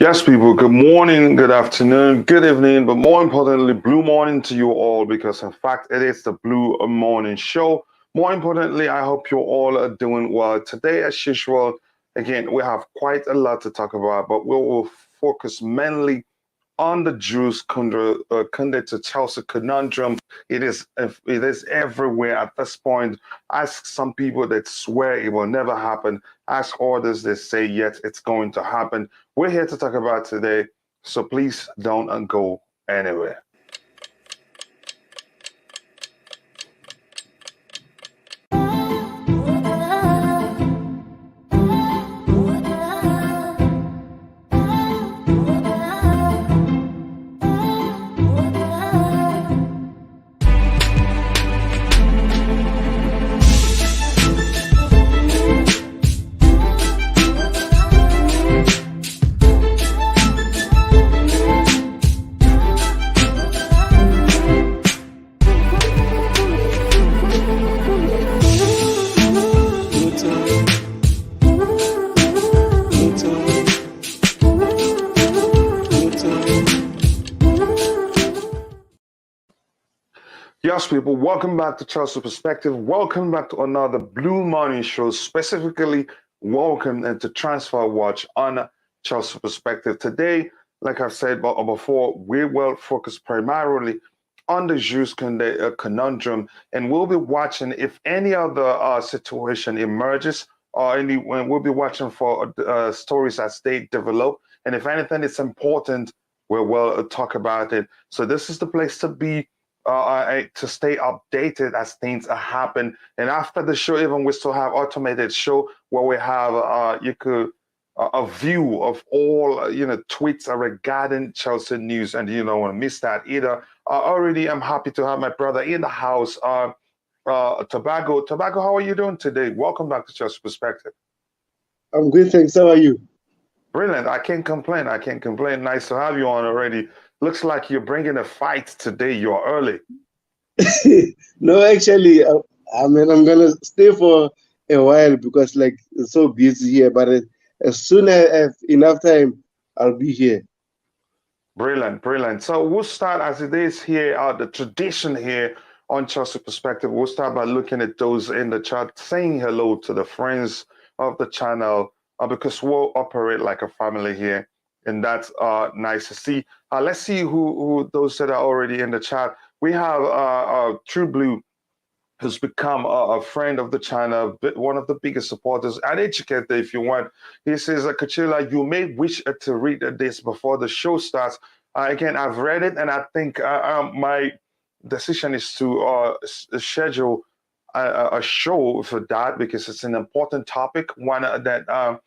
Yes, people, good morning, good afternoon, good evening, but more importantly, blue morning to you all because, in fact, it is the Blue Morning Show. More importantly, I hope you all are doing well. Today, as usual, again, we have quite a lot to talk about, but we will focus mainly on the Jules Kounde to Chelsea conundrum. It is everywhere at this point. Ask some people that swear it will never happen. Ask others that say yes, it's going to happen. We're here to talk about today, so please don't go anywhere. Yes, people, welcome back to Chelsea Perspective. Welcome back to another Blue Morning Show, specifically welcome into Transfer Watch on Chelsea Perspective. Today, like I've said before, we will focus primarily on the Jules Kounde conundrum, and we'll be watching if any other situation emerges, or we'll be watching for stories as they develop, and if anything is important, we will talk about it. So this is the place to be to stay updated as things happen. And after the show, even we still have automated show where we have you could a view of all tweets regarding Chelsea news, and you don't want to miss that either. Already, I'm happy to have my brother in the house. Tobago, how are you doing today? Welcome back to Chelsea Perspective. I'm good, thanks. How are you? Brilliant. I can't complain. I can't complain. Nice to have you on already. Looks like you're bringing a fight today. You're early. No, actually, I'm gonna stay for a while because it's so busy here. But as soon as I have enough time, I'll be here. Brilliant, brilliant. So we'll start as it is here, the tradition here on Chelsea Perspective. We'll start by looking at those in the chat, saying hello to the friends of the channel, because we'll operate like a family here, and that's nice to see. Let's see who those that are already in the chat. We have True Blue, who's become a friend of the channel, one of the biggest supporters, and educator if you want. He says, Kachila, you may wish to read this before the show starts. Again, I've read it, and I think my decision is to schedule a show for that because it's an important topic, one that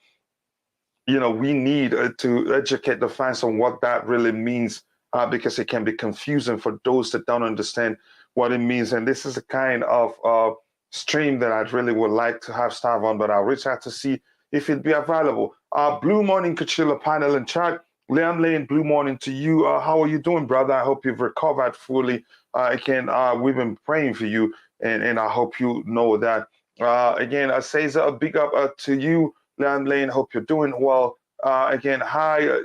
we need to educate the fans on what that really means, because it can be confusing for those that don't understand what it means. And this is the kind of stream that I really would like to have staff on, but I'll reach out to see if it'd be available. Blue Morning Kachila panel and chat. Liam Lane, blue morning to you. How are you doing, brother? I hope you've recovered fully. Again, we've been praying for you, and I hope you know that. Again, Cesar, a big up to you. Liam Lane, hope you're doing well. Again, hi,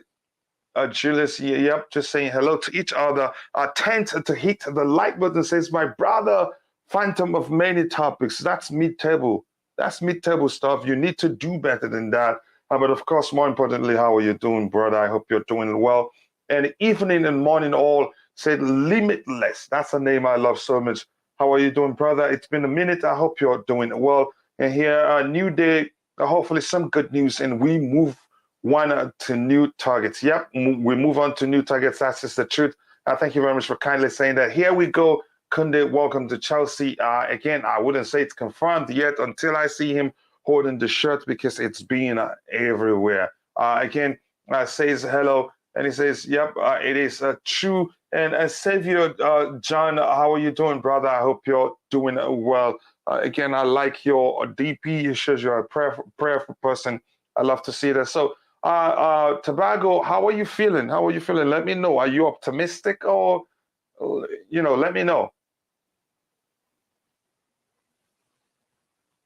Julius. Yep, just saying hello to each other. Tend to hit the like button, says my brother, Phantom of many topics. That's mid-table. That's mid-table stuff. You need to do better than that. But of course, more importantly, how are you doing, brother? I hope you're doing well. And evening and morning all said limitless. That's a name I love so much. How are you doing, brother? It's been a minute. I hope you're doing well. And here, a new day. Hopefully, some good news, and we move one to new targets. Yep, we move on to new targets. That's just the truth. Thank you very much for kindly saying that. Here we go. Kounde, welcome to Chelsea. Again, I wouldn't say it's confirmed yet until I see him holding the shirt because it's been everywhere. Again, says hello, and he says, yep, it is true. And Savior John, how are you doing, brother? I hope you're doing well. Again, I like your DP. It shows you're a prayerful person. I love to see that. So, Tobago, how are you feeling? How are you feeling? Let me know. Are you optimistic, or let me know.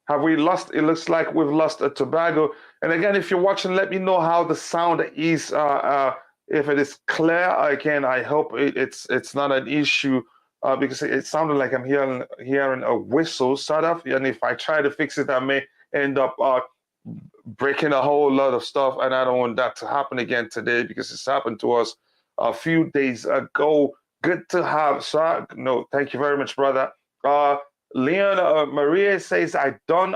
Have we lost? It looks like we've lost a Tobago. And again, if you're watching, let me know how the sound is. If it is clear, again, I hope it's not an issue because it sounded like I'm hearing a whistle sort of. And if I try to fix it, I may end up breaking a whole lot of stuff, and I don't want that to happen again today because it's happened to us a few days ago. Good to have, sir. No, thank you very much, brother. Leon Maria says, I don't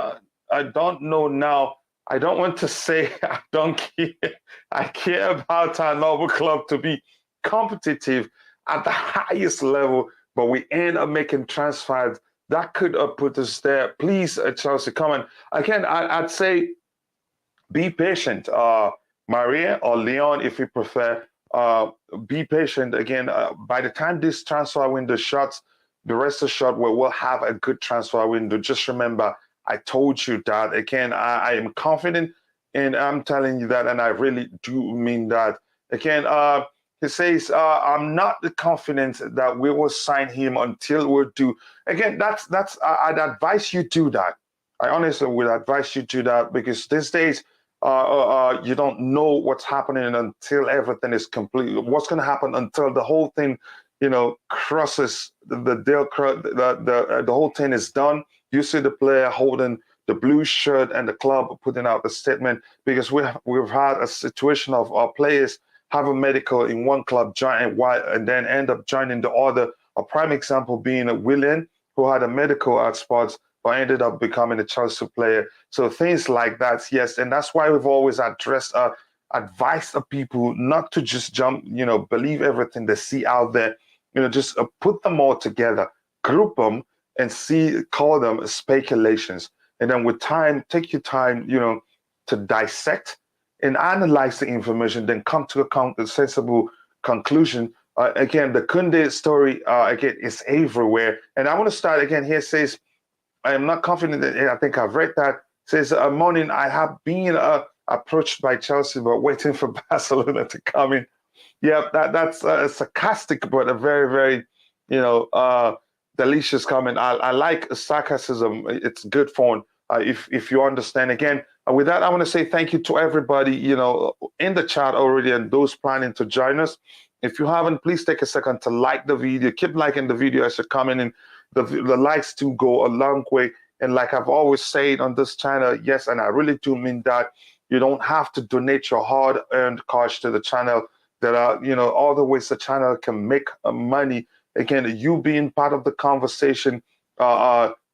know now. I don't want to say I don't care. I care about our noble club to be competitive at the highest level, but we end up making transfers that could put us there. Please, Chelsea, come on. Again, I'd say be patient, Maria or Leon, if you prefer. Be patient. Again, by the time this transfer window shuts, the rest assured we will have a good transfer window. Just remember, I told you that. Again, I am confident, and I'm telling you that, and I really do mean that. Again, he says, I'm not confident that we will sign him until we're due. Again, I'd advise you do that. I honestly would advise you do that because these days, you don't know what's happening until everything is complete. What's going to happen until the whole thing, crosses the deal, the whole thing is done. You see the player holding the blue shirt and the club putting out the statement because we've had a situation of our players have a medical in one club and then end up joining the other. A prime example being a Willian who had a medical at Sports but ended up becoming a Chelsea player. So things like that, yes, and that's why we've always advised the people not to just jump, believe everything they see out there. Just put them all together, group them, and call them speculations. And then with time, take your time, to dissect and analyze the information, then come to a sensible conclusion. Again, the Kounde story, again, is everywhere. And I want to start again here. Says, I am not confident that I think I've read that. Says, morning, I have been approached by Chelsea, but waiting for Barcelona to come in. Yeah, that's sarcastic, but a very, very, delicious comment. I like sarcasm. It's good fun if you understand. Again, with that, I want to say thank you to everybody, in the chat already and those planning to join us. If you haven't, please take a second to like the video. Keep liking the video as you're coming in. The likes do go a long way. And like I've always said on this channel, yes, and I really do mean that, you don't have to donate your hard-earned cash to the channel. There are, all the ways the channel can make money. Again, you being part of the conversation,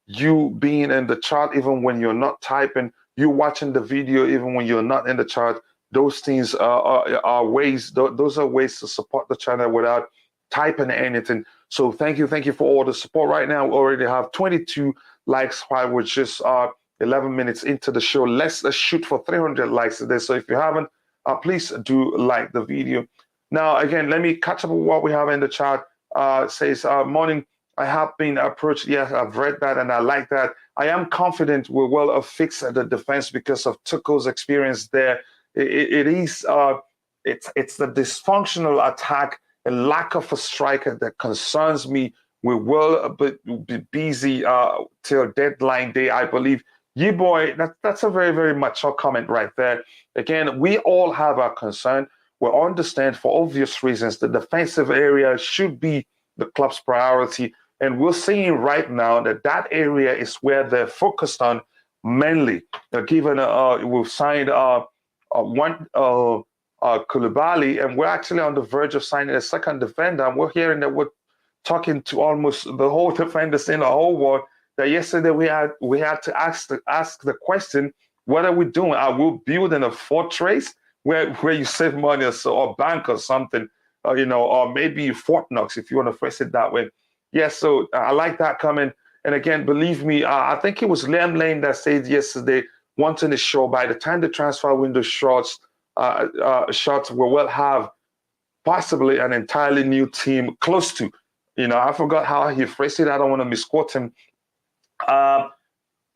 you being in the chat even when you're not typing, you watching the video even when you're not in the chat. Those things are ways. Those are ways to support the channel without typing anything. So thank you for all the support. Right now, we already have 22 likes while we're just 11 minutes into the show. Let's shoot for 300 likes today. So if you haven't, please do like the video. Now, again, let me catch up with what we have in the chat. Says, morning, I have been approached. Yes, I've read that and I like that. I am confident we will fix the defense because of Tuchel's experience there. It's the dysfunctional attack and lack of a striker that concerns me. We will be busy till deadline day, I believe. Yeah, boy, that's a very, very mature comment right there. Again, we all have our concern. We understand for obvious reasons the defensive area should be the club's priority. And we're seeing right now that area is where they're focused on mainly. Given we've signed one Koulibaly, and we're actually on the verge of signing a second defender. And we're hearing that we're talking to almost the whole defenders in the whole world. That yesterday we had to ask the question, what are we doing? Are we building a fortress where you save money or bank or something, or maybe Fort Knox if you want to phrase it that way. Yes, so I like that comment. And again, believe me, I think it was Liam Lane that said yesterday, wanting to show by the time the transfer window shuts, we will have possibly an entirely new team close to. I forgot how he phrased it. I don't want to misquote him.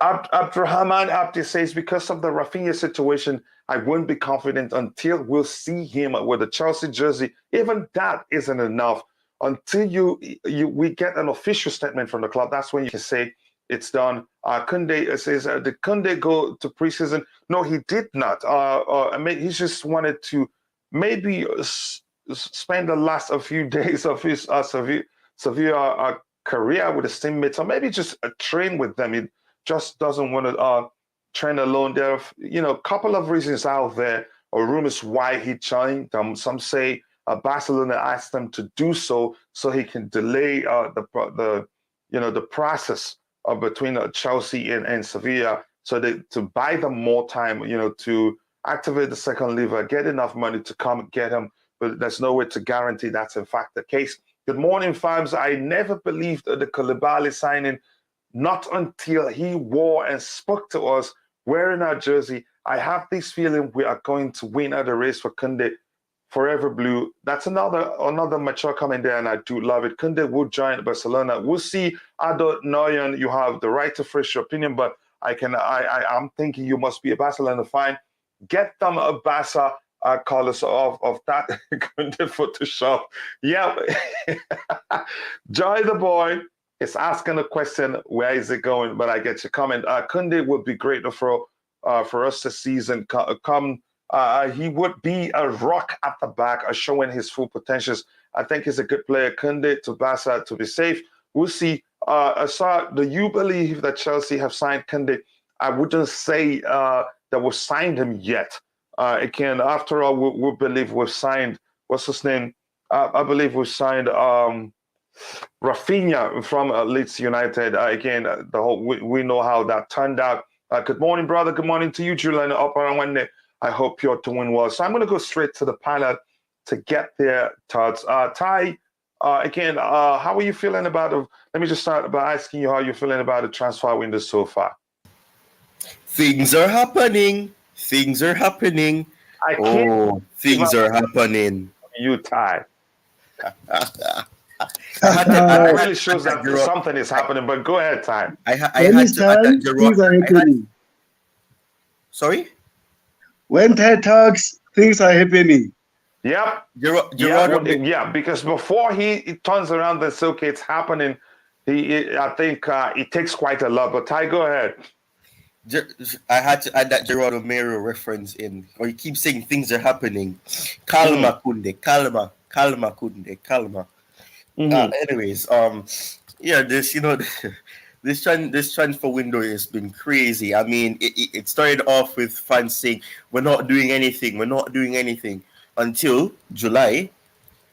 Abdurrahman Abdi says, because of the Rafinha situation, I won't be confident until we'll see him with a Chelsea jersey. Even that isn't enough. Until we get an official statement from the club, that's when you can say it's done. Kounde says, did Kounde go to preseason? No, he did not. I mean, he just wanted to maybe spend the last a few days of his Sevilla career with his teammates, or maybe just train with them. He just doesn't want to train alone. There are, a couple of reasons out there, or rumors why he joined. Some say Barcelona asked him to do so he can delay the process between Chelsea and Sevilla, so to buy them more time, to activate the second lever, get enough money to come get him. But there's no way to guarantee that's in fact the case. Good morning, fams. I never believed the Koulibaly signing, not until he wore and spoke to us wearing our jersey. I have this feeling we are going to win at the race for Kounde. Forever Blue. That's another mature comment there, and I do love it. Kounde will join Barcelona. We'll see. Ado Noyan, you have the right to fresh your opinion, but I'm thinking you must be a Barcelona fan. Get them a Barca colors of that Kounde Photoshop. Yeah. Joy the boy is asking a question. Where is it going? But I get your comment. Kounde would be great for us this season. He would be a rock at the back, showing his full potentials. I think he's a good player. Kounde to Barca to be safe. We'll see. Do you believe that Chelsea have signed Kounde? I wouldn't say that we've signed him yet. Again, after all, we believe we've signed, what's his name? I believe we've signed Rafinha from Leeds United. Again, we know how that turned out. Good morning, brother. Good morning to you, Julian. I hope you're doing well. So I'm going to go straight to the panel to get their thoughts. Ty, again, how are you feeling about it? Let me just start by asking you how you're feeling about the transfer window so far. Things are happening. Things are happening. Things are happening. You, Ty. That really shows that something is happening, but go ahead, Ty. Things are happening. Sorry? When Ty talks, things are happening. Yep. Because before he turns around and says, okay, it's happening, I think it takes quite a lot. But Ty, go ahead. I had to add that Gerard Romero reference in, or he keeps saying things are happening. Calma, Kounde, calma, Kounde, calma. Anyways, this transfer window has been crazy. I mean, it started off with fans saying we're not doing anything until July,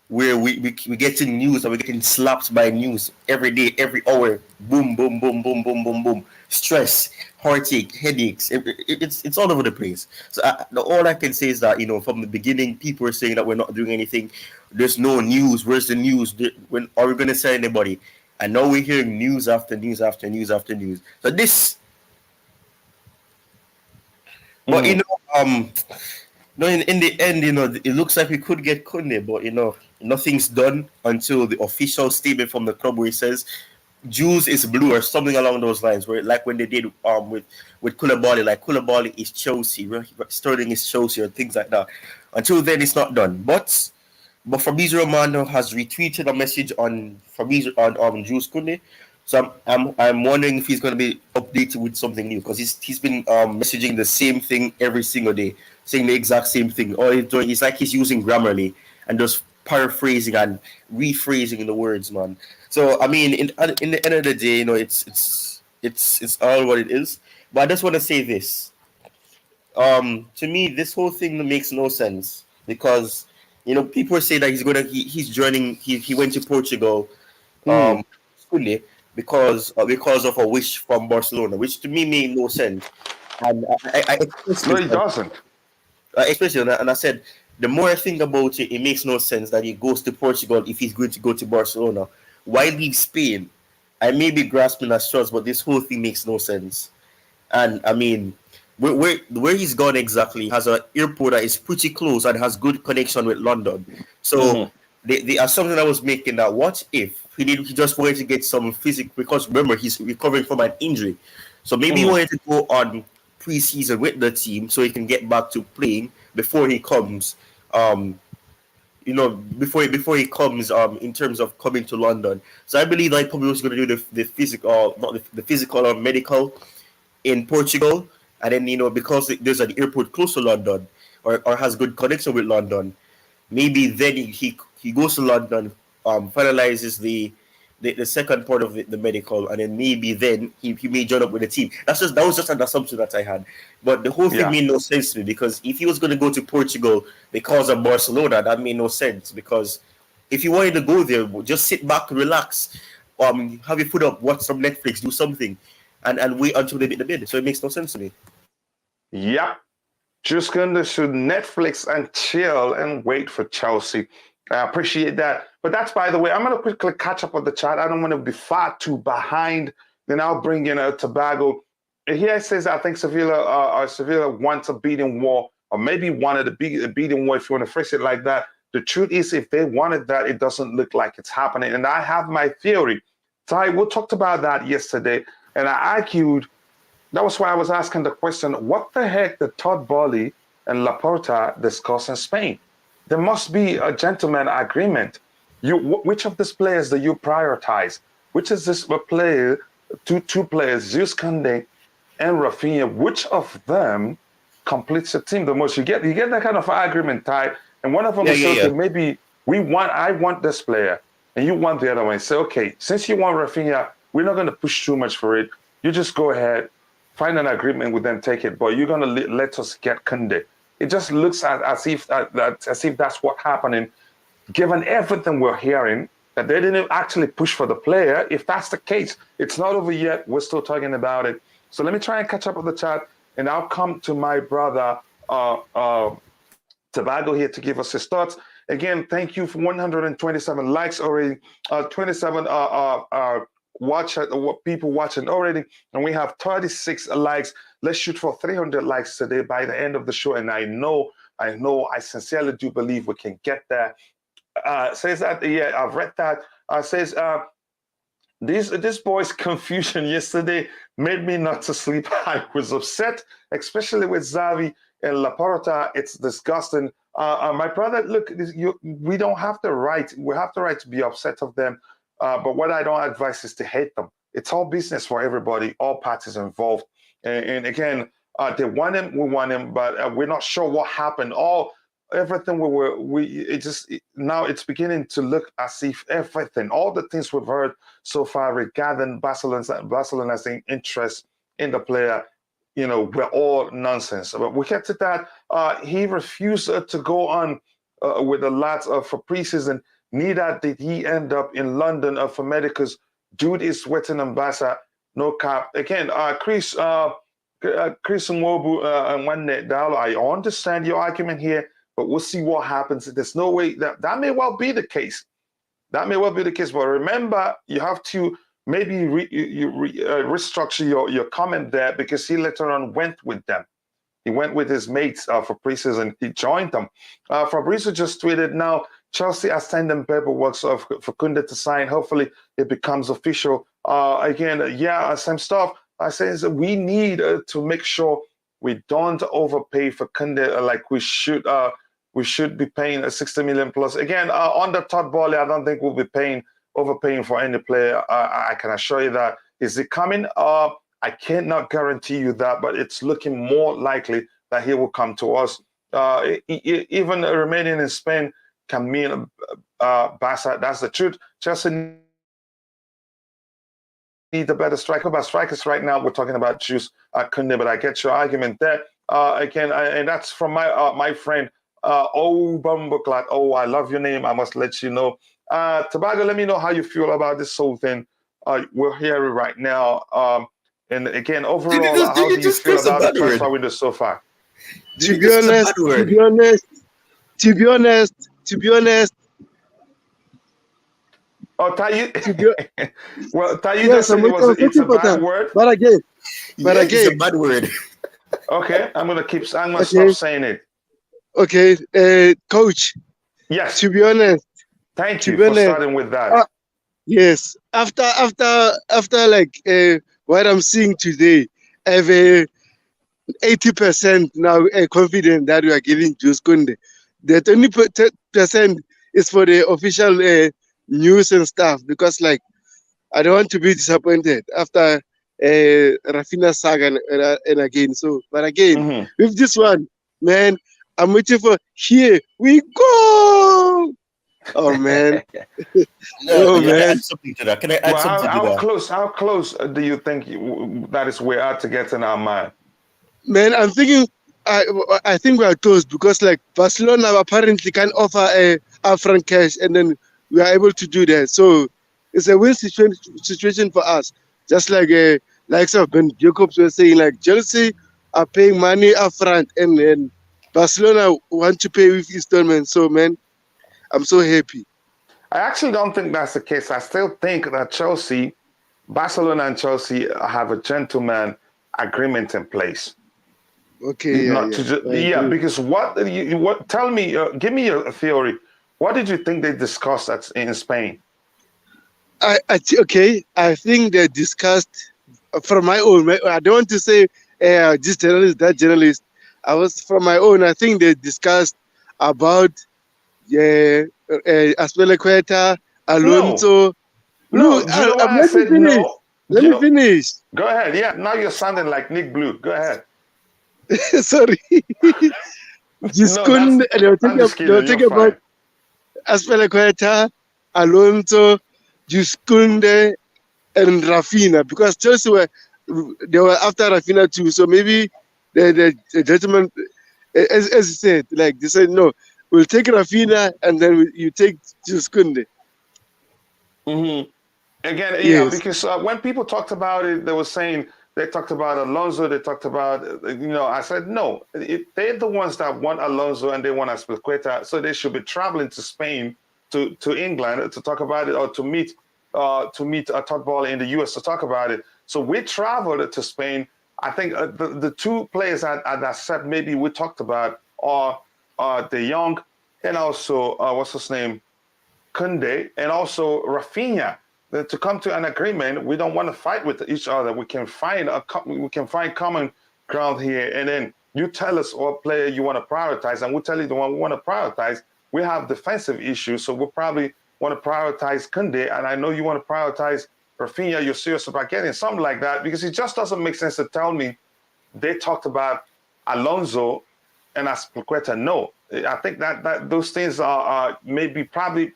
where we getting news and we're getting slapped by news every day, every hour. Boom, boom, boom, boom, boom, boom, boom. Stress, heartache, headaches. It's all over the place. So all I can say is that, from the beginning, people were saying that we're not doing anything. There's no news. Where's the news? When are we going to sell anybody? And now we're hearing news after news after news after news. So this, but in the end, it looks like we could get Kounde, but nothing's done until the official statement from the club where it says Jules is blue or something along those lines. Where like when they did with Koulibaly, like Koulibaly is Chelsea, Sterling is Chelsea, or things like that. Until then, it's not done. But Fabrizio Romano has retweeted a message on Jules Kounde. So I'm wondering if he's going to be updated with something new, because he's been messaging the same thing every single day, saying the exact same thing. All he's doing is like he's using Grammarly and just paraphrasing and rephrasing the words, man. So I mean, in the end of the day, it's all what it is. But I just want to say this. To me, this whole thing makes no sense, because people say that he's joining. He went to Portugal, because of a wish from Barcelona, which to me made no sense. And no, it doesn't. Especially, and I said, the more I think about it, it makes no sense that he goes to Portugal if he's going to go to Barcelona. Why leave Spain? I may be grasping at straws, but this whole thing makes no sense. And I mean, where he's gone exactly has an airport that is pretty close and has good connection with London. So the assumption I was making, that what if he just wanted to get some physical, because remember he's recovering from an injury, so maybe he wanted to go on preseason with the team so he can get back to playing before he comes before he comes in terms of coming to London. So I believe that he probably was going to do the physical, not the physical or medical in Portugal, and then because there's an airport close to London or has good connection with London, maybe then he goes to London, finalizes the second part of the medical, and then maybe then he may join up with the team. That was just an assumption that I had, but the whole thing made no sense to me, because if he was going to go to Portugal because of Barcelona, that made no sense, because if you wanted to go there, just sit back, relax, have your foot up, watch some Netflix, do something, and wait until they hit the bid. So it makes no sense to me. Yep. Jules Kounde should Netflix and chill and wait for Chelsea. I appreciate that. But that's, by the way, I'm going to quickly catch up on the chat. I don't want to be far too behind. Then I'll bring in Tobago. Here it says, I think Sevilla wants a beating war, or maybe wanted a beating war, if you want to phrase it like that. The truth is, if they wanted that, it doesn't look like it's happening. And I have my theory. Ty, we talked about that yesterday, and I argued. That was why I was asking the question, what the heck did Todd Boehly and Laporta discuss in Spain? There must be a gentleman agreement. Which of these players do you prioritize? Which is this player, two players, Jules Kounde and Rafinha, which of them completes the team the most? You get that kind of agreement, Ty, and one of them will say, okay, maybe I want this player, and you want the other one. Say, okay, since you want Rafinha, we're not going to push too much for it. You just go ahead, find an agreement with them, take it, but you're going to let us get Kounde. It just looks as if that's what's happening, given everything we're hearing, that they didn't actually push for the player. If that's the case, it's not over yet. We're still talking about it. So let me try and catch up with the chat, and I'll come to my brother Tobago here to give us his thoughts. Again, thank you for 127 likes already, 27 people watching already, and we have 36 likes. Let's shoot for 300 likes today by the end of the show, and I sincerely do believe we can get there. Says that, I've read that. Says this boy's confusion yesterday made me not to sleep. I was upset, especially with Xavi and Laporta. It's disgusting. My brother, look, we don't have the right. We have the right to be upset of them. But what I don't advise is to hate them. It's all business for everybody, all parties involved. And again, they want him, we want him, but we're not sure what happened. Everything now it's beginning to look as if all the things we've heard so far regarding Barcelona's interest in the player, we're all nonsense. But we get to that. He refused to go on with the lads for preseason. Neither did he end up in London for medicals. Dude is sweating on Barca, no cap. Again, Chris Nwobu and Juan, I understand your argument here, but we'll see what happens. There's no way that may well be the case. That may well be the case. But remember, you have to maybe restructure your comment there, because he later on went with them. He went with his mates for preseason. He joined them. Fabrizio just tweeted, now Chelsea are sending paperwork for Kounde to sign. Hopefully it becomes official. Same stuff. I say we need to make sure we don't overpay for Kounde like we should. We should be paying 60 million plus. Again, under Todd Boehly, I don't think we'll be overpaying for any player. I can assure you that. Is it coming? I cannot guarantee you that, but it's looking more likely that he will come to us. Even remaining in Spain can mean Barca. That's the truth. Chelsea need a better striker. But strikers right now, we're talking about Jules Kounde, but I get your argument there. And that's from my friend, Bumbleclad. Oh, I love your name. I must let you know. Tobago, let me know how you feel about this whole thing. We're here right now. And again, overall, how do you feel about the transfer window so far? To be honest. Oh, Tayu. Well, Tayu just said it's a bad word. But again, it's a bad word. Okay, I'm gonna stop saying it. Okay, coach. Yes. To be honest. Thank you for starting with that. Yes. After like what I'm seeing today, I have 80% now confident that we are giving Jules Kounde. The 20% it's for the official news and stuff, because like I don't want to be disappointed after Rafinha saga and again. So, but again, Mhm. with this one, man, I'm waiting for here we go. Oh man, No, oh yeah, can I man, add something to that? Can I add Well, something to how that? close? How close do you think that is we are to get in our mind? man. I'm thinking. I think we are close because like Barcelona apparently can offer a upfront cash, and then we are able to do that. So it's a win situation for us. Just like likes of Ben Jacobs were saying, like Chelsea are paying money upfront, and Barcelona want to pay with installments. So man, I'm so happy. I actually don't think that's the case. I still think that Barcelona and Chelsea have a gentleman agreement in place. Okay, Not to I yeah, agree. because what? Tell me, give me a theory. What did you think they discussed in Spain? Okay, I think they discussed from my own. I don't want to say this journalist, that journalist. I was from my own. I think they discussed about Aspilicueta, No, Alonso. no. Look, Do you know why I let me said finish. no? Do Let you me know? finish. Go ahead. Yeah, now you're sounding like Nick Blue. Go ahead. Sorry. Jules No, Kounde, I'm just they will kidding. You're take about fine. Aspilicueta, Alonso, Jules Kounde, and Rafinha, because Chelsea they were after Rafinha too. So maybe the gentleman, as you said, like they said, no, we'll take Rafinha and then you take Jules Kounde. Hmm. Again, yeah, Yes. because when people talked about it, they were saying they talked about Alonso. They talked about, I said no. They're the ones that want Alonso and they want Aspilicueta, so they should be traveling to Spain, to England to talk about it, or to meet Todd Boehly in the US to talk about it. So we traveled to Spain. I think the two players that said maybe we talked about are De Jong and also what's his name, Kounde, and also Rafinha. To come to an agreement, we don't want to fight with each other. We can find common ground here, and then you tell us what player you want to prioritize, and we tell you the one we want to prioritize. We have defensive issues, so we'll probably want to prioritize Kounde, and I know you want to prioritize Rafinha. You're serious about getting something like that, because it just doesn't make sense to tell me they talked about Alonso and Aspilicueta. No, I think that those things are maybe probably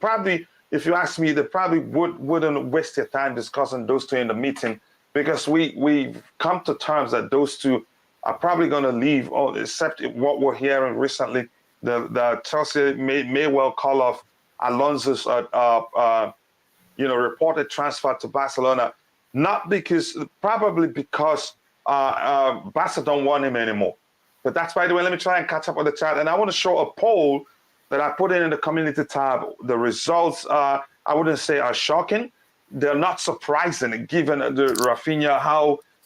if you ask me, they probably wouldn't waste their time discussing those two in the meeting, because we've come to terms that those two are probably going to leave, except what we're hearing recently. The Chelsea may well call off Alonso's reported transfer to Barcelona, not because probably because Barca don't want him anymore. But that's, by the way, let me try and catch up with the chat. And I want to show a poll that I put in the community tab. The results, I wouldn't say are shocking. They're not surprising, given how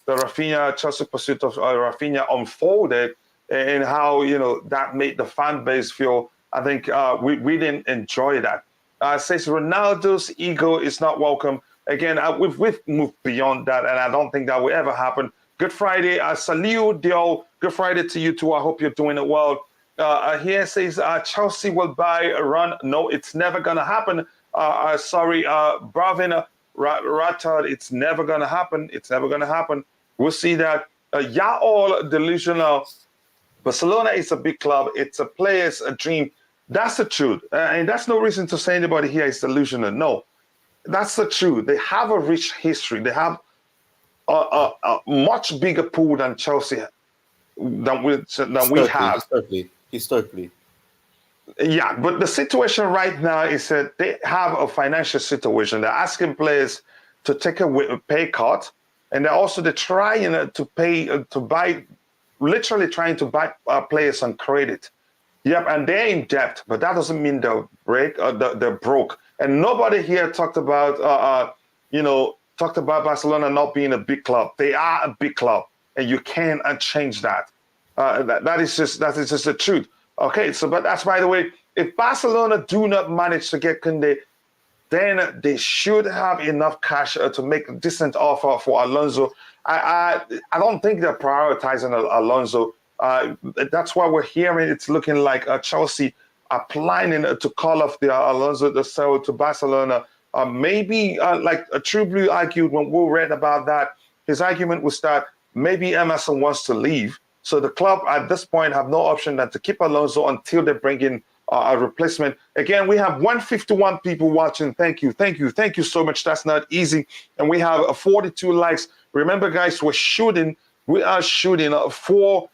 the Rafinha Chelsea pursuit of Rafinha unfolded, and how that made the fan base feel. I think we didn't enjoy that. Says Ronaldo's ego is not welcome. Again, we've moved beyond that, and I don't think that will ever happen. Good Friday. Salute, Dio. Good Friday to you too. I hope you're doing it well. Here says Chelsea will buy a run. No, it's never going to happen. Sorry, Bravin Ratard. It's never going to happen. It's never going to happen. We'll see that. Y'all all delusional. Barcelona is a big club. It's a player's a dream. That's the truth. And that's no reason to say anybody here is delusional. No, that's the truth. They have a rich history. They have a much bigger pool than Chelsea than we have. Historically. Yeah, but the situation right now is that they have a financial situation. They're asking players to take a pay cut, and they're trying to buy, literally trying to buy players on credit. Yep, and they're in debt, but that doesn't mean they're broke. And nobody here talked about Barcelona not being a big club. They are a big club, and you can't change that. That is just the truth. Okay, so but that's, by the way, if Barcelona do not manage to get Kounde, then they should have enough cash to make a decent offer for Alonso. I don't think they're prioritizing Alonso. That's why we're hearing it's looking like Chelsea planning to call off the Alonso de Seo to Barcelona. Maybe, like True Blue argued when we read about that, his argument was that maybe Emerson wants to leave. So the club at this point have no option than to keep Alonso until they bring in a replacement. Again, we have 151 people watching. Thank you so much. That's not easy. And we have 42 likes. Remember, guys, we are shooting for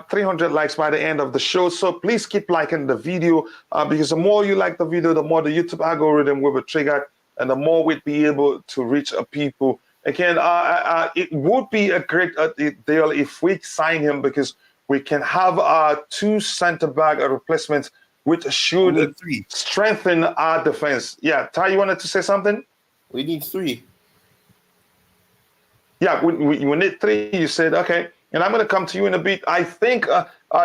300 likes by the end of the show. So please keep liking the video because the more you like the video, the more the YouTube algorithm will be triggered and the more we'd be able to reach people. Again, it would be a great deal if we sign him because we can have 2 center-back replacements, which should strengthen our defense. Yeah, Ty, you wanted to say something? We need 3. Yeah, we need 3. You said, okay. And I'm going to come to you in a bit. I think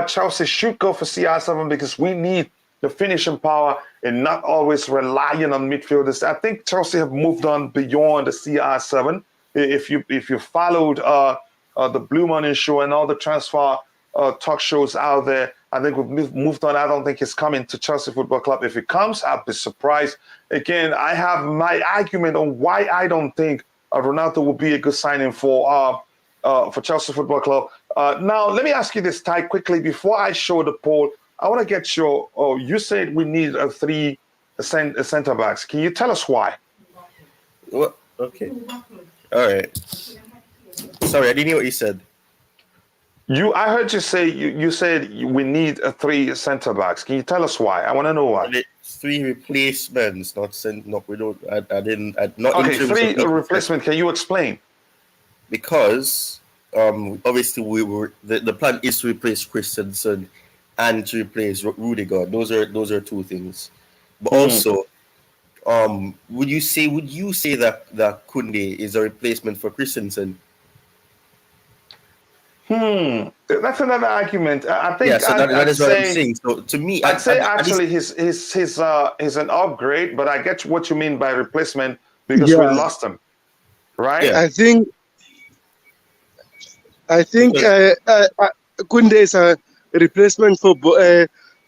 Chelsea should go for CR7 because we need the finishing power and not always relying on midfielders. I think Chelsea have moved on beyond the CR7. If you followed the Blue Money show and all the transfer talk shows out there, I think we've moved on. I don't think it's coming to Chelsea Football Club. If it comes, I'll be surprised. Again, I have my argument on why I don't think Ronaldo will be a good signing for Chelsea Football Club. Now, let me ask you this, Ty, quickly before I show the poll. I want to get your. You said we need 3 center backs. Can you tell us why? What? Okay. All right. Sorry, I didn't hear what you said. I heard you say you said we need 3 center backs. Can you tell us why? I want to know why. 3 replacements, not we don't. I didn't. Not okay, 3 replacements. Can you explain? Because obviously the plan is to replace Christensen and to replace Rudiger. Those are 2 things. But also, would you say that Kounde is a replacement for Christensen? That's another argument. I think. Yeah, so that is what I'm saying. So to me, I'd say actually he's an upgrade, but I get what you mean by replacement because we lost him, right? Yeah. I think Kounde is a replacement for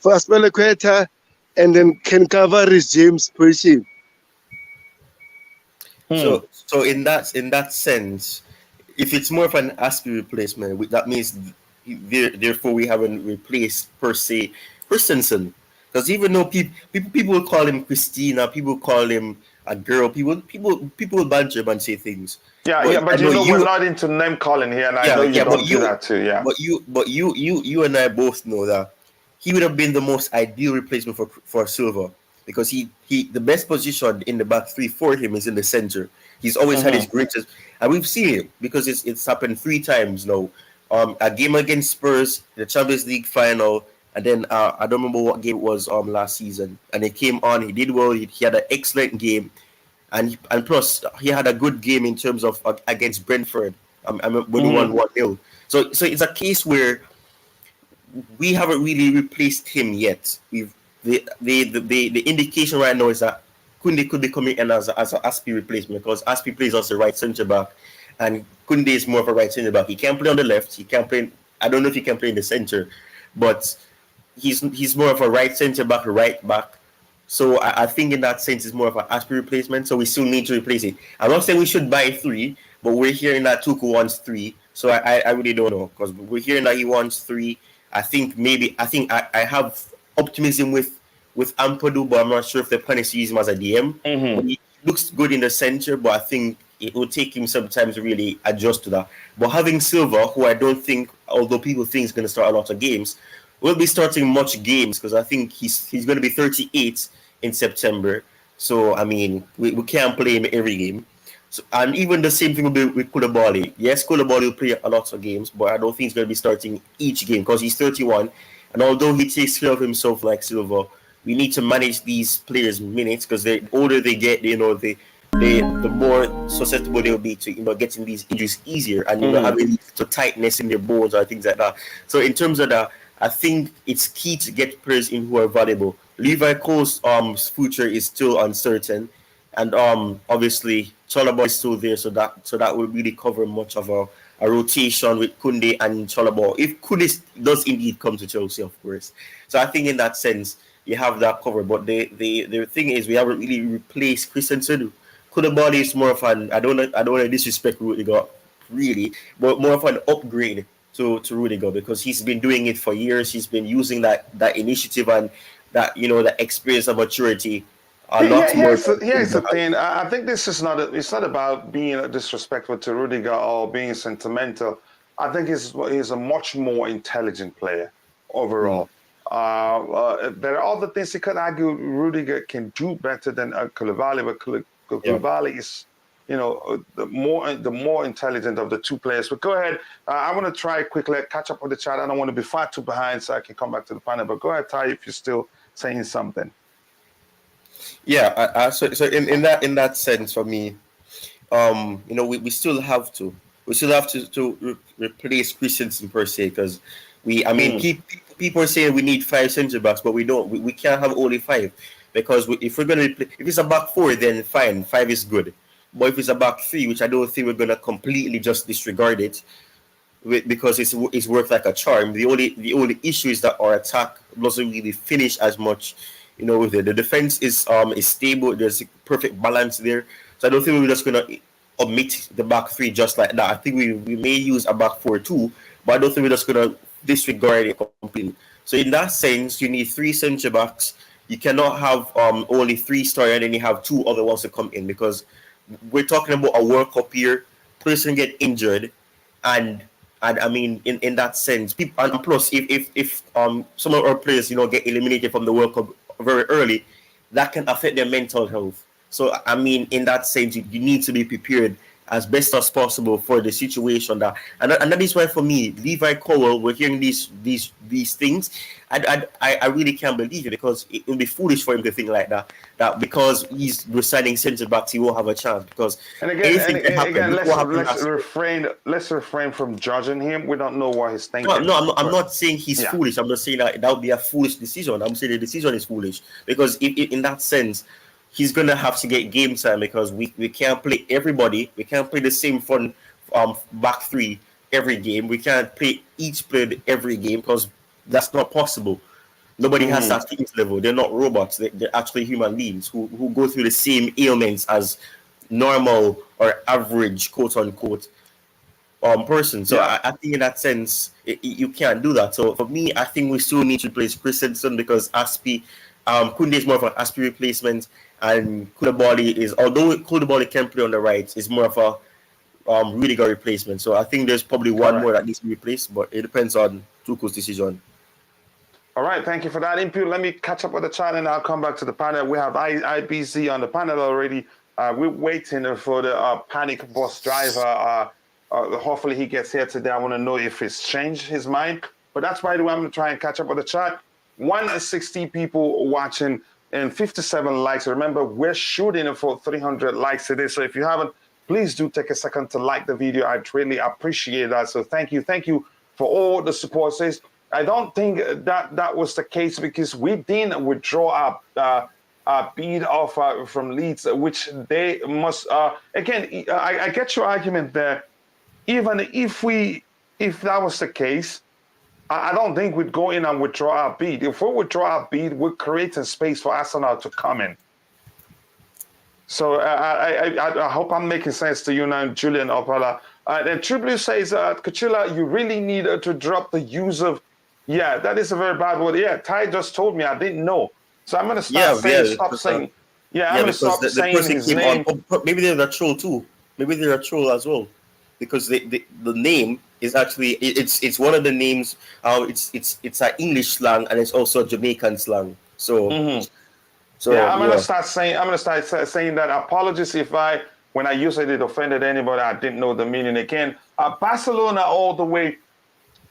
Aspilicueta, and then can cover Rhys James' position. So in that sense, if it's more of an Aspi replacement, that means therefore we haven't replaced per se Christensen, because even though people will call him Christina, people call him a girl, people will banter him and say things. Yeah, but you know we're not into name calling here, and I know you don't do that too. Yeah, but you and I both know that he would have been the most ideal replacement for Silva, because he the best position in the back 3 for him is in the center. He's always had his greatest, and we've seen it because it's happened 3 times now. A game against Spurs, the Champions League final, and then I don't remember what game it was last season. And he came on, he did well. He had an excellent game, and plus he had a good game in terms of against Brentford. When we won 1-0. So it's a case where we haven't really replaced him yet. The indication right now is that Kounde could be coming in as an Aspi replacement, because Aspi plays as the right centre back, and Kounde is more of a right centre back. He can't play on the left. He can't play. I don't know if he can play in the centre, but he's more of a right centre back, right back. So I think in that sense, it's more of an Aspi replacement. So we still need to replace it. I'm not saying we should buy 3, but we're hearing that Tuchel wants 3. So I really don't know, because we're hearing that he wants 3. I think I have optimism with Ampadu, but I'm not sure if they're planning to use him as a DM. He looks good in the center, but I think it will take him some time to really adjust to that. But having Silva, who I don't think, although people think he's going to start a lot of games, will be starting much games, because I think he's going to be 38 in September. So, I mean, we can't play him every game. So, and even the same thing will be with Koulibaly. Yes, Koulibaly will play a lot of games, but I don't think he's going to be starting each game because he's 31. And although he takes care of himself like Silva, we need to manage these players' minutes, because the older they get, the more susceptible they'll be to getting these injuries easier, and having the tightness in their bones or things like that. So in terms of that, I think it's key to get players in who are valuable. Levi Cole's future is still uncertain, and obviously Chalobah is still there, so that will really cover much of a rotation with Kounde and Chalobah, if Kounde does indeed come to Chelsea, of course. So I think in that sense, you have that cover. But the thing is, we haven't really replaced Christensen. Koulibaly is more of an, I don't want to disrespect Rudiger really, but more of an upgrade to Rudiger, because he's been doing it for years. He's been using that initiative and that, that experience and maturity a lot more than Here's Rudiger the has. thing. I think this is not. It's not about being disrespectful to Rudiger or being sentimental. I think he's a much more intelligent player overall. There are other things you could argue Rudiger can do better than Koulibaly, but Yeah. Koulibaly is, the more intelligent of the two players. But go ahead. I want to try quickly catch up with the chat. I don't want to be far too behind, so I can come back to the panel. But go ahead, Ty, if you're still saying something. Yeah, so in that sense, for me, we still have to replace Christensen per se, because people are saying we need 5 centre backs, but we don't. We can't have only 5, because if we're gonna if it's a back 4, then fine, 5 is good. But if it's a back 3, which I don't think we're gonna completely just disregard it, because it's worked like a charm. The only issue is that our attack doesn't really finish as much. With it. The defense is stable. There's a perfect balance there. So I don't think we're just gonna omit the back 3 just like that. I think we may use a back 4 too, but I don't think we're just gonna disregard it completely. So in that sense, you need 3 centre backs. You cannot have only 3 star and then you have 2 other ones to come in, because we're talking about a World Cup year. Person get injured, and I mean, in that sense, people, and plus, if some of our players get eliminated from the World Cup very early, that can affect their mental health. So I mean, in that sense, you need to be prepared as best as possible for the situation and that is why, for me, Levi Cowell, we're hearing these things. I really can't believe it, because it would be foolish for him to think like that because he's resigning centre backs, he won't have a chance, because And anything can happen. let's refrain from judging him. We don't know what he's thinking. No, I'm not saying he's foolish. I'm not saying that would be a foolish decision. I'm saying the decision is foolish, because in that sense, he's gonna have to get game time, because we can't play everybody. We can't play the same front back 3 every game. We can't play each player every game, because that's not possible. Nobody has that fitness level. They're not robots. They're actually human beings who go through the same ailments as normal or average, quote unquote, person. So I think in that sense, you can't do that. So for me, I think we still need to replace Christensen, because Kounde is more of an Aspi replacement, and Koulibaly is, although Koulibaly can play on the right, is more of a Rudiger replacement. So I think there's probably one more that needs to be replaced, but it depends on Tuchel's decision. All right, thank you for that input. Let me catch up with the chat and I'll come back to the panel. We have IBC on the panel already. We're waiting for the panic bus driver. Hopefully he gets here today. I want to know if he's changed his mind. But that's why I'm going to try and catch up with the chat. 160 people watching and 57 likes. Remember, we're shooting for 300 likes today. So if you haven't, please do take a second to like the video. I'd really appreciate that. So thank you. Thank you for all the support. Says, I don't think that was the case, because we didn't withdraw our bid offer from Leeds, which they must. Again, I get your argument there. Even if that was the case, I don't think we'd go in and withdraw our bid. If we withdraw our bid, we're creating space for Arsenal to come in. So I hope I'm making sense to you now, Julian Opala. Then Triblu says, Kachila, you really need to drop the use of. Yeah, that is a very bad word. Yeah, Ty just told me, I didn't know. So I'm going to stop saying. Yeah, I'm going to stop saying his name. Maybe they're a troll too. Maybe they're a troll as well, because the name is actually it's one of the names. It's an English slang, and it's also Jamaican slang. So so yeah, I'm gonna start saying that. Apologies if when I used it offended anybody. I didn't know the meaning. Again, Barcelona all the way.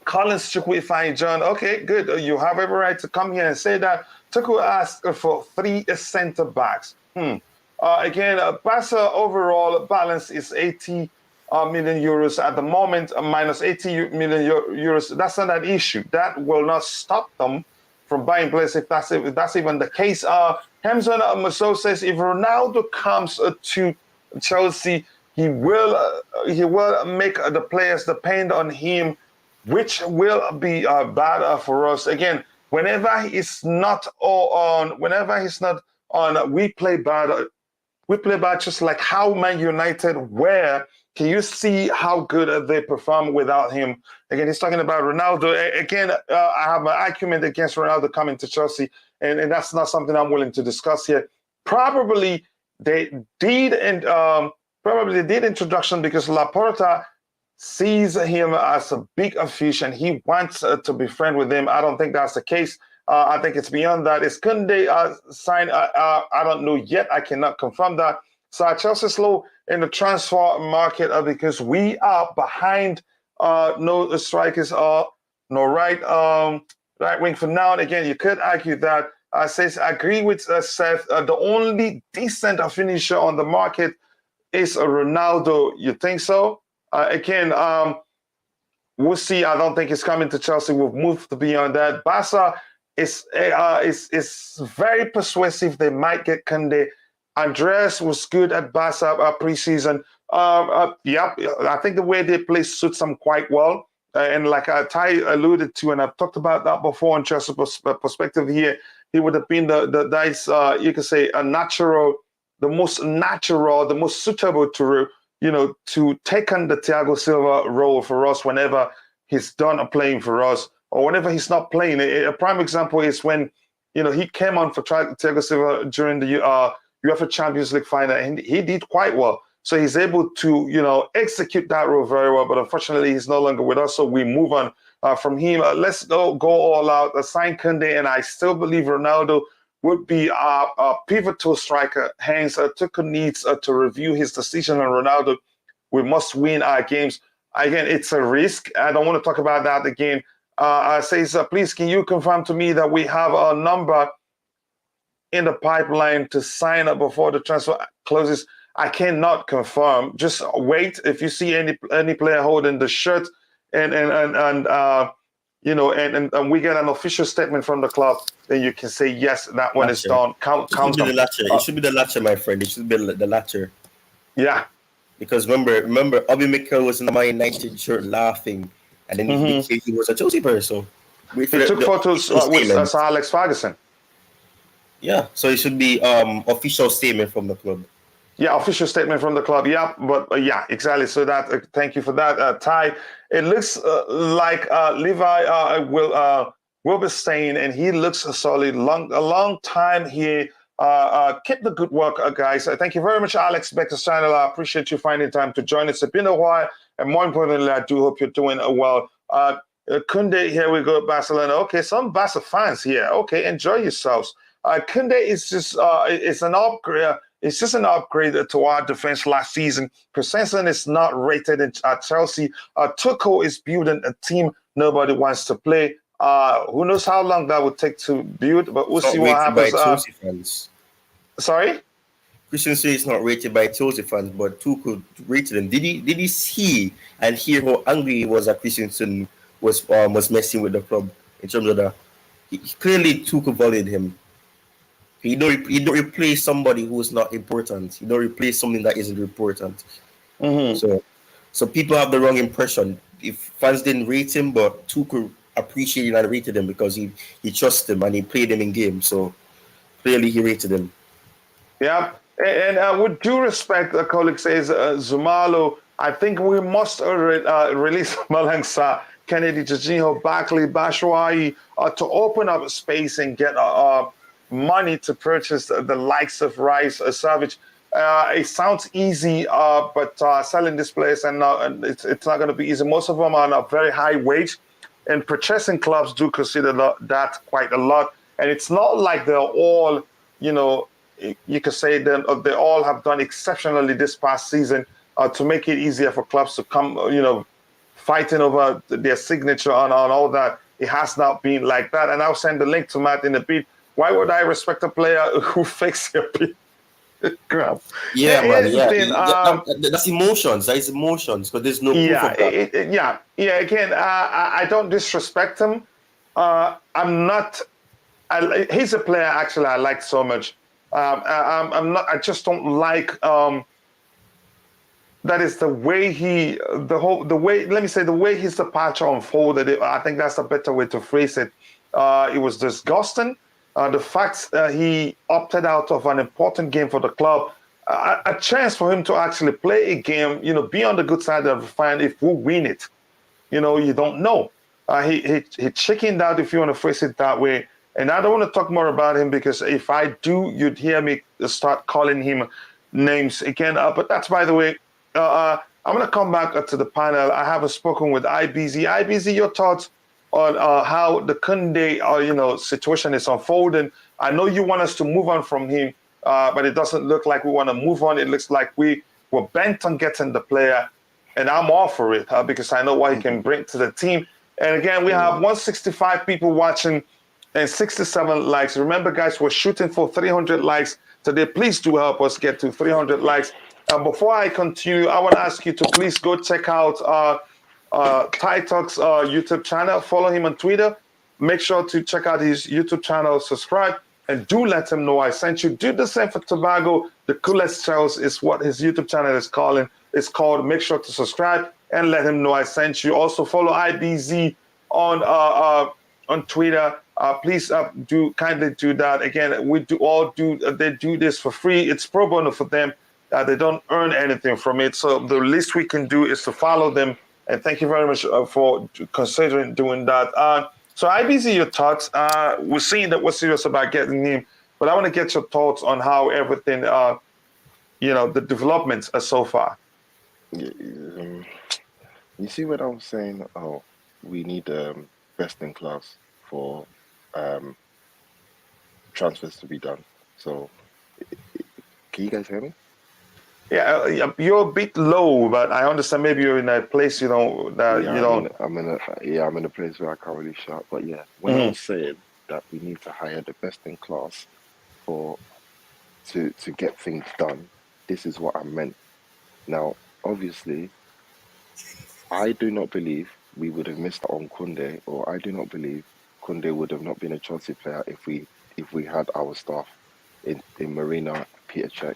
Collins Chukwuifeanyi John. Okay, good. You have every right to come here and say that. Tuchel asked for 3 centre backs. Again, Barca overall balance is 80 million euros at the moment, minus 80 million euros. That's not an issue. That will not stop them from buying players if that's even the case. Hemson Maso says if Ronaldo comes to Chelsea, he will make the players depend on him, which will be bad for us. Again, whenever he's not on, we play bad. We play bad, just like how Man United were. Can you see how good they perform without him? Again, he's talking about Ronaldo. Again, I have an argument against Ronaldo coming to Chelsea, and that's not something I'm willing to discuss here. Probably they did, and probably they did introduction because Laporta sees him as a big fish and he wants to be friend with him. I don't think that's the case. I think it's beyond that. Is Kounde signed? I don't know yet. I cannot confirm that. So Chelsea slow in the transfer market because we are behind. No strikers, no right wing for now. And again, you could argue that. Says I agree with Seth. The only decent finisher on the market is Ronaldo. You think so? Again, we'll see. I don't think he's coming to Chelsea. We've moved beyond that. Barca is very persuasive. They might get Kounde. Andreas was good at Barca preseason. I think the way they play suits them quite well. And like Ty alluded to, and I've talked about that before in Chelsea perspective here, he would have been the nice, you could say, the most suitable to take on the Thiago Silva role for us whenever he's done playing for us or whenever he's not playing. A prime example is when, he came on for Thiago Silva during the UEFA Champions League final, and he did quite well. So he's able to, execute that role very well. But unfortunately, he's no longer with us. So we move on from him. Let's go all out. Sign Kounde, and I still believe Ronaldo would be a pivotal striker. Hence, Tuchel needs to review his decision on Ronaldo. We must win our games. Again, it's a risk. I don't want to talk about that again. Says, please, can you confirm to me that we have a number in the pipeline to sign up before the transfer closes? I cannot confirm. Just wait. If you see any player holding the shirt and we get an official statement from the club, then you can say yes, that one is done. Count them. It should be the latter, my friend. It should be the latter. Yeah. Because remember, Obi Mikel was in the Man United shirt laughing, and then he was a Chelsea player. So he took photos with Sir Alex Ferguson. Yeah, so it should be official statement from the club. Yeah, official statement from the club. Yeah, but yeah, exactly. So that thank you for that, Ty. It looks like Levi will be staying, and he looks solid. A long time here. Keep the good work, guys. Thank you very much, Alex. Back to channel. I appreciate you finding time to join us. It's been a while, and more importantly, I do hope you're doing well. Kounde, here we go, Barcelona. Okay, some Barca fans here. Okay, enjoy yourselves. Kounde is just it's an upgrade. It's just an upgrade to our defense last season. Christensen is not rated at Chelsea. Tuchel is building a team nobody wants to play. Who knows how long that would take to build, but we'll see what happens. Chelsea fans. Sorry? Christensen is not rated by Chelsea fans, but Tuchel rated him. Did he see and hear how angry he was that Christensen was messing with the club in terms of clearly Tuchel volleyed him. You don't replace somebody who is not important. You don't replace something that isn't important. Mm-hmm. So people have the wrong impression. If fans didn't rate him, but Tuchel appreciated and rated him because he trusted him and he played him in games. So clearly he rated him. Yeah, and with due respect, a colleague says Zumalo, I think we must release Malangsa, Kennedy, Jorginho, Barkley, Batshuayi to open up space and get money to purchase the likes of Rice or Savage. It sounds easy, but selling this players and it's not going to be easy. Most of them are on a very high wage, and purchasing clubs do consider that quite a lot. And it's not like they're all, you could say they all have done exceptionally this past season to make it easier for clubs to come, fighting over their signature on all that. It has not been like that. And I'll send the link to Matt in a bit. Why would I respect a player who fakes their crap? Yeah, man. Yeah. That's emotions. That is emotions because there's no proof of that. Again, I don't disrespect him. I'm not. He's a player actually I like so much. I'm not. I just don't like. That is the way the way his departure unfolded. I think that's a better way to phrase it. It was disgusting. The fact that he opted out of an important game for the club, a chance for him to actually play a game, be on the good side of the fan if we win it. You don't know. He chickened out, if you want to phrase it that way. And I don't want to talk more about him because if I do, you'd hear me start calling him names again. But that's by the way. I'm going to come back to the panel. I haven't spoken with IBZ. IBZ, your thoughts on how the Kounde, situation is unfolding. I know you want us to move on from him, but it doesn't look like we want to move on. It looks like we're bent on getting the player, and I'm all for it because I know what he can bring to the team. And again, we have 165 people watching and 67 likes. Remember, guys, we're shooting for 300 likes today. Please do help us get to 300 likes. Before I continue, I want to ask you to please go check out Ty Talk's YouTube channel. Follow him on Twitter. Make sure to check out his YouTube channel, subscribe, and do let him know I sent you. Do the same for Tobago. The Coolest Charles is what his YouTube channel is calling. It's called. Make sure to subscribe and let him know I sent you. Also follow IBZ on Twitter. Please do kindly do that. Again, they do this for free. It's pro bono for them. They don't earn anything from it. So the least we can do is to follow them. And thank you very much for considering doing that. So IBZ, your thoughts. We're seeing that we're serious about getting him, but I want to get your thoughts on how everything, the developments are so far. You see what I'm saying? Oh, we need best in class for transfers to be done. So, can you guys hear me? Yeah, you're a bit low, but I understand maybe you're in a place, that I'm in a place where I can't really shout. But yeah, when I was saying that we need to hire the best in class to get things done, this is what I meant. Now, obviously, I do not believe we would have missed out on Kounde, or I do not believe Kounde would have not been a Chelsea player if we had our staff in Marina, Peter Cech.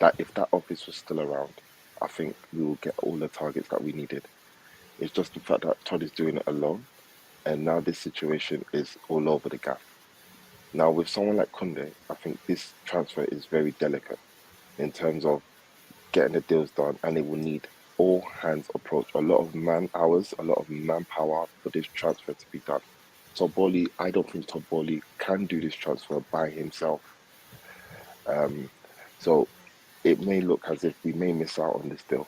That if that office was still around, I think we will get all the targets that we needed. It's just the fact that Todd is doing it alone, and now this situation is all over the gap. Now with someone like Kounde, I think this transfer is very delicate in terms of getting the deals done, and it will need all hands approach, a lot of man hours, a lot of manpower for this transfer to be done. Todd Boehly, I don't think Todd Boehly can do this transfer by himself. So it may look as if we may miss out on this deal.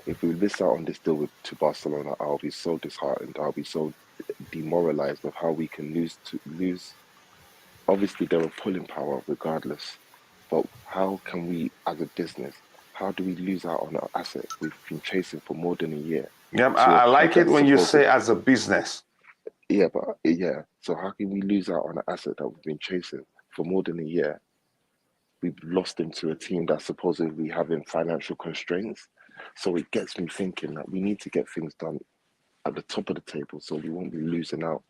If we miss out on this deal to Barcelona, I'll be so disheartened. I'll be so demoralized of how we can lose. Obviously, they're a pulling power regardless. But how can we, as a business, how do we lose out on our asset we've been chasing for more than a year? Yeah, I like it when you say as a business. Yeah, but yeah. So how can we lose out on an asset that we've been chasing for more than a year? We've lost him to a team that's supposedly having financial constraints. So it gets me thinking that we need to get things done at the top of the table so we won't be losing out.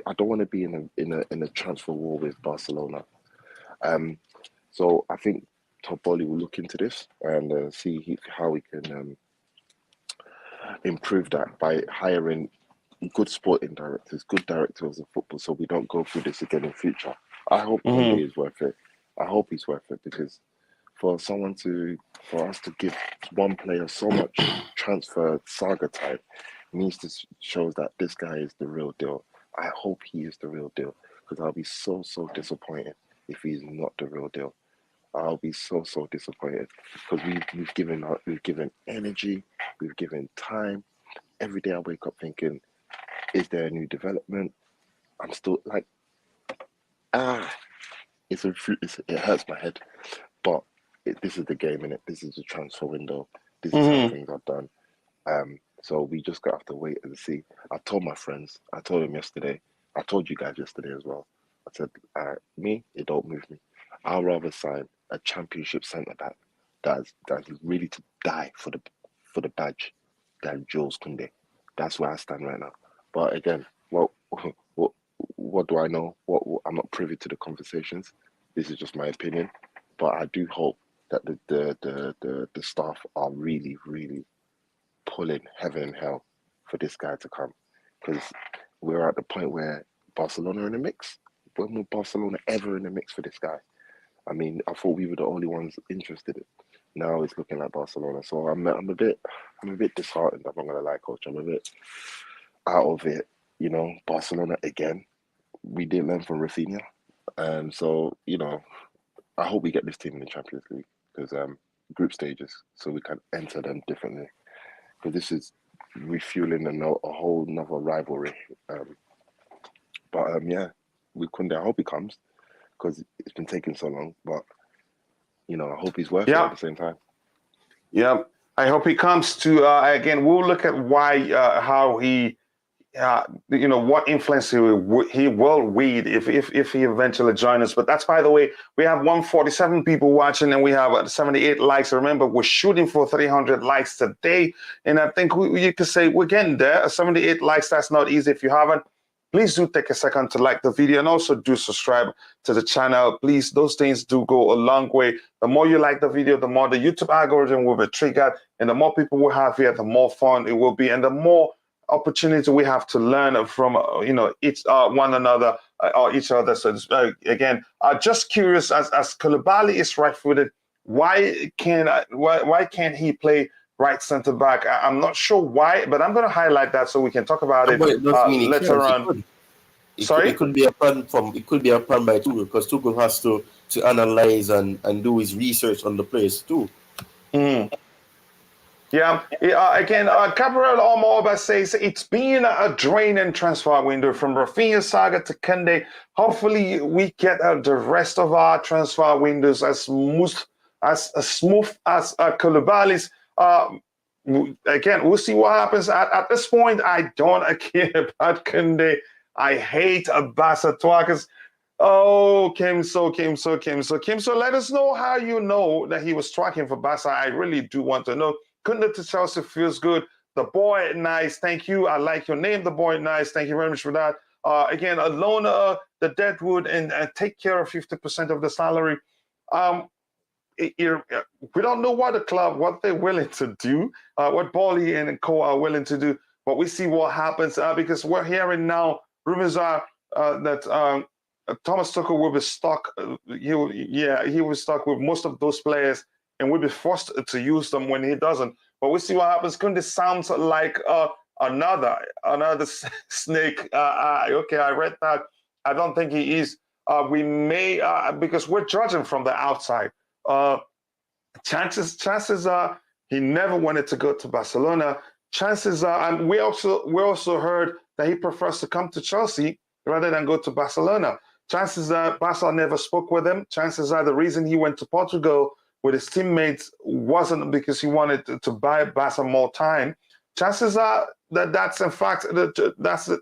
I don't want to be in a transfer war with Barcelona. So I think Todd Boehly will look into this and see how we can improve that by hiring good sporting directors, good directors of football, so we don't go through this again in future. I hope Kounde is worth it. I hope he's worth it because for us to give one player so much transfer saga time needs to show that this guy is the real deal. I hope he is the real deal because I'll be so disappointed if he's not the real deal. I'll be so disappointed because we've given energy, we've given time. Every day I wake up thinking, is there a new development? I'm still like, it hurts my head, but this is the game, innit? This is the transfer window. This is how things are done. So we just got to have to wait and see. I told my friends, I told them yesterday, I told you guys yesterday as well. I said, me, it don't move me. I'll rather sign a championship centre back that's ready to die for the badge than Jules Kounde. That's where I stand right now. But again, what do I know? I'm not privy to the conversations. This is just my opinion. But I do hope that the staff are really pulling heaven and hell for this guy to come, because we're at the point where Barcelona in the mix? When were Barcelona ever in the mix for this guy? I mean, I thought we were the only ones interested. Now it's looking like Barcelona. So I'm a bit disheartened. I'm not gonna lie, coach. I'm a bit out of it. You know, Barcelona again. We didn't learn from Rafinha, so you know, I hope we get this team in the Champions League because group stages, so we can enter them differently. Because this is refueling a whole nother rivalry. Yeah, we Kounde. I hope he comes because it's been taking so long. But you know, I hope he's worth it at the same time. Yeah, I hope he comes to. Again, we'll look at why, how he, you know, what influence he will wield if he eventually joins us. But that's, by the way, we have 147 people watching and we have 78 likes. Remember, we're shooting for 300 likes today, and I think you could say we're getting there. 78 likes. That's not easy. If you haven't, please do take a second to like the video and also do subscribe to the channel. Please, those things do go a long way. The more you like the video, the more the YouTube algorithm will be triggered, and the more people we have here, the more fun it will be, and the more opportunity we have to learn from you know, each one another or each other. So again, just curious, as Koulibaly is right-footed, why can't he play right center back? I'm not sure why, but I'm going to highlight that so we can talk about it later on. It could be a plan by Tuchel, because Tuchel has to analyze and do his research on the players too. Yeah, again, Gabriel Omorba says it's been a draining transfer window from Rafinha saga to Kounde. Hopefully, we get the rest of our transfer windows as smooth as Koulibaly's. Again, we'll see what happens. At this point, I don't care about Kounde. I hate Barca twackers. Oh, Kimso, let us know how you know that he was tracking for Barca. I really do want to know. Kounde to Chelsea feels good. The boy, nice. Thank you. I like your name, the boy, nice. Thank you very much for that. Again, alone the Deadwood and take care of 50% of the salary. We don't know what they're willing to do, what Boehly and co are willing to do, but we see what happens because we're hearing now rumors are that Thomas Tuchel will be stuck. He will stuck with most of those players and will be forced to use them when he doesn't. But we'll see what happens. Kounde sounds like another snake. Okay, I read that. I don't think he is. We may because we're judging from the outside. Chances are he never wanted to go to Barcelona. Chances are, and we also heard that he prefers to come to Chelsea rather than go to Barcelona. Chances are Barca never spoke with him. Chances are the reason he went to Portugal with his teammates wasn't because he wanted to buy Barca more time. Chances are that that's in fact that's in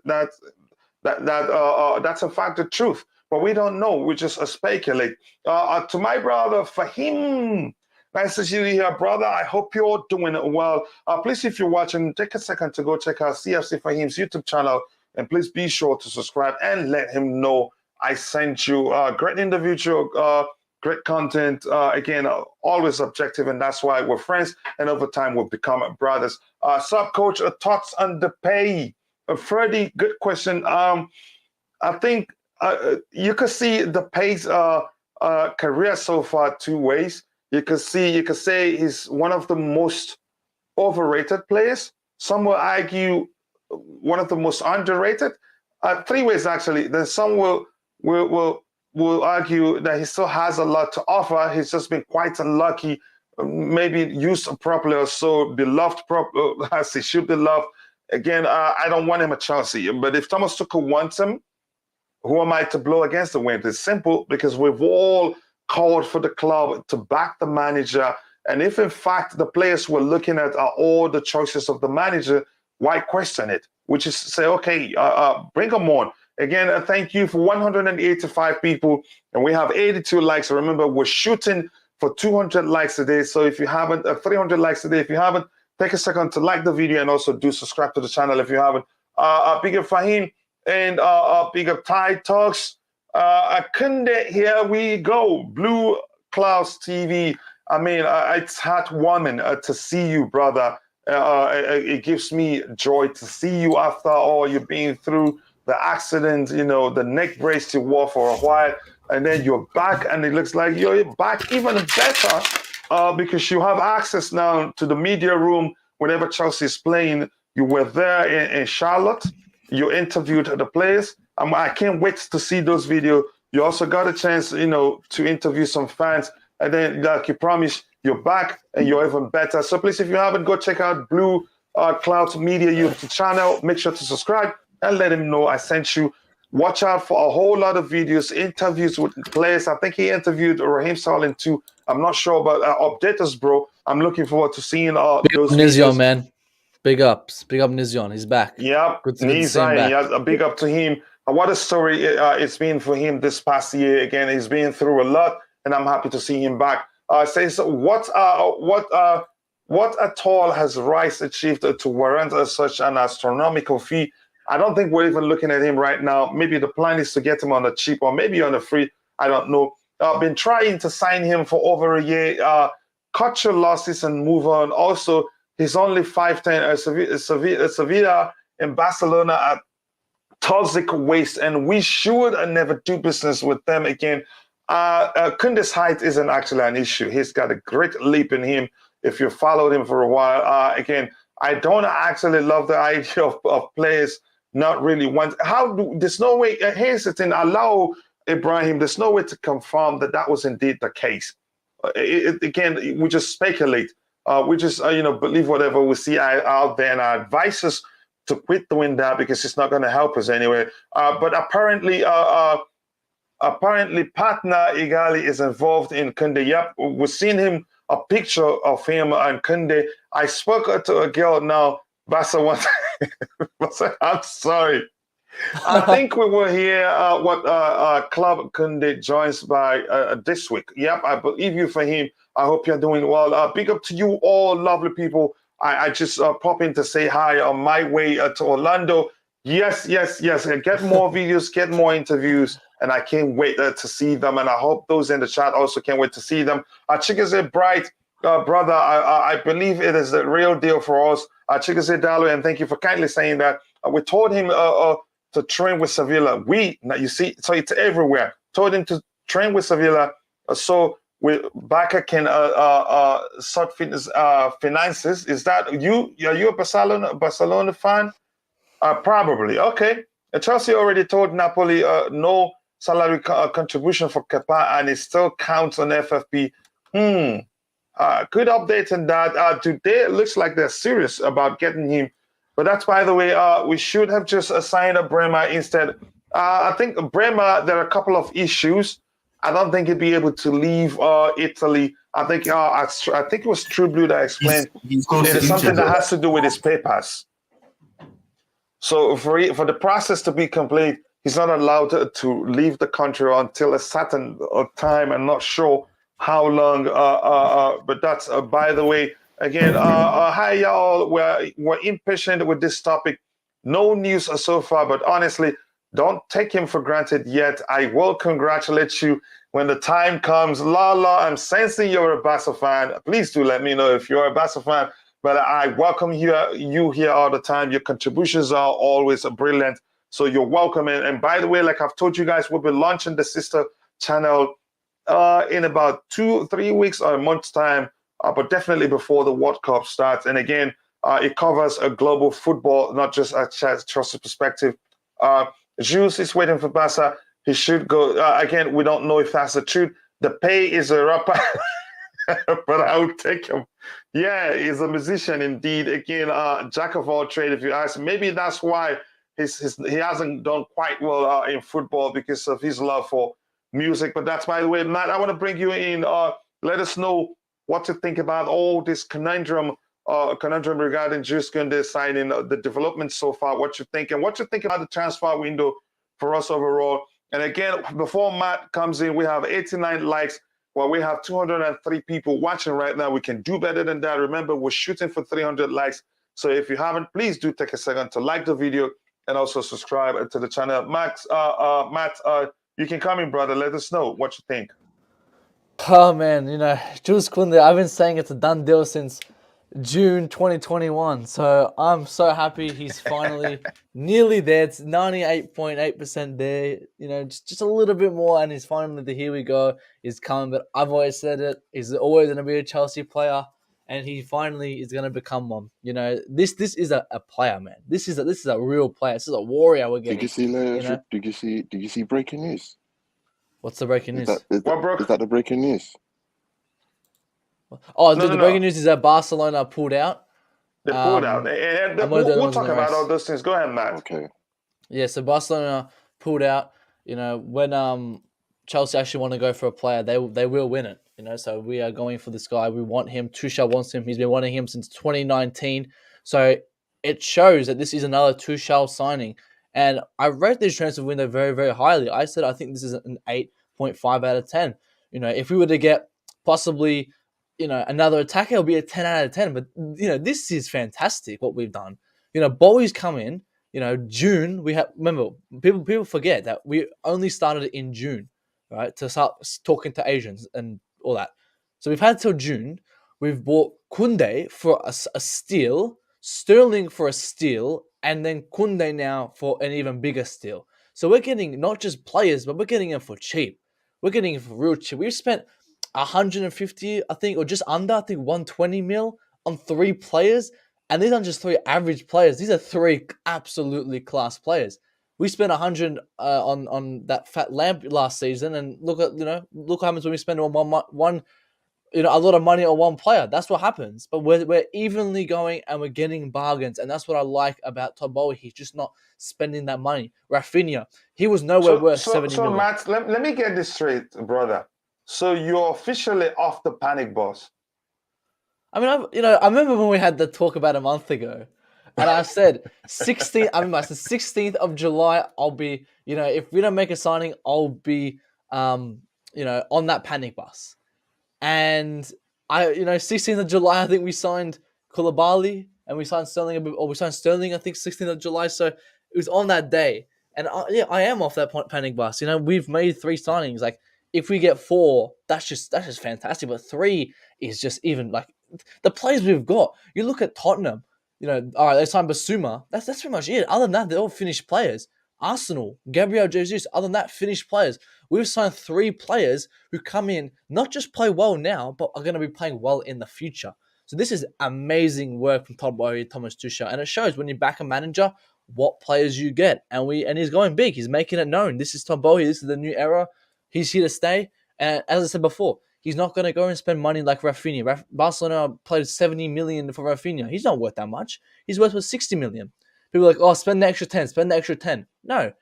fact the truth. But we don't know. We just speculate. To my brother Fahim, nice to see you here, brother. I hope you're doing well. Please, if you're watching, take a second to go check out CFC Fahim's YouTube channel, and please be sure to subscribe and let him know I sent you. Great individual, great content. Again, always objective, and that's why we're friends. And over time, we'll become brothers. Sub coach, thoughts on the pay? Freddie, good question. I think you could see the Pay's career so far two ways. You could say he's one of the most overrated players. Some will argue one of the most underrated. Three ways actually. Then some will argue that he still has a lot to offer. He's just been quite unlucky, maybe used properly or so, beloved as he should be loved. Again, I don't want him at Chelsea, but if Thomas Tuchel wants him, who am I to blow against the wind? It's simple, because we've all called for the club to back the manager. And if in fact the players we're looking at are all the choices of the manager, why question it? Which is say, okay, bring them on. Again, thank you for 185 people, and we have 82 likes. Remember, we're shooting for 200 likes today. So if you haven't, 300 likes today, if you haven't, take a second to like the video and also do subscribe to the channel if you haven't. Big up Fahim and big up Tide Talks. Kounde, here we go. Blue Clouds TV. I mean, it's heartwarming to see you, brother. It gives me joy to see you after all you've been through. the accident, the neck brace you wore for a while, and then you're back, and it looks like you're back even better because you have access now to the media room whenever Chelsea is playing. You were there in Charlotte. You interviewed the players. I can't wait to see those videos. You also got a chance, to interview some fans. And then, like you promised, you're back and you're even better. So please, if you haven't, go check out Blue Clouds Media YouTube channel. Make sure to subscribe and let him know I sent you. Watch out for a whole lot of videos, interviews with players. I think he interviewed Raheem Sterling too. I'm not sure, but update us, bro. I'm looking forward to seeing those Nizyon, videos. man. Big ups. Big up Nizyon. He's back. Yep. Good to see him Nizai, back. yes, a big up to him. What a story it's been for him this past year. Again, he's been through a lot, and I'm happy to see him back. Says what at all has Rice achieved to warrant such an astronomical fee? I don't think we're even looking at him right now. Maybe the plan is to get him on a cheap or maybe on a free. I don't know. I've been trying to sign him for over a year. Cut your losses and move on. Also, he's only 5'10". Sevilla in Barcelona at toxic waste, and we should never do business with them again. Kounde's height isn't actually an issue. He's got a great leap in him. If you followed him for a while, again, I don't actually love the idea of players not really want. There's no way. Here's the thing. Allow Ibrahim. There's no way to confirm that was indeed the case. Again, we just speculate. We just believe whatever we see out there, and our advise us to quit doing that because it's not going to help us anyway. But apparently partner Igali is involved in Kounde. Yep, we've seen him, a picture of him and Kounde. I spoke to a girl now, Bassa once. I'm sorry. I think we will hear what club Kounde joins by this week. Yep, I believe you for him. I hope you're doing well. Big up to you all, lovely people. I just pop in to say hi on my way to Orlando. Yes. Get more videos, get more interviews, and I can't wait to see them. And I hope those in the chat also can't wait to see them. Chikaze Bright, brother, I believe it is the real deal for us. Chikaze Dalu, and thank you for kindly saying that. We told him to train with Sevilla. You see, so it's everywhere. Told him to train with Sevilla. So Barca can sort finances. Is that you? Are you a Barcelona fan? Probably. Okay. Chelsea already told Napoli no salary contribution for Kepa, and it still counts on FFP. Good update on that. Today it looks like they're serious about getting him. But that's, by the way, we should have just signed up Bremer instead. I think Bremer, there are a couple of issues. I don't think he'd be able to leave Italy. I think it was True Blue that explained it is something that has to do with his papers. So for the process to be complete, he's not allowed to leave the country until a certain time. I'm not sure how long. But that's by the way. Again, hi y'all. We're impatient with this topic. No news so far, but honestly, don't take him for granted yet. I will congratulate you when the time comes. Lala, I'm sensing you're a Barca fan. Please do let me know if you're a Barca fan. But I welcome you here all the time. Your contributions are always brilliant. So you're welcome. And by the way, like I've told you guys, we'll be launching the sister channel in about 2-3 weeks or a month's time. But definitely before the World Cup starts. And again, it covers a global football, not just a Chelsea perspective. Jules is waiting for Barca. He should go. Again, we don't know if that's the truth. The pay is a rapper, but I will take him. Yeah, he's a musician indeed. Again, jack of all trades, if you ask. Maybe that's why he hasn't done quite well in football because of his love for music. But that's, by the way, Matt, I want to bring you in. Let us know what to think about all this conundrum regarding Jules Kounde signing, the development so far, what you think, and what you think about the transfer window for us overall. And again, before Matt comes in, we have 89 likes. Well, we have 203 people watching right now. We can do better than that. Remember, we're shooting for 300 likes. So if you haven't, please do take a second to like the video and also subscribe to the channel. Matt, you can come in, brother. Let us know what you think. Oh man, Jules Kounde, I've been saying it's a done deal since June 2021. So I'm so happy he's finally nearly there. It's 98.8% there. You know, just a little bit more, and he's finally the here we go. He's coming, but I've always said it. He's always going to be a Chelsea player, and he finally is going to become one. You know, this is a player, man. This is a real player. This is a warrior we're Did getting. you see You know, did you see breaking news? what's the breaking news? What broke? Is that the breaking news? Oh, No, the no, breaking no. news is that Barcelona pulled out. They pulled out. And I'm one of the we'll ones in talk the about race. all those things. Go ahead, Matt. Okay. Yeah, so Barcelona pulled out. You know, when Chelsea actually want to go for a player, they will win it. You know, so we are going for this guy. We want him. Tuchel wants him. He's been wanting him since 2019. So it shows that this is another Tuchel signing. And I rate this transfer window very, very highly. I said I think this is an 8.5 out of 10. You know, if we were to get possibly, you know, another attacker, it'll be a 10 out of 10. But, you know, this is fantastic what we've done. You know, Boehly's come in. You know, June, we have, remember, people forget that we only started in June, right, to start talking to Asians and all that. So we've had till June. We've bought Kounde for a steal, Sterling for a steal, and then Kounde now for an even bigger steal. So we're getting not just players, but we're getting them for cheap. We're getting them for real cheap. We've spent 150, I think, or just under, I think 120 mil on 3 players. And these aren't just 3 average players. These are 3 absolutely class players. We spent 100 on that fat lamp last season, and look what happens when we spend on one a lot of money on one player. That's what happens. But we're evenly going and we're getting bargains, and that's what I like about Todd Boehly. He's just not spending that money. Rafinha, he was nowhere worth 70 million. Matt, let me get this straight, brother. So you're officially off the panic bus. I mean, I remember when we had the talk about a month ago, and I said 16th. I remember I said 16th of July. I'll be, if we don't make a signing, I'll be, on that panic bus. And 16th of July, I think we signed Koulibaly and we signed Sterling, I think 16th of July. So it was on that day, and I am off that panic bus. We've made 3 signings. Like if we get 4, that's just fantastic. But 3 is just even like. The players we've got, you look at Tottenham, all right, they signed Basuma. That's pretty much it. Other than that, they're all finished players. Arsenal, Gabriel Jesus, other than that, finished players. We've signed 3 players who come in, not just play well now, but are going to be playing well in the future. So this is amazing work from Todd Boehly, Thomas Tuchel, and it shows when you back a manager what players you get. And he's going big. He's making it known. This is Todd Boehly. This is the new era. He's here to stay. And as I said before, he's not going to go and spend money like Rafinha. Barcelona played 70 million for Rafinha. He's not worth that much. He's worth 60 million. People are like, oh, spend the extra 10, spend the extra 10. No,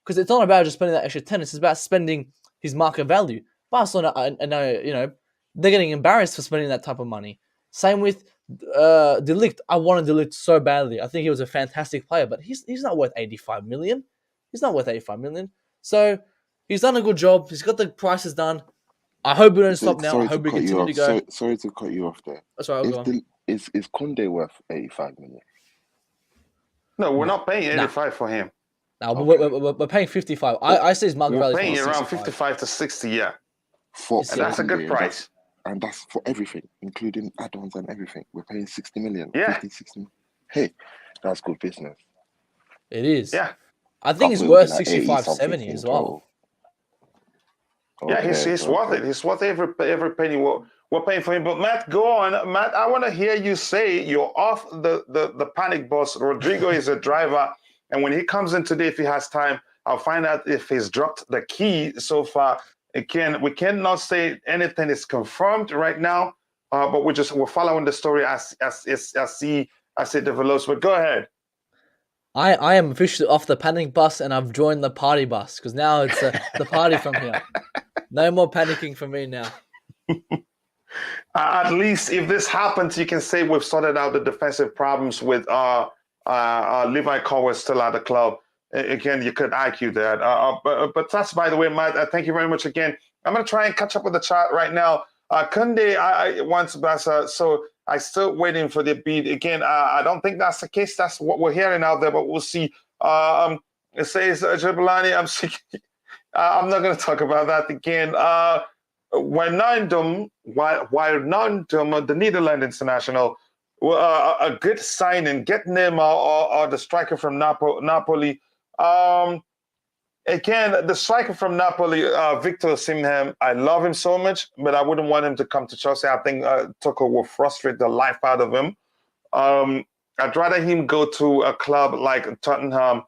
because it's not about just spending that extra 10. It's about spending his market value. Barcelona, I know, they're getting embarrassed for spending that type of money. Same with De Ligt. I wanted De Ligt so badly. I think he was a fantastic player, but he's not worth 85 million. He's not worth 85 million. So he's done a good job. He's got the prices done. I hope we don't stop now. I hope we continue to go. Sorry to cut you off there. That's right, I'll go on. Is Kounde worth 85 million? No, we're not paying 85 for him. No, we're paying 55. I say his market value is paying around 65. 55 to 60, yeah. And that's a good price. And that's for everything, including add-ons and everything. We're paying 60 million. Yeah. 50, 60 million. Hey, that's good business. It is. Yeah. I think he's worth 65, 70 as well. Yeah, he's worth it. He's worth every penny we're paying for him. But Matt, go on. Matt, I want to hear you say you're off the panic bus. Rodrigo is a driver. And when he comes in today, if he has time, I'll find out if he's dropped the key so far. Again, we cannot say anything is confirmed right now, but we're following the story as it develops. But go ahead. I am officially off the panic bus and I've joined the party bus because now it's the party from here. No more panicking for me now. At least if this happens, you can say we've sorted out the defensive problems with Levi Colwell still at the club. Again, you could argue that. But that's, by the way, Matt, thank you very much again. I'm going to try and catch up with the chat right now. Kounde, I wants Barca, so I'm still waiting for the bid. Again, I don't think that's the case. That's what we're hearing out there, but we'll see. It says, Jabulani, I'm not going to talk about that again. Wijnaldum, the Netherlands international, a good signing, getting him or the striker from Napoli. Again, the striker from Napoli, Victor Osimhen, I love him so much, but I wouldn't want him to come to Chelsea. I think Tuchel will frustrate the life out of him. I'd rather him go to a club like Tottenham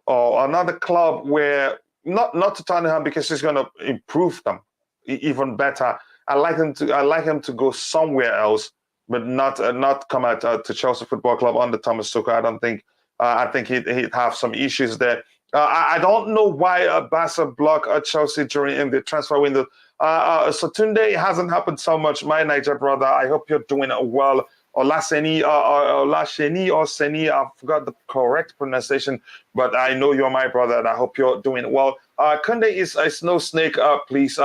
or another club where, not to Tottenham because he's going to improve them even better. I like him to go somewhere else, but not come out to Chelsea Football Club under Thomas Tuchel. I don't think. I think he'd have some issues there. I don't know why Barca blocked Chelsea in the transfer window. So Tunde, it hasn't happened so much. My Niger brother, I hope you're doing well. Olasheni, or Seni, I forgot the correct pronunciation, but I know you're my brother, and I hope you're doing well. Kounde is no snake, please.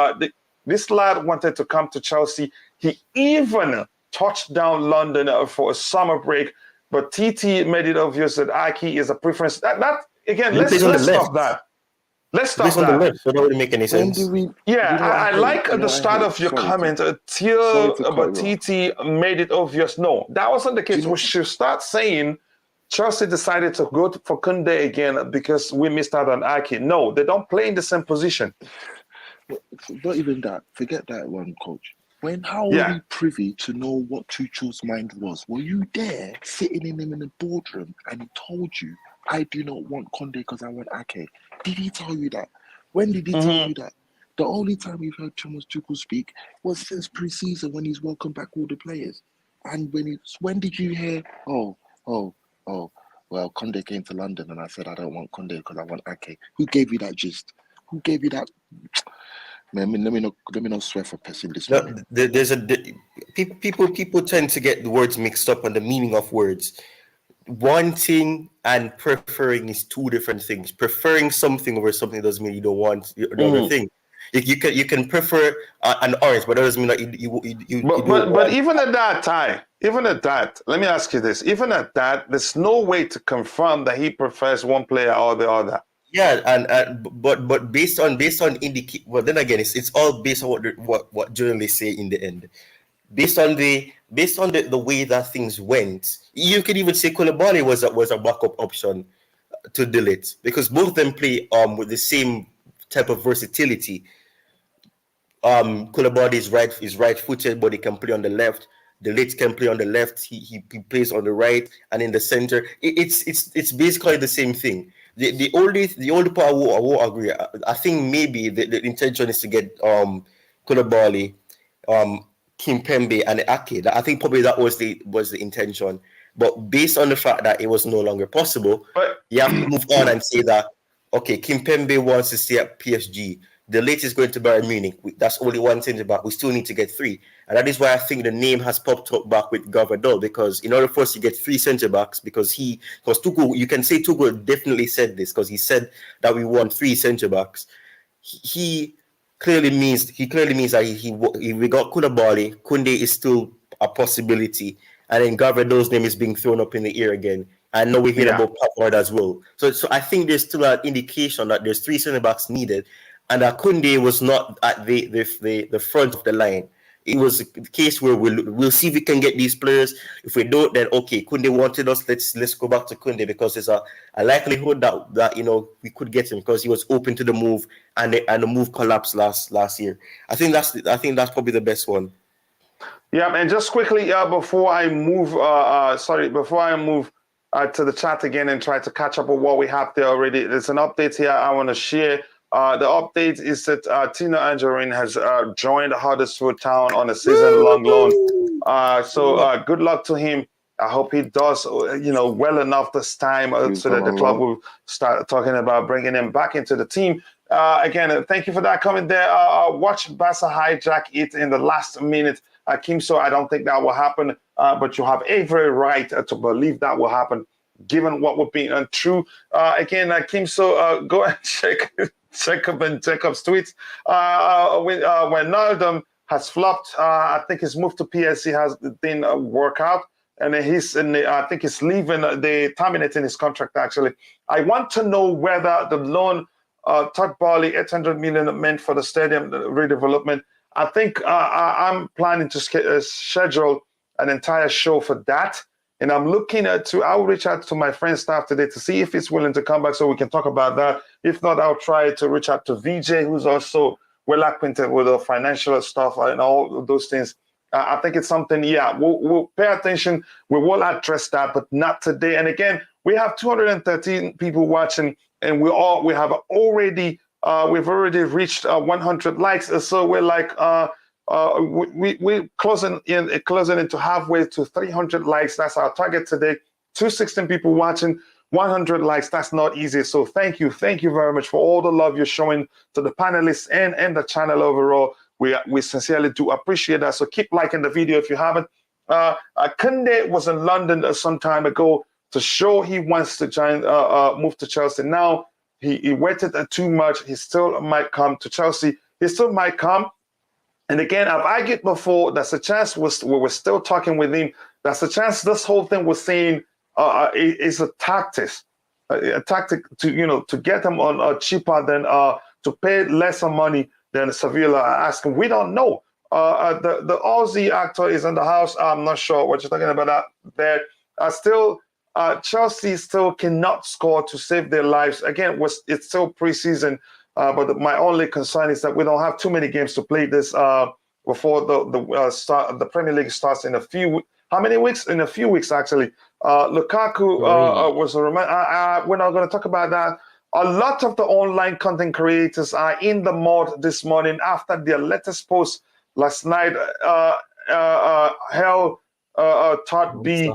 This lad wanted to come to Chelsea. He even touched down London for a summer break, but TT made it obvious that Aki is a preference. That again, let's stop that. Let's stop that. On the left, so that wouldn't make any sense. I like the start of your comment until but TT made it obvious. No, that wasn't the case. We should start saying Chelsea decided to go for Kounde again because we missed out on Aki. No, they don't play in the same position. Not even that. Forget that one, coach. How were we privy to know what Tuchel's mind was? Were you there, sitting in the boardroom, and he told you, I do not want Kounde because I want Ake? Did he tell you that? When did he tell you that? The only time we've heard Thomas Tuchel speak was since preseason when he's welcomed back all the players. And when did you hear, well, Kounde came to London and I said I don't want Kounde because I want Ake? Who gave you that gist? Who gave you that? Man, let me not swear for person this morning. People tend to get the words mixed up and the meaning of words. Wanting and preferring is two different things. Preferring something over something doesn't mean you don't want the other thing. You can prefer an orange, but that doesn't mean that you But even at that time, let me ask you this: even at that, there's no way to confirm that he prefers one player or the other. Yeah, but based on indicate. Well, then again, it's all based on what journalists say in the end. Based on the way that things went, you could even say Koulibaly was a backup option to delete because both of them play with the same type of versatility. Koulibaly is right-footed, but he can play on the left. Delete can play on the left. He plays on the right and in the center. It's basically the same thing. The only part I will agree. I think maybe the intention is to get Koulibaly, Kimpembe, and Ake. I think probably that was the intention. But based on the fact that it was no longer possible, you have to move on and say that okay, Kimpembe wants to stay at PSG. The latest is going to Bayern Munich. That's only one centre back. We still need to get three. And that is why I think the name has popped up back with Gvardiol, because in order for us to get three centre backs, because Tuchel, you can say Tuchel definitely said this because he said that we want three centre backs. He clearly means that we got Koulibaly. Kounde is still a possibility. And then Gvardiol's name is being thrown up in the air again. I know we hear about Pavard as well. So I think there's still an indication that there's three centre backs needed. And that Kounde was not at the front of the line. It was a case where we'll see if we can get these players. If we don't, then okay, Kounde wanted us. Let's go back to Kounde because there's a likelihood that we could get him because he was open to the move and the move collapsed last year. I think that's probably the best one. Yeah, and just quickly before I move to the chat again and try to catch up with what we have there already. There's an update here I want to share. The update is that Tino Anjorin has joined Huddersfield Town on a season-long loan. So good luck to him. I hope he does, well enough this time so that the club will start talking about bringing him back into the team. Again, thank you for that comment there. Watch Barca hijack it in the last minute. Kimso, I don't think that will happen, but you have every right to believe that will happen, given what would be untrue. Again, Kimso, go and check up and Jacob's tweets. When Ronaldo has flopped, I think his move to PSG didn't work out, and I think he's leaving. They're terminating his contract. Actually, I want to know whether the loan, Todd Boehly, 800 million meant for the stadium redevelopment. I think I'm planning to schedule an entire show for that. And I'm looking I will reach out to my friend staff today to see if he's willing to come back so we can talk about that. If not, I'll try to reach out to VJ, who's also well acquainted with the financial stuff and all of those things. I think it's something, we'll pay attention. We will address that, but not today. And again, we have 213 people watching, and we've already reached 100 likes. So we're like, we're closing into halfway to 300 likes. That's our target today. 216 people watching, 100 likes. That's not easy. So thank you very much for all the love you're showing to the panelists and the channel overall. We sincerely do appreciate that. So keep liking the video if you haven't. Kounde was in London some time ago to show he wants to move to Chelsea. Now he waited too much. He still might come to Chelsea. He still might come. And again, I've argued before. That's a chance. We were still talking with him. That's a chance. This whole thing was saying is a tactic to get him on cheaper than to pay lesser money than Sevilla are asking. We don't know. The Aussie actor is in the house. I'm not sure what you're talking about. Chelsea still cannot score to save their lives. Again, it's still preseason, but my only concern is that we don't have too many games to play this before the Premier League starts in a few. How many weeks? In a few weeks, actually. Lukaku was a reminder. We're not going to talk about that. A lot of the online content creators are in the mud this morning after their latest post last night. Todd B.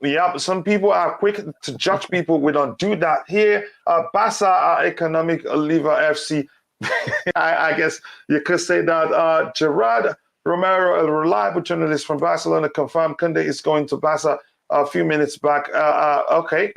Yeah, some people are quick to judge people. We don't do that here. Barca are economic lever FC. I guess you could say that. Gerard Romero, a reliable journalist from Barcelona, confirmed Kounde is going to Barca a few minutes back. Okay.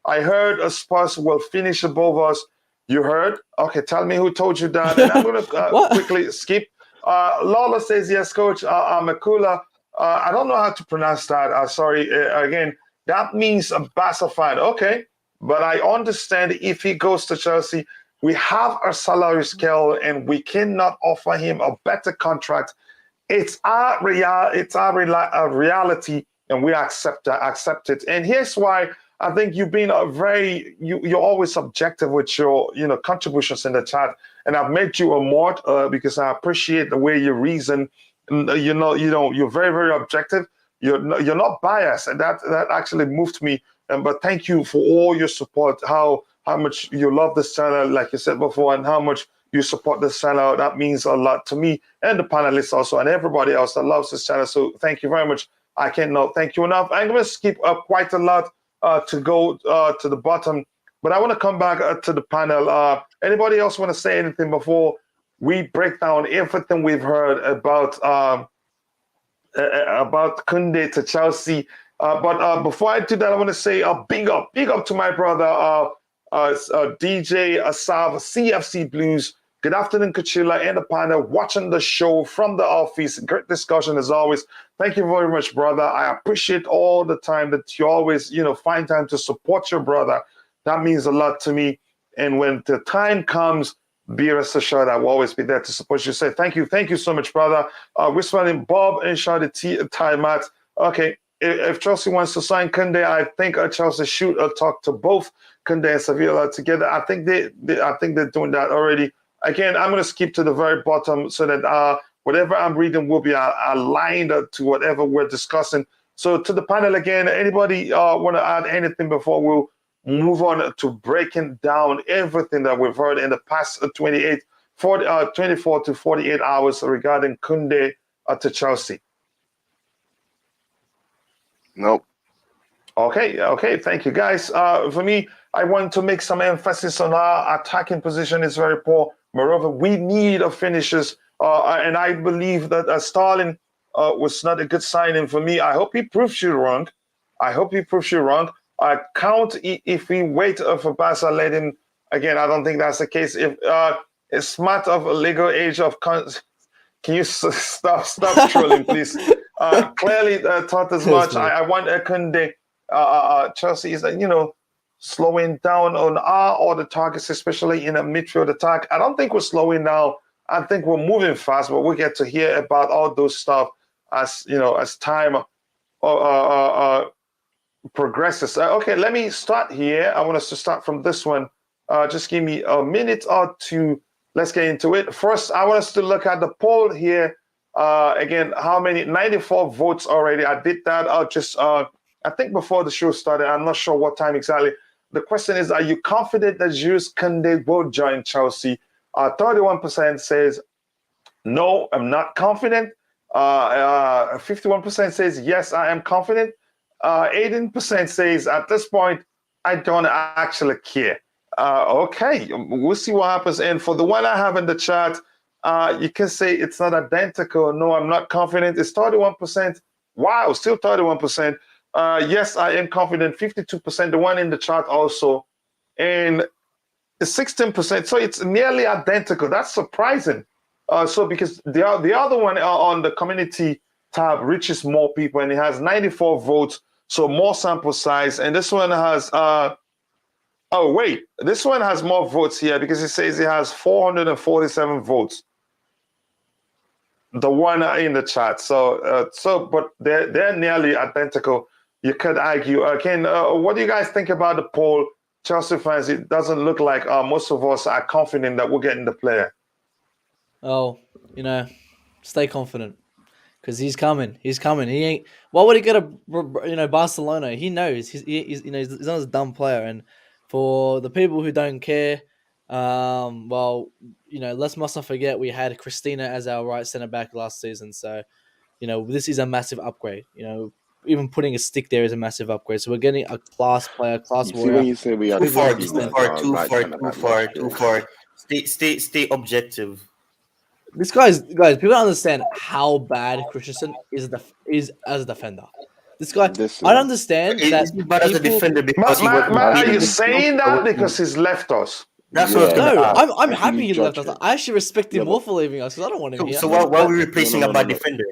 I heard Spurs will finish above us. You heard? Okay, tell me who told you that. And I'm going to quickly skip. Lola says, yes, coach. Makula, I don't know how to pronounce that. Sorry. Again, that means a Barca fan. Okay, but I understand if he goes to Chelsea, we have our salary scale and we cannot offer him a better contract. It's our reality, and we accept it. And here's why. I think you've been you're always objective with your contributions in the chat, and I've made you a mod because I appreciate the way you reason. You're very, very objective. You're not biased, and that actually moved me. But thank you for all your support. How much you love this channel, like you said before, and how much you support this channel. That means a lot to me and the panelists also, and everybody else that loves this channel. So thank you very much. I cannot thank you enough. I'm going to skip quite a lot to go to the bottom, but I want to come back to the panel. Anybody else want to say anything before we break down everything we've heard about Kounde to Chelsea? But before I do that, I want to say a big up to my brother DJ Asav, CFC Blues. Good afternoon, Kachila and the panel, watching the show from the office. Great discussion as always. Thank you very much, brother. I appreciate all the time that you always, find time to support your brother. That means a lot to me. And when the time comes, be rest assured I will always be there to support you. Say thank you so much, brother. We're spending Bob and Shadi time out. Okay, if Chelsea wants to sign Kounde, I think Chelsea should talk to both Kounde and Sevilla together. I think they're doing that already. Again, I'm going to skip to the very bottom so that whatever I'm reading will be aligned to whatever we're discussing. So to the panel again, anybody want to add anything before we'll move on to breaking down everything that we've heard in the past 24 to 48 hours regarding Kounde to Chelsea? Nope. Okay. Thank you, guys. For me, I want to make some emphasis on our attacking position is very poor. Moreover, we need a finishers, and I believe that Sterling was not a good signing for me. I hope he proves you wrong. Count if we wait for Barca, let him again. I don't think that's the case. If it's smart of a legal age of, can you stop trolling, please? Clearly, thought as much. I want Kounde. Chelsea is slowing down on all the targets, especially in a midfield attack. I don't think we're slowing down. I think we're moving fast, but we'll get to hear about all those stuff as time progresses. Okay, let me start here. I want us to start from this one. Just give me a minute or two. Let's get into it. First, I want us to look at the poll here. Again, how many? 94 votes already. I did that. I think before the show started. I'm not sure what time exactly. The question is, are you confident that Jules Kounde will join Chelsea? 31% says, no, I'm not confident. 51% says, yes, I am confident. 18% says, at this point, I don't actually care. Okay, we'll see what happens. And for the one I have in the chat, you can say it's not identical. No, I'm not confident. It's 31%. Wow, still 31%. Yes, I am confident. 52%. The one in the chat also. And 16%. So it's nearly identical. That's surprising. So because the other one on the community tab reaches more people and it has 94 votes, so more sample size. And this one has oh wait, this one has more votes here because it says it has 447 votes. The one in the chat. But they're nearly identical. You could argue again. What do you guys think about the poll, Chelsea fans? It doesn't look like most of us are confident that we're getting the player. Oh, stay confident because he's coming. He's coming. He ain't. Why would he go to Barcelona? He knows he's not a dumb player. And for the people who don't care, let's must not forget we had Christina as our right centre back last season. So, this is a massive upgrade. Even putting a stick there is a massive upgrade. So we're getting a class player, class You see warrior. when you say we had Too far, Christina too far, as too our right far, centre too back far, last too year. far. Stay objective. This guys, people don't understand how bad Christensen is as a defender. This guy, Listen, I don't understand that Is he bad as a people. defender because he wasn't Matt, are playing you in the saying that because he's left us? That's what I was yeah, gonna No, ask. I'm how can happy you he left judge us. him? I actually respect him Yeah, more but for leaving us because I don't want him here. So no, why are But we replacing a bad defender?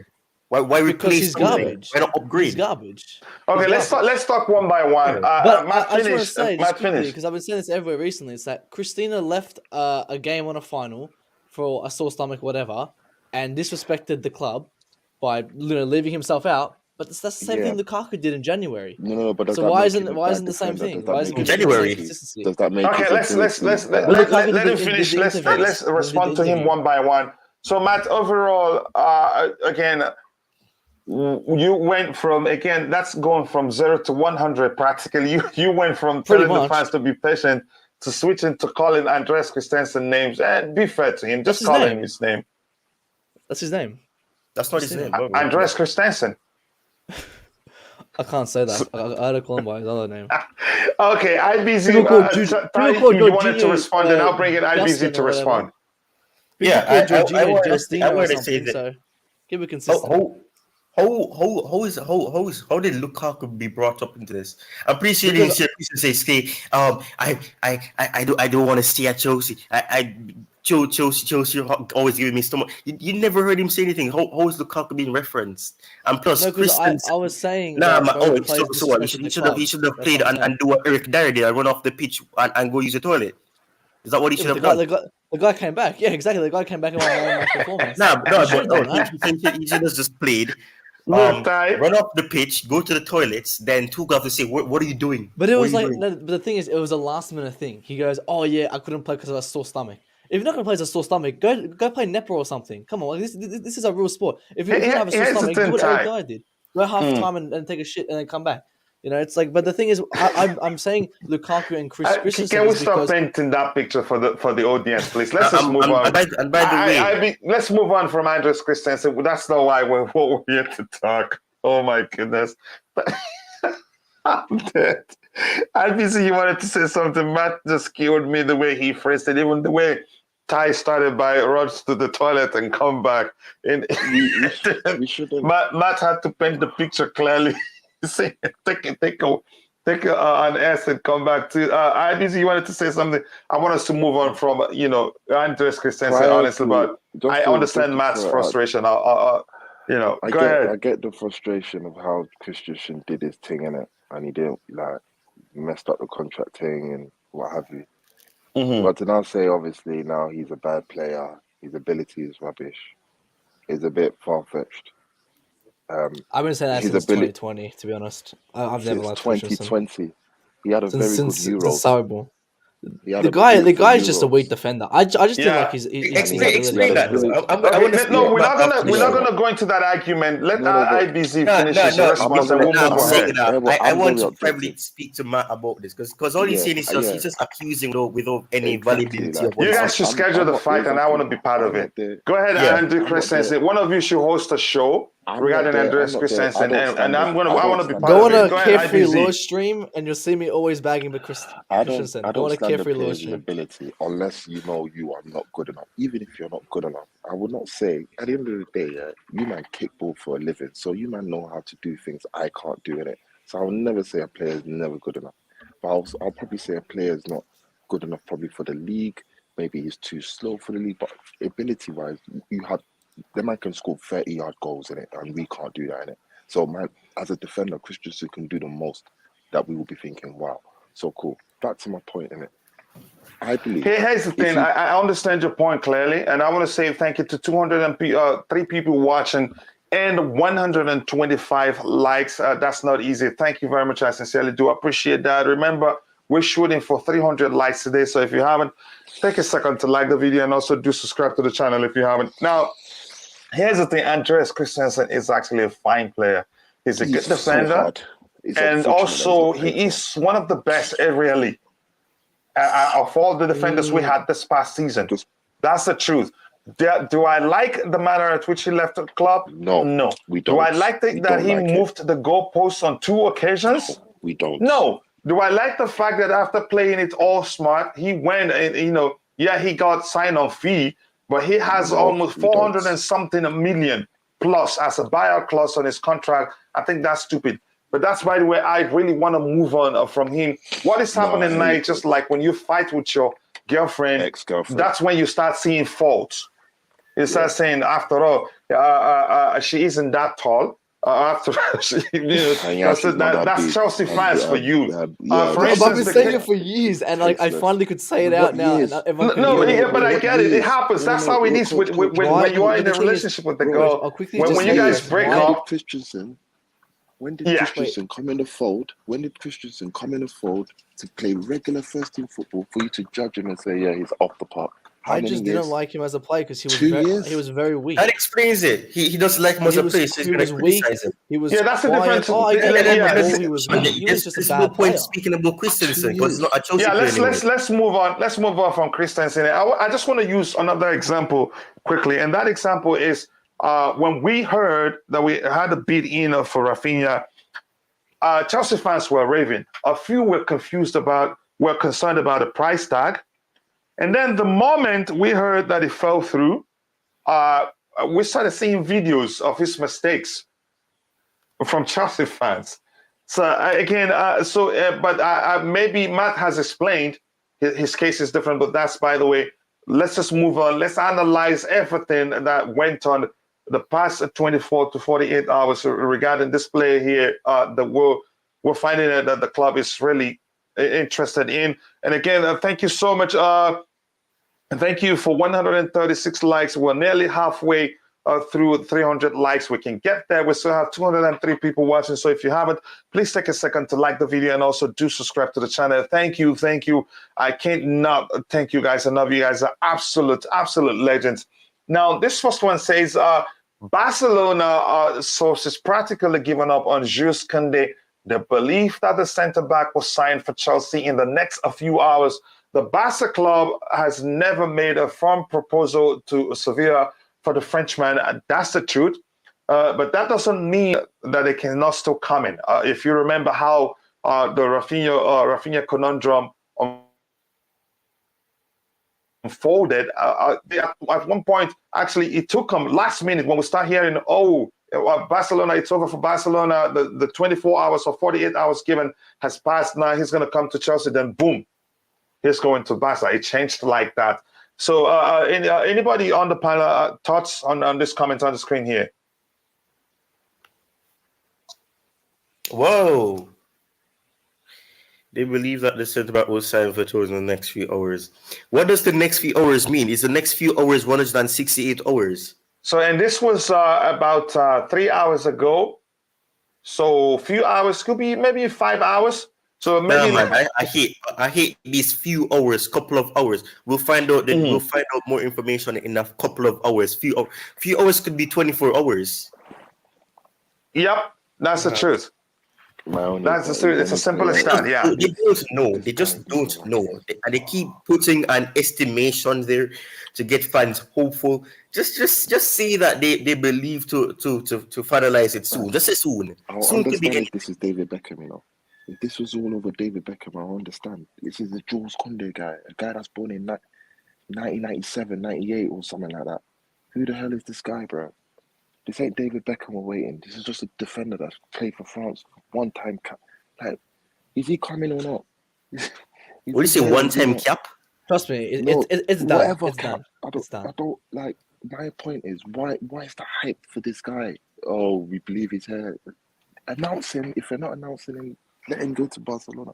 Why because replace he's something? garbage. Why not He's upgrade? garbage. Okay, He's garbage. let's talk one by one. But Matt, I just want to finish. say just Matt, quickly finish. because I've been saying this everywhere recently. It's that Christina left a game on a final for a sore stomach, whatever, and disrespected the club by leaving himself out. But that's the same yeah, thing Lukaku did in January. no, but does So that why make him isn't a bad the same defender? thing? Does that Why make isn't his giving the same January. abilities? consistency? Does that make Okay, his let's abilities? let Well, Lukaku him did finish. the Let's interviews. respond to him interview. one by one. So Matt, overall, again, you went from that's going from 0 to 100 practically. You went from Pretty telling the much. fans to be patient to switching to calling Andres Christensen names. And be fair to him, That's just his call name. him his name. That's his name. That's not his Just say name. that. Bro. Andres Christensen. I can't say that. I had to call him by his other name. Okay, IBZ. People call You wanted to respond, and I'll bring in IBZ Justin to or whatever. respond. People Yeah, call I Jorginho wanted to Justina or say something. that. So keep it consistent. How did Lukaku be brought up into this? I'm pretty sure you see Christian say, "Stay." I don't want to stay at Chelsea. Chelsea always giving me stomach. You never heard him say anything. How is Lukaku being referenced? And plus, No, because Christensen. I was saying Nah, that both players so what? disrespected the club. He should have That's played what I'm saying. and do what Eric Dyer did and run off the pitch and go use the toilet. Is that what he Yeah, should but have done? the guy came back. Yeah, exactly. The guy came back and won man of match performance. No, He should but have done that. he should have just played. Look, Ty. Run off the pitch, go to the toilets, then Tuchel have to say, "What are you doing?" But it What was are you like, doing? no, but the thing is, it was a last minute thing. He goes, "Oh yeah, I couldn't play because of a sore stomach." If you're not gonna play as a sore stomach, go play Nepo or something. Come on, like, this is a real sport. If you don't have a sore Here's the stomach, do thing, what Eric Ty. Dyer did. Go half time and take a shit and then come back. It's like, but the thing is, I'm saying Lukaku and Christensen Can we is stop because painting that picture for the audience, please? Let's just move on. And by the way, let's move on from Andres Christensen. That's not why we're here to talk. Oh my goodness. I'm dead. IBC, you wanted to say something. Matt just killed me the way he phrased it. Even the way Ty started by runs to the toilet and come back. We shouldn't. Matt had to paint the picture clearly. Say, take an S and come back to IBC. You wanted to say something. I want us to move on from Andres Christensen, honestly, but I understand Matt's frustration. Go ahead. I get the frustration of how Christensen did his thing in it, and he didn't messed up the contract thing and what have you. Mm-hmm. But to now say, obviously, now he's a bad player, his ability is rubbish, is a bit far fetched. I've been saying that his since ability 2020. To be honest, I've never since liked Christensen 2020. He had a very good since Euros. Sarbo. He had The a guy beautiful is just a weak Euros. defender. I just think like Yeah. his Explain, ability explain had a is that just. though. very I Okay, want to speak no, to Matt after the we're not show. gonna go into that argument. Let No, but IBZ No, finish no, his no. I'm response, gonna and we'll let No, move I'm on saying ahead. that I I'm want very to privately objective. speak to Matt about this because all he's saying is just Yeah, he's just accusing without any exactly. validity Like of what You he's guys saying. should schedule I'm the not fight, and I want exactly. to be part of I'm it. not there. Go ahead, Yeah. Andrew I'm not there. Christensen. One of you should host a show I'm not regarding there. I'm Andreas not there. I Christensen, don't and stand as. I I want don't to be stand part as Go of on it. a Go ahead, players. Carefree Law IBZ. stream, and you'll see me always bagging Christensen. I Go don't on a stand the Carefree Law players' stream. ability unless you know you are not good enough. Even if you're not good enough, I would not say. At the end of the day, you man kick ball for a living, so you man know how to do things I can't do in it. So I'll never say a player is never good enough. But I'll probably say a player is not good enough probably for the league. Maybe he's too slow for the league. But ability-wise, the man can score 30-yard goals in it, and we can't do that in it. So man, as a defender, Christensen can do the most that we will be thinking, wow, so cool. Back to my point in it. I believe Here's the if thing. you I understand your point clearly, and I want to say thank you to 203 people watching and 125 likes. That's not easy. Thank you very much. I sincerely do appreciate that. Remember, we're shooting for 300 likes today, so if you haven't, take a second to like the video and also do subscribe to the channel if you haven't. Now, here's the thing. Andreas Christensen is actually a fine player. He's a good he's so defender, hard. It's and unfortunate that he's also not paid he for. is one of the best area league of all the defenders we had this past season. Just That's the truth. Do I like the manner at which he left the club? no, No. we Do I don't. like We that don't he like it. moved the goalposts on 2 occasions? No, we don't. No. Do I like the fact that after playing it all smart, he went and, yeah, he got signed on fee, but he has No, almost we 400 don't. and something million plus as a buyout clause on his contract. I think that's stupid. But that's, by the way, I really want to move on from him. What is No, happening now is just like when you fight with your girlfriend, ex-girlfriend. that's when you start seeing faults. You start saying, after all, she isn't that tall. After And yeah, she's not that that's big. Chelsea And fans for you. yeah, For But I've instance, been saying it for years, and like I Faceless. finally could say it What out now, years? and everyone can no, hear yeah, it. but I What get it. It years? happens. That's how it is Coach, when you are in But a the thing is, relationship with the bro, girl. I'll quickly When just you say guys this. break when did up, Christensen? When did yeah. Christensen come in the fold? When did Christensen come in the fold to play regular first team football for you to judge him and say, yeah, he's off the park? How I many just years? didn't like him as a player because 2 years? he was very weak. That explains it. He doesn't like him as a player, so he's he going was to weak. criticize him. He was Yeah, that's the quiet. difference. Oh, I get it. Yeah, On the this ball, is- he was good. He was just a There's no bad point player. speaking about Christensen 2 because he's not a Chelsea Yeah, player anymore. let's move on. Let's move on from Christensen. I just want to use another example quickly, and that example is when we heard that we had a bid in for Rafinha. Chelsea fans were raving. A few were concerned about the price tag, and then the moment we heard that it fell through, we started seeing videos of his mistakes from Chelsea fans. So but maybe Matt has explained his case is different, but that's, by the way, let's just move on. Let's analyze everything that went on the past 24 to 48 hours regarding this player here that we're finding that the club is really interested in. And again, thank you so much. Thank you for 136 likes. We're nearly halfway through 300 likes. We can get there. We still have 203 people watching. So if you haven't, please take a second to like the video and also do subscribe to the channel. Thank you. I can't not thank you guys enough. You guys are absolute legends. Now, this first one says, Barcelona sources practically given up on Jules Kounde. The belief that the centre-back was signed for Chelsea in the next few hours. The Barca club has never made a firm proposal to Sevilla for the Frenchman. That's the truth. But that doesn't mean that it cannot still come in. If you remember how the Rafinha conundrum unfolded, at one point, actually, it took them last minute when we start hearing, Barcelona, it's over for Barcelona. The 24 hours or 48 hours given has passed. Now he's going to come to Chelsea. Then boom, he's going to Barca. It changed like that. So anybody on the panel, thoughts on this comment on the screen here? Whoa. They believe that the centre-back will sign for tours in the next few hours. What does the next few hours mean? Is the next few hours 168 hours? So, and this was about 3 hours ago. So, a few hours could be maybe 5 hours. So maybe Nah, man, I hate these few hours, couple of hours. We'll find out that we'll find out more information in a couple of hours. Few hours could be 24 hours. Yep, that's the truth. That's the truth. It's as simple as that. Yeah. They don't know. They just don't know, and they keep putting an estimation there to get fans hopeful. Just say that they believe to finalize it soon. Just say soon. I'll Soon could be understand if this is David Beckham, you know. If this was all over David Beckham, I'll understand. This is the Jules Kounde guy, a guy that's born in 1997, 98 or something like that. Who the hell is this guy, bro? This ain't David Beckham we're waiting. This is just a defender that's played for France one-time cap. Like, is he coming or not? What do you say, one-time cap? Trust me, it's done. Whatever It's cap. done. I don't like. My point is, why is the hype for this guy? Oh, we believe he's here. Announce him. If you're not announcing him, let him go to Barcelona.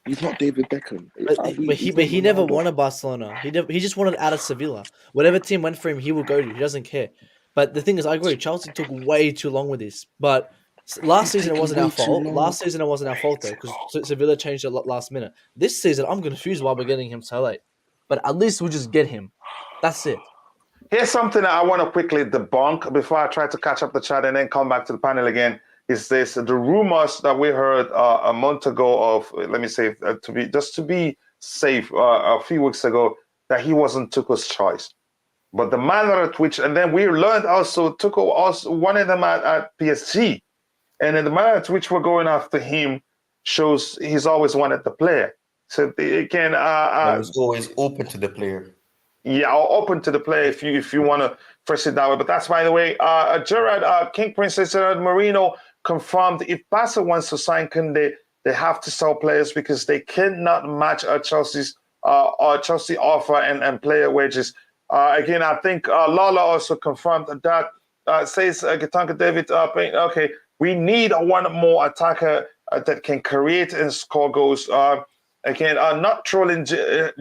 He's not David Beckham. But he never wanted Barcelona. He just wanted out of Sevilla. Whatever team went for him, he will go to. He doesn't care. But the thing is, I agree. Chelsea took way too long with this. But last season it wasn't our fault. Last season it wasn't our fault though, because Sevilla changed it last minute. This season I'm confused why we're getting him so late. But at least we'll just get him. That's it. Here's something that I want to quickly debunk before I try to catch up the chat and then come back to the panel again. Is this the rumors that we heard a month ago of, let me say, to be safe, a few weeks ago, that he wasn't Tuchel's choice. But the manner at which, and then we learned also Tuchel also wanted them at PSG. And then the manner at which we're going after him shows he's always wanted the player. So again, he's always open to the player. Yeah, open to the player if you want to phrase it that way. But that's, by the way, Gerard, King Princess Gerard Marino confirmed if Barca wants to sign Kounde, they have to sell players because they cannot match Chelsea offer and player wages. Again, I think Lala also confirmed that. Says Gatanka David, okay, we need one more attacker that can create and score goals. Again, not trolling,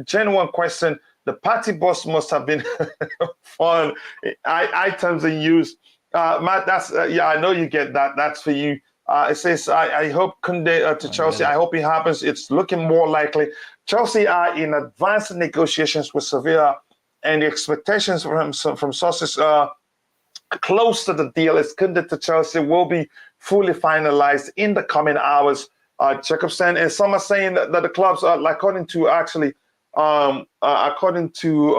genuine question. The party bus must have been fun items in use. Matt, that's I know you get that. That's for you. It says, I hope Kounde to Chelsea. I hope it happens. It's looking more likely. Chelsea are in advanced negotiations with Sevilla, and the expectations from sources close to the deal is Kounde to Chelsea will be fully finalized in the coming hours. Jacobson, and some are saying that the clubs are, according to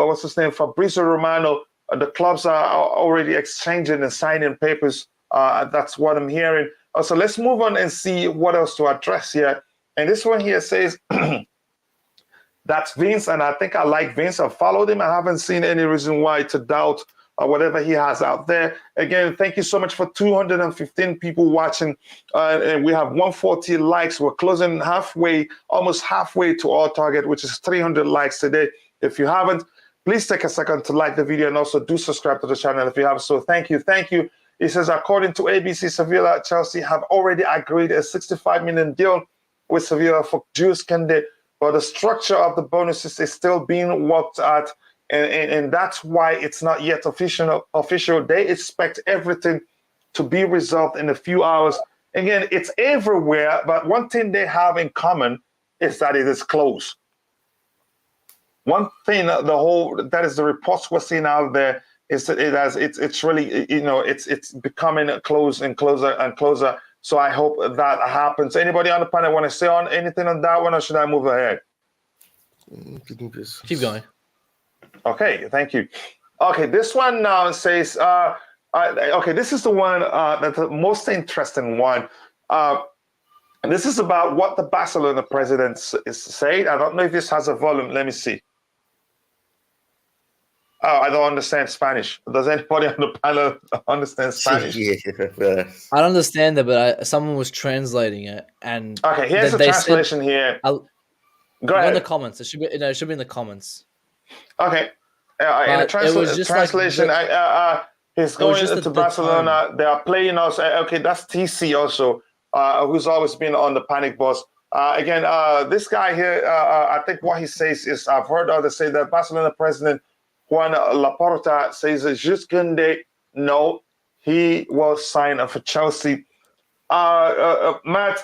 what's his name, Fabrizio Romano, the clubs are already exchanging and signing papers. That's what I'm hearing. So let's move on and see what else to address here. And this one here says, that's Vince, and I think I like Vince. I've followed him. I haven't seen any reason why to doubt whatever he has out there. Again, thank you so much for 215 people watching. And we have 140 likes. We're closing almost halfway to our target, which is 300 likes today. If you haven't, please take a second to like the video and also do subscribe to the channel if you have. So thank you. It says, according to ABC, Sevilla, Chelsea have already agreed a 65 million deal with Sevilla for Jules Kounde, but the structure of the bonuses is still being worked at, and that's why it's not yet official. They expect everything to be resolved in a few hours. Again, it's everywhere, but one thing they have in common is that it is close. One thing, that is the reports we're seeing out there, is that it's really, it's becoming close and closer and closer. So I hope that happens. Anybody on the panel want to say on anything on that one, or should I move ahead? Keep going. Okay, thank you. Okay, this one now says, okay, this is the one that's the most interesting one. And this is about what the Barcelona president is saying. I don't know if this has a volume. Let me see. Oh, I don't understand Spanish. Does anybody on the panel understand Spanish? Yeah. I don't understand that, but someone was translating it, and okay, here's the translation here. Go ahead. In the comments. It should be. It should be in the comments. Okay. In the translation, he's going to Barcelona. They are playing us. Okay, that's TC also, who's always been on the panic bus. Again, this guy here, I think what he says is, I've heard others say that Barcelona president Juan Laporta says Jules Kounde, no, he was signed for Chelsea. Matt,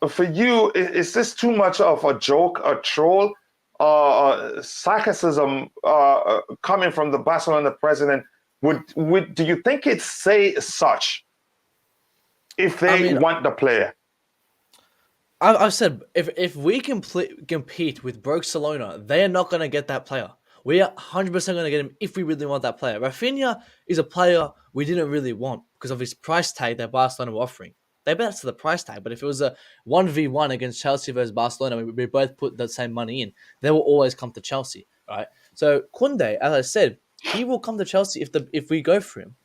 for you, is this too much of a joke, a troll, sarcasm coming from the Barcelona president? Would do you think it's say such if they want the player? I've said if we compete with Barcelona, they are not going to get that player. We are 100% going to get him if we really want that player. Rafinha is a player we didn't really want because of his price tag that Barcelona were offering. They bet us to the price tag, but if it was a 1v1 against Chelsea versus Barcelona, we both put the same money in, they will always come to Chelsea, right? So Kounde, as I said, he will come to Chelsea if we go for him.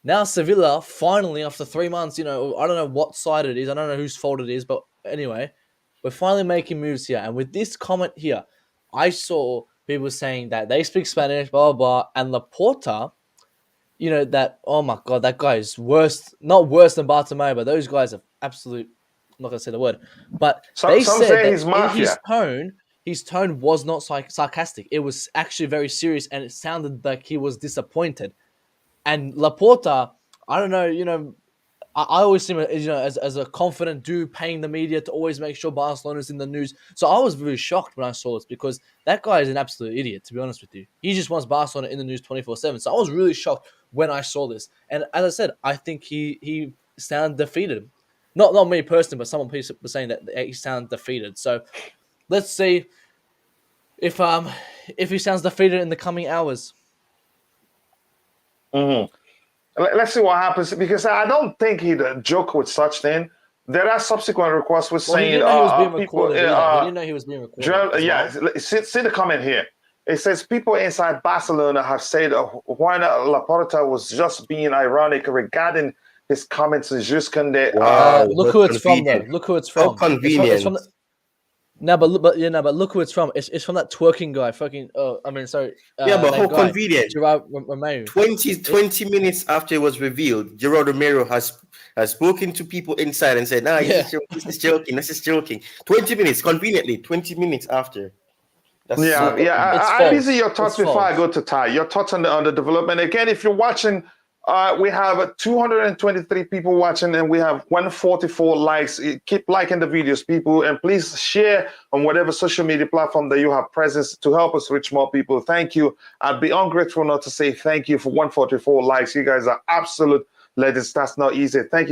Now Sevilla, finally, after 3 months, I don't know what side it is. I don't know whose fault it is, but anyway, we're finally making moves here. And with this comment here, I saw people saying that they speak Spanish, blah, blah, blah. And Laporta, that, oh my God, that guy is worse, not worse than Bartomeu, but those guys are absolute, I'm not going to say the word. But they Some said say that he's in mafia. his tone was not sarcastic. It was actually very serious, and it sounded like he was disappointed. And Laporta, I don't know, I always see him, as a confident dude paying the media to always make sure Barcelona's in the news. So I was really shocked when I saw this because that guy is an absolute idiot, to be honest with you. He just wants Barcelona in the news 24/7. So I was really shocked when I saw this. And as I said, I think he sounded defeated. Not me personally, but someone was saying that he sounded defeated. So let's see if he sounds defeated in the coming hours. Mm-hmm. Let's see what happens because I don't think he'd joke with such thing. There are subsequent requests with Well, he saying didn't know he was being people. recorded either. He didn't know he was being recorded as Yeah, well. see the comment here. It says people inside Barcelona have said Juan Laporta was just being ironic regarding his comments in Jules Kounde. Wow, Look how who it's from, though. convenient. Look who it's How from. It's from convenient. but look who it's from. It's from that twerking guy. Fucking. Yeah, but how that guy, convenient. Gerard Romeo. 20 minutes after it was revealed, Gerard Romero has spoken to people inside and said, "Nah, Yeah. this is joking. This is joking." 20 minutes, conveniently, 20 minutes after. That's Yeah, so yeah. It's I busy false. your thoughts It's before I false. go to Ty. Your thoughts on the development. Again, if you're watching, we have 223 people watching and we have 144 likes. Keep liking the videos, people, and please share on whatever social media platform that you have presence to help us reach more people. Thank you. I'd be ungrateful not to say thank you for 144 likes. You guys are absolute legends. That's not easy. Thank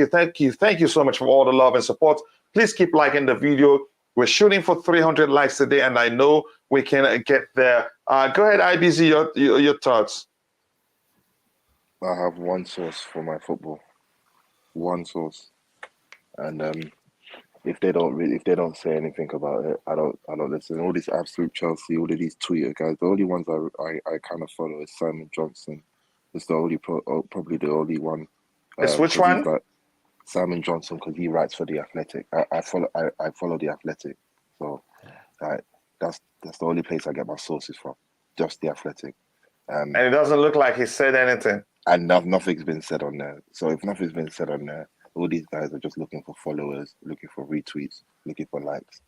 you so much for all the love and support. Please keep liking the video. We're shooting for 300 likes today, and I know we can get there. Go ahead, IBZ, your thoughts. I have one source for my football, one source, and if they don't say anything about it, I don't listen. All these absolute Chelsea, all of these Twitter guys, the only ones I kind of follow is Simon Johnson. It's the only probably the only one. It's which 'cause he's one? like Simon Johnson because he writes for the Athletic. I follow the Athletic, so that's the only place I get my sources from, just the Athletic. And it doesn't look like he said anything. And nothing's been said on there. So if nothing's been said on there, all these guys are just looking for followers, looking for retweets, looking for likes.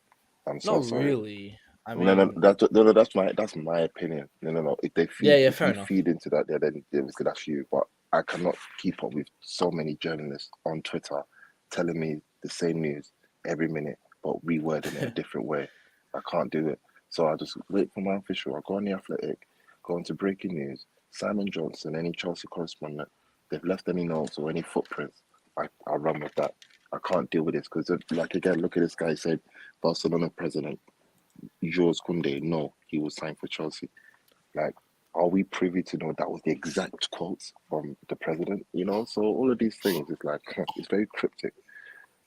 I'm so Not sorry. really. I mean, No, that's my opinion. No. If they feed, yeah, if fair you enough. feed into that, then obviously that's you. But I cannot keep up with so many journalists on Twitter telling me the same news every minute, but rewording it a different way. I can't do it. So I just wait for my official. I go on the Athletic, go into breaking news. Simon Johnson, any Chelsea correspondent, they've left any notes or any footprints. I run with that. I can't deal with this because, like, again, look at this guy. He said Barcelona president Jules Kounde, no, he was signed for Chelsea. Like, are we privy to know that was the exact quotes from the president? So all of these things, it's like it's very cryptic.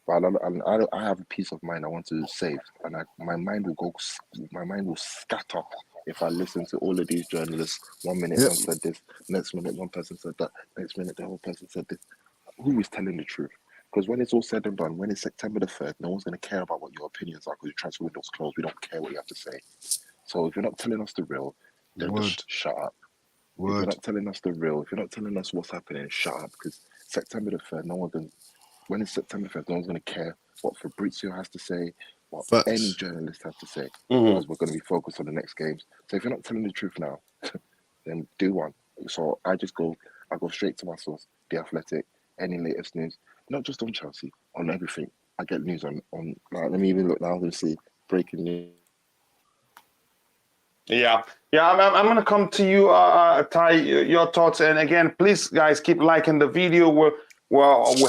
But I have a peace of mind I want to save, and my mind will scatter if I listen to all of these journalists. 1 minute one said this, next minute one person said that, next minute the whole person said this. Who is telling the truth? Because when it's all said and done, when it's September the 3rd, no one's going to care about what your opinions are because your transfer window's closed. We don't care what you have to say. So if you're not telling us the real, then just shut up. If you're not telling us the real, if you're not telling us what's happening, shut up. Because September the 3rd, when it's September 1st, no one's going to care what Fabrizio has to say, what any journalist has to say, because we're going to be focused on the next games. So if you're not telling the truth now, then do one. So I go straight to my source, The Athletic, any latest news, not just on Chelsea, on everything. I get news on like, let me even look now and see breaking news. Yeah, I'm gonna come to you, Ty. Your thoughts, and again, please, guys, keep liking the video. We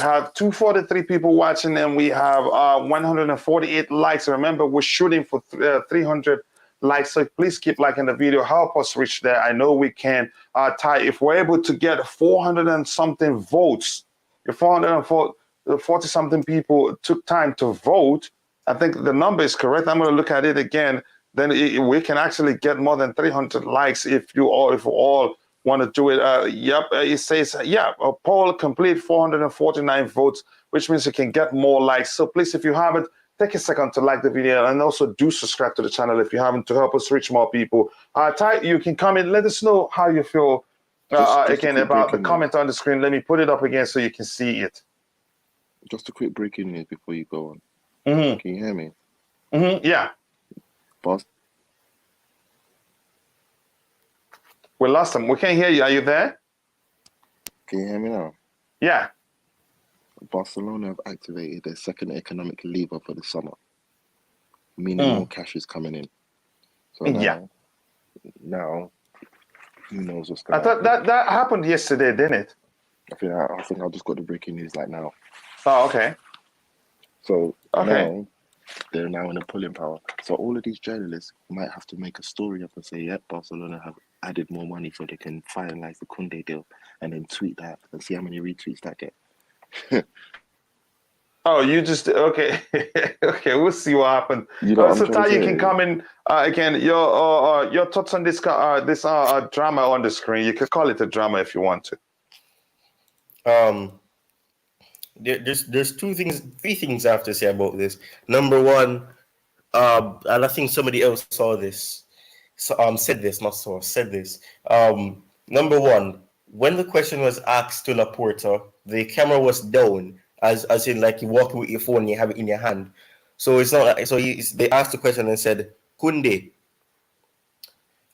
have 243 people watching, and we have 148 likes. Remember, we're shooting for 300 likes, so please keep liking the video. Help us reach there. I know we can. Ty, if we're able to get 400 and something votes, if 440 something people took time to vote, I think the number is correct. I'm gonna look at it again. Then we can actually get more than 300 likes if we all want to do it. It says, a poll complete 449 votes, which means you can get more likes. So please, if you haven't, take a second to like the video, and also do subscribe to the channel if you haven't, to help us reach more people. Ty, you can come in. Let us know how you feel again about the comment on the screen. Let me put it up again so you can see it. Just a quick breaking news before you go on. Mm-hmm. Can you hear me? Mm-hmm. Yeah. Boss. We lost him. We can't hear you. Are you there? Can you hear me now? Yeah. Barcelona have activated their second economic lever for the summer, meaning more cash is coming in. So now who knows what's going on? I thought that happened yesterday, didn't it? I think I just got the breaking news like now. Oh, okay. So now they're now in a pulling power. So all of these journalists might have to make a story up and say, "Yep, Barcelona have added more money so they can finalize the Kounde deal," and then tweet that and see how many retweets that get. Oh, you just okay. Okay, we'll see what happens. So Ty, you can come in again. Your thoughts on this drama on the screen. You could call it a drama if you want to. There's three things I have to say about this. Number one, and I think somebody else saw this. Said this. Number one, when the question was asked to Laporta, the camera was down, as in like you walking with your phone and you have it in your hand. So it's not like, they asked the question and said Kounde.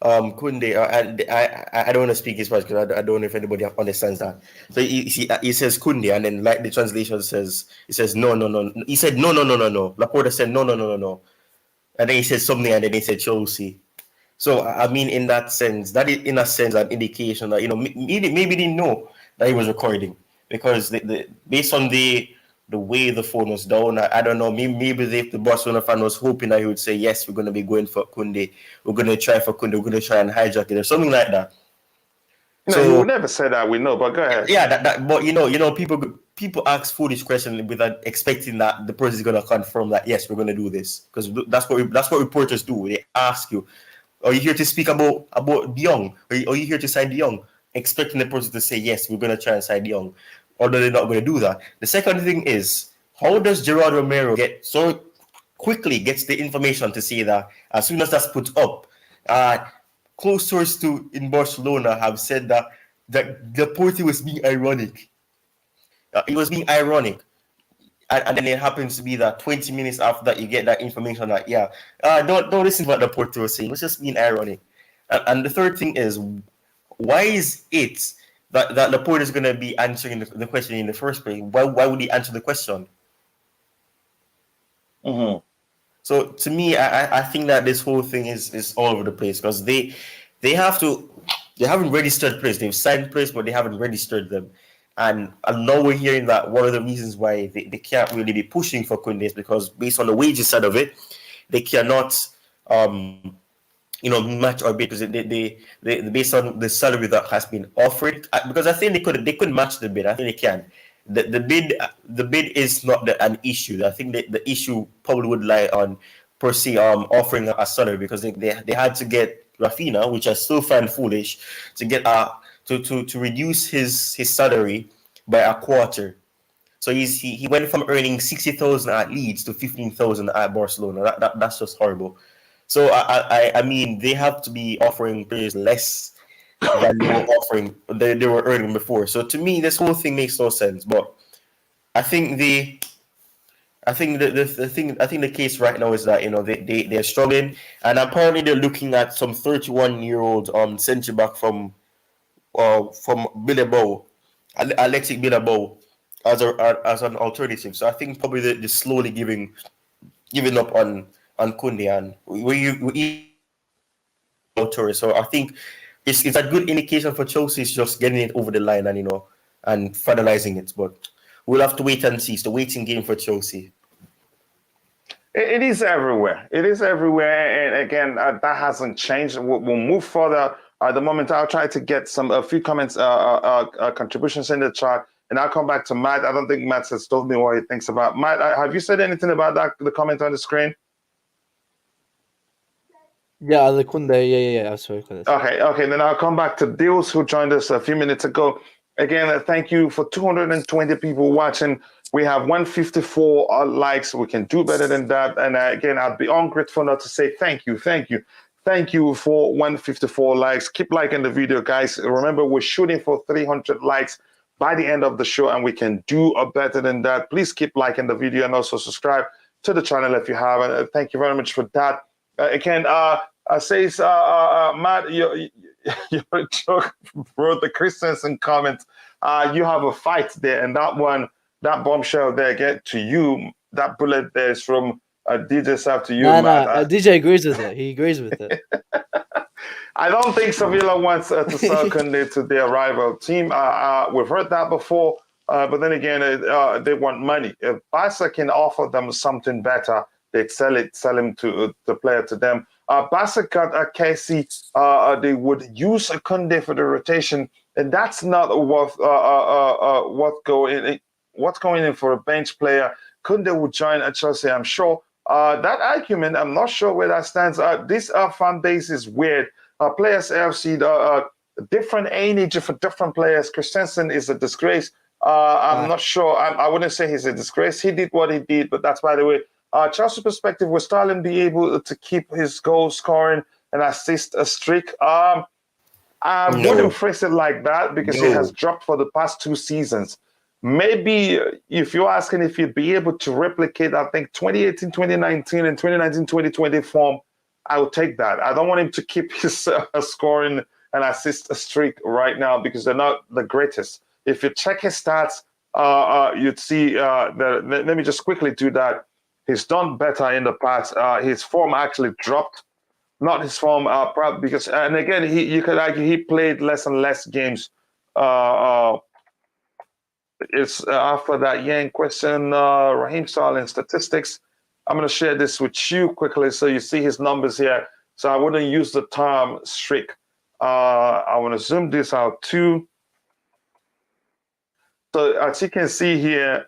Kounde. I don't want to speak his Spanish because I don't know if anybody understands that. So he says Kounde, and then like the translation says, it says no. He said no. Laporta said no. And then he said something, and then he said Chelsea. So I mean, in that sense, that is in a sense an indication that maybe they didn't know that he was recording, because based on the way the phone was down, I don't know. Maybe the Barcelona fan was hoping that he would say, yes, we're going to be going for Kounde. We're going to try for Kounde. We're going to try and hijack it or something like that. No, so, he would never say that. We know, but go ahead. Yeah, but people ask foolish questions without expecting that the person is going to confirm that yes, we're going to do this, because that's what reporters do. They ask you, are you here to speak about De Jong? Are you here to sign De Jong? Expecting the person to say yes, we're going to try and sign De Jong. Although they're not going to do that. The second thing is, how does Gerard Romero get so quickly gets the information to say that as soon as that's put up, close sources in Barcelona have said that Laporta was being ironic. It was being ironic. And then it happens to be that 20 minutes after that, you get that information that, don't listen to what Laporta was saying. It was just being ironic. And the third thing is, why is it that Laporta is going to be answering the question in the first place? Why would he answer the question? Mm-hmm. So to me, I think that this whole thing is all over the place, because they haven't registered players. They've signed players, but they haven't registered them. And now we're hearing that one of the reasons why they can't really be pushing for Kounde is because based on the wages side of it, they cannot match or bid, because they based on the salary that has been offered, because I think they could match the bid. I think they can. The bid is not an issue. I think the issue probably would lie on per se offering a salary, because they had to get Rafinha, which I still find foolish, to get to reduce his salary by a quarter. So he went from earning 60,000 at Leeds to 15,000 at Barcelona. That's just horrible. So I mean, they have to be offering players less than they were earning before. So to me, this whole thing makes no sense. But I think I think the case right now is that they're struggling, and apparently they're looking at some 31-year-old centre back from Bilbao, Alexis Bilbao, as an alternative. So I think probably they're slowly giving up on Kounde, and we Torres. So I think it's a good indication for Chelsea. It's just getting it over the line and finalizing it. But we'll have to wait and see. It's the waiting game for Chelsea. It is everywhere. It is everywhere, and again, that hasn't changed. We'll move further. At the moment, I'll try to get a few comments, contributions in the chat, and I'll come back to Matt. I don't think Matt has told me what he thinks about. Matt, have you said anything about that? The comment on the screen. Yeah, the Kounde. Yeah. Absolutely. Okay. Then I'll come back to Jules, who joined us a few minutes ago. Again, thank you for 220 people watching. We have 154 likes. We can do better than that. And again, I'd be ungrateful not to say thank you for 154 likes. Keep liking the video, guys. Remember, we're shooting for 300 likes by the end of the show, and we can do better than that. Please keep liking the video and also subscribe to the channel if you haven't. Thank you very much for that. Again, says Matt, your joke wrote the Christensen comment. You have a fight there, and that bombshell there get to you. That bullet there is from DJ Saf to you, Matt. DJ agrees with it. He agrees with it. I don't think Sevilla wants to sell Kounde to their rival team. We've heard that before, but then again, they want money. If Barca can offer them something better, they sell him to the player to them. Barca got Casey. They would use a Kounde for the rotation, and that's not worth what's going in for a bench player. Kounde would join at Chelsea, I'm sure. That argument, I'm not sure where that stands. This fan base is weird. Players FC, different age for different players. Christensen is a disgrace. I'm not sure. I wouldn't say he's a disgrace. He did what he did, but that's by the way. Chelsea perspective, will Sterling be able to keep his goal scoring and assist a streak? I wouldn't phrase it like that because he has dropped for the past 2 seasons. Maybe if you're asking if he'd be able to replicate, I think 2018, 2019 and 2019, 2020 form, I would take that. I don't want him to keep his scoring and assist a streak right now because they're not the greatest. If you check his stats, you'd see that. Let me just quickly do that. He's done better in the past. His form actually dropped, not his form, probably because. And again, you could argue he played less and less games. It's after that Yang question, Raheem Sterling statistics. I'm going to share this with you quickly so you see his numbers here. So I wouldn't use the term streak. I want to zoom this out too. So as you can see here,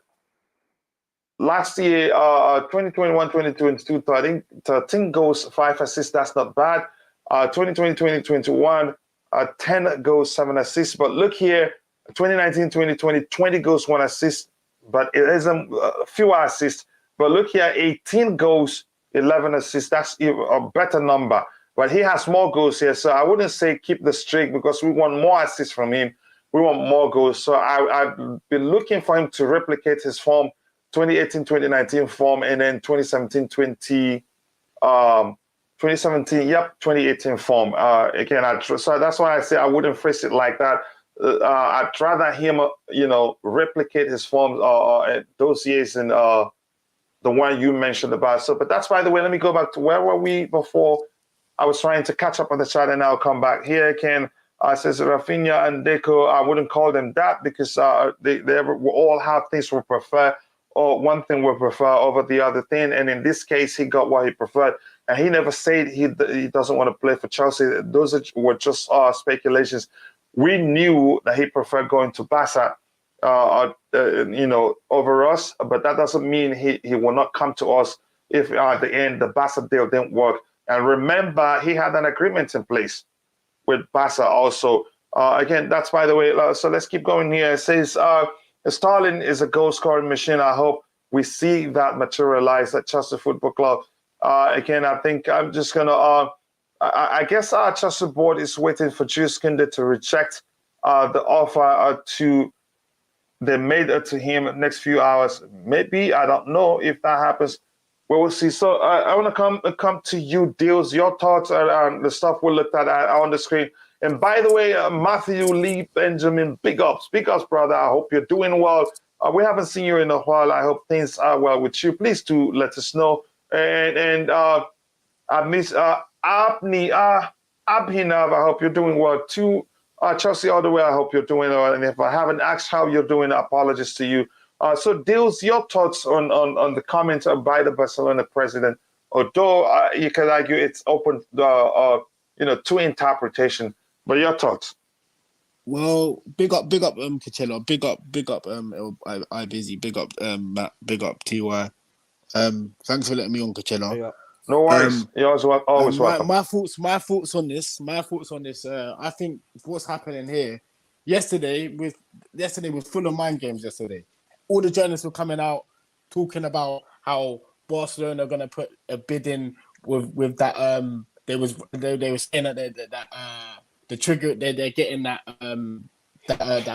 last year, 2021, 2022, 13 goals, 5 assists. That's not bad. 2020, 2021, 10 goals, 7 assists. But look here, 2019, 2020, 20 goals, 1 assist. But it isn't fewer assists. But look here, 18 goals, 11 assists. That's a better number. But he has more goals here. So I wouldn't say keep the streak because we want more assists from him. We want more goals. So I've been looking for him to replicate his form. 2018, 2019 form, and then 2017, 2018 form. Again, so that's why I say I wouldn't phrase it like that. I'd rather him, replicate his form those years in the one you mentioned about. So, but that's by the way. Let me go back to where were we before? I was trying to catch up on the chat, and I'll come back here again. Says Rafinha and Deco. I wouldn't call them that because they all have things we prefer. Or one thing we prefer over the other thing. And in this case, he got what he preferred. And he never said he doesn't want to play for Chelsea. Those were just speculations. We knew that he preferred going to Barca, over us. But that doesn't mean he will not come to us if at the end the Barca deal didn't work. And remember, he had an agreement in place with Barca also. Again, that's by the way. So let's keep going here. It says... Sterling is a goal-scoring machine. I hope we see that materialize at Chelsea Football Club. Again, I think I'm just going to... I guess our Chelsea board is waiting for Jules Kounde to reject the offer to they made it to him next few hours. Maybe, I don't know if that happens. We will see. So I want to come to you, Deals. Your thoughts on the stuff we looked at on the screen. And by the way, Matthew Lee Benjamin, big ups, brother. I hope you're doing well. We haven't seen you in a while. I hope things are well with you. Please do let us know. And I miss Abhinav. I hope you're doing well too. Chelsea all the way. I hope you're doing well. And if I haven't asked how you're doing, apologies to you. So, Deals, your thoughts on the comments by the Barcelona president? Although you can argue it's open, to interpretation. But your thoughts? Well, big up, Coachella. Big up, I busy. Big up, Matt. Big up, TY. Thanks for letting me on, Coachella. No worries. You're always welcome. My thoughts on this. I think what's happening here. Yesterday was full of mind games. Yesterday, all the journalists were coming out talking about how Barcelona are going to put a bid in with that. They were saying that the trigger they're getting that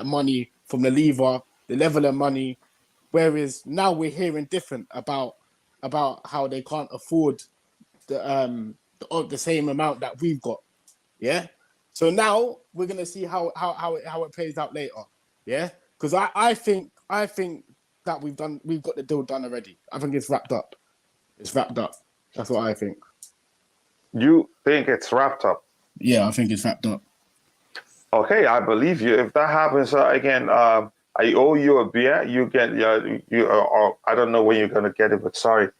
money from the lever, the leveler money. Whereas now we're hearing different about how they can't afford the same amount that we've got. Yeah. So now we're gonna see how it plays out later. Yeah. Because I think that we've got the deal done already. I think it's wrapped up. That's what I think. You think it's wrapped up? Yeah, I think it's wrapped up. Okay, I believe you. If that happens again, I owe you a beer. You get I don't know when you're gonna get it, but sorry.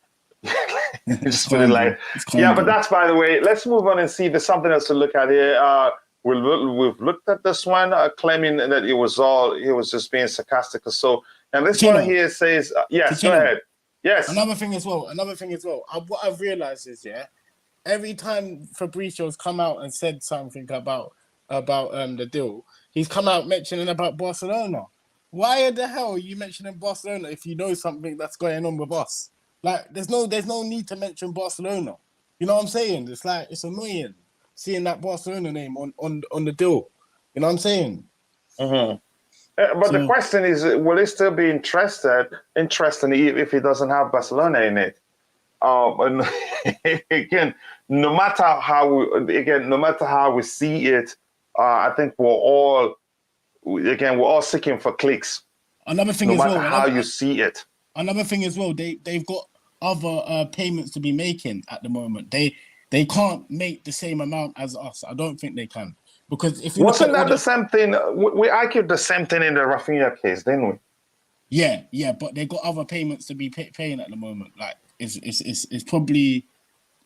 Just put it like, yeah. But that's, by the way. Let's move on and see if there's something else to look at here. We've looked at this one, claiming that he was just being sarcastic or so. And this one here says, yes, go ahead. Yes. Another thing as well. What I've realized is, every time Fabrizio's come out and said something about the deal, he's come out mentioning about Barcelona. Why the hell are you mentioning Barcelona if you know something that's going on with us? Like, there's no need to mention Barcelona. You know what I'm saying? It's like, it's annoying seeing that Barcelona name on the deal. You know what I'm saying? Mm-hmm. But the question is, will he still be interested if he doesn't have Barcelona in it? And again, no matter how we see it, I think we're all seeking for clicks. Another thing, no matter how you see it. Another thing as well, they've got other payments to be making at the moment. They can't make the same amount as us. I don't think they can, because if you wasn't that the same thing? We argued the same thing in the Rafinha case, didn't we? Yeah, but they got other payments to be paying at the moment. Like it's probably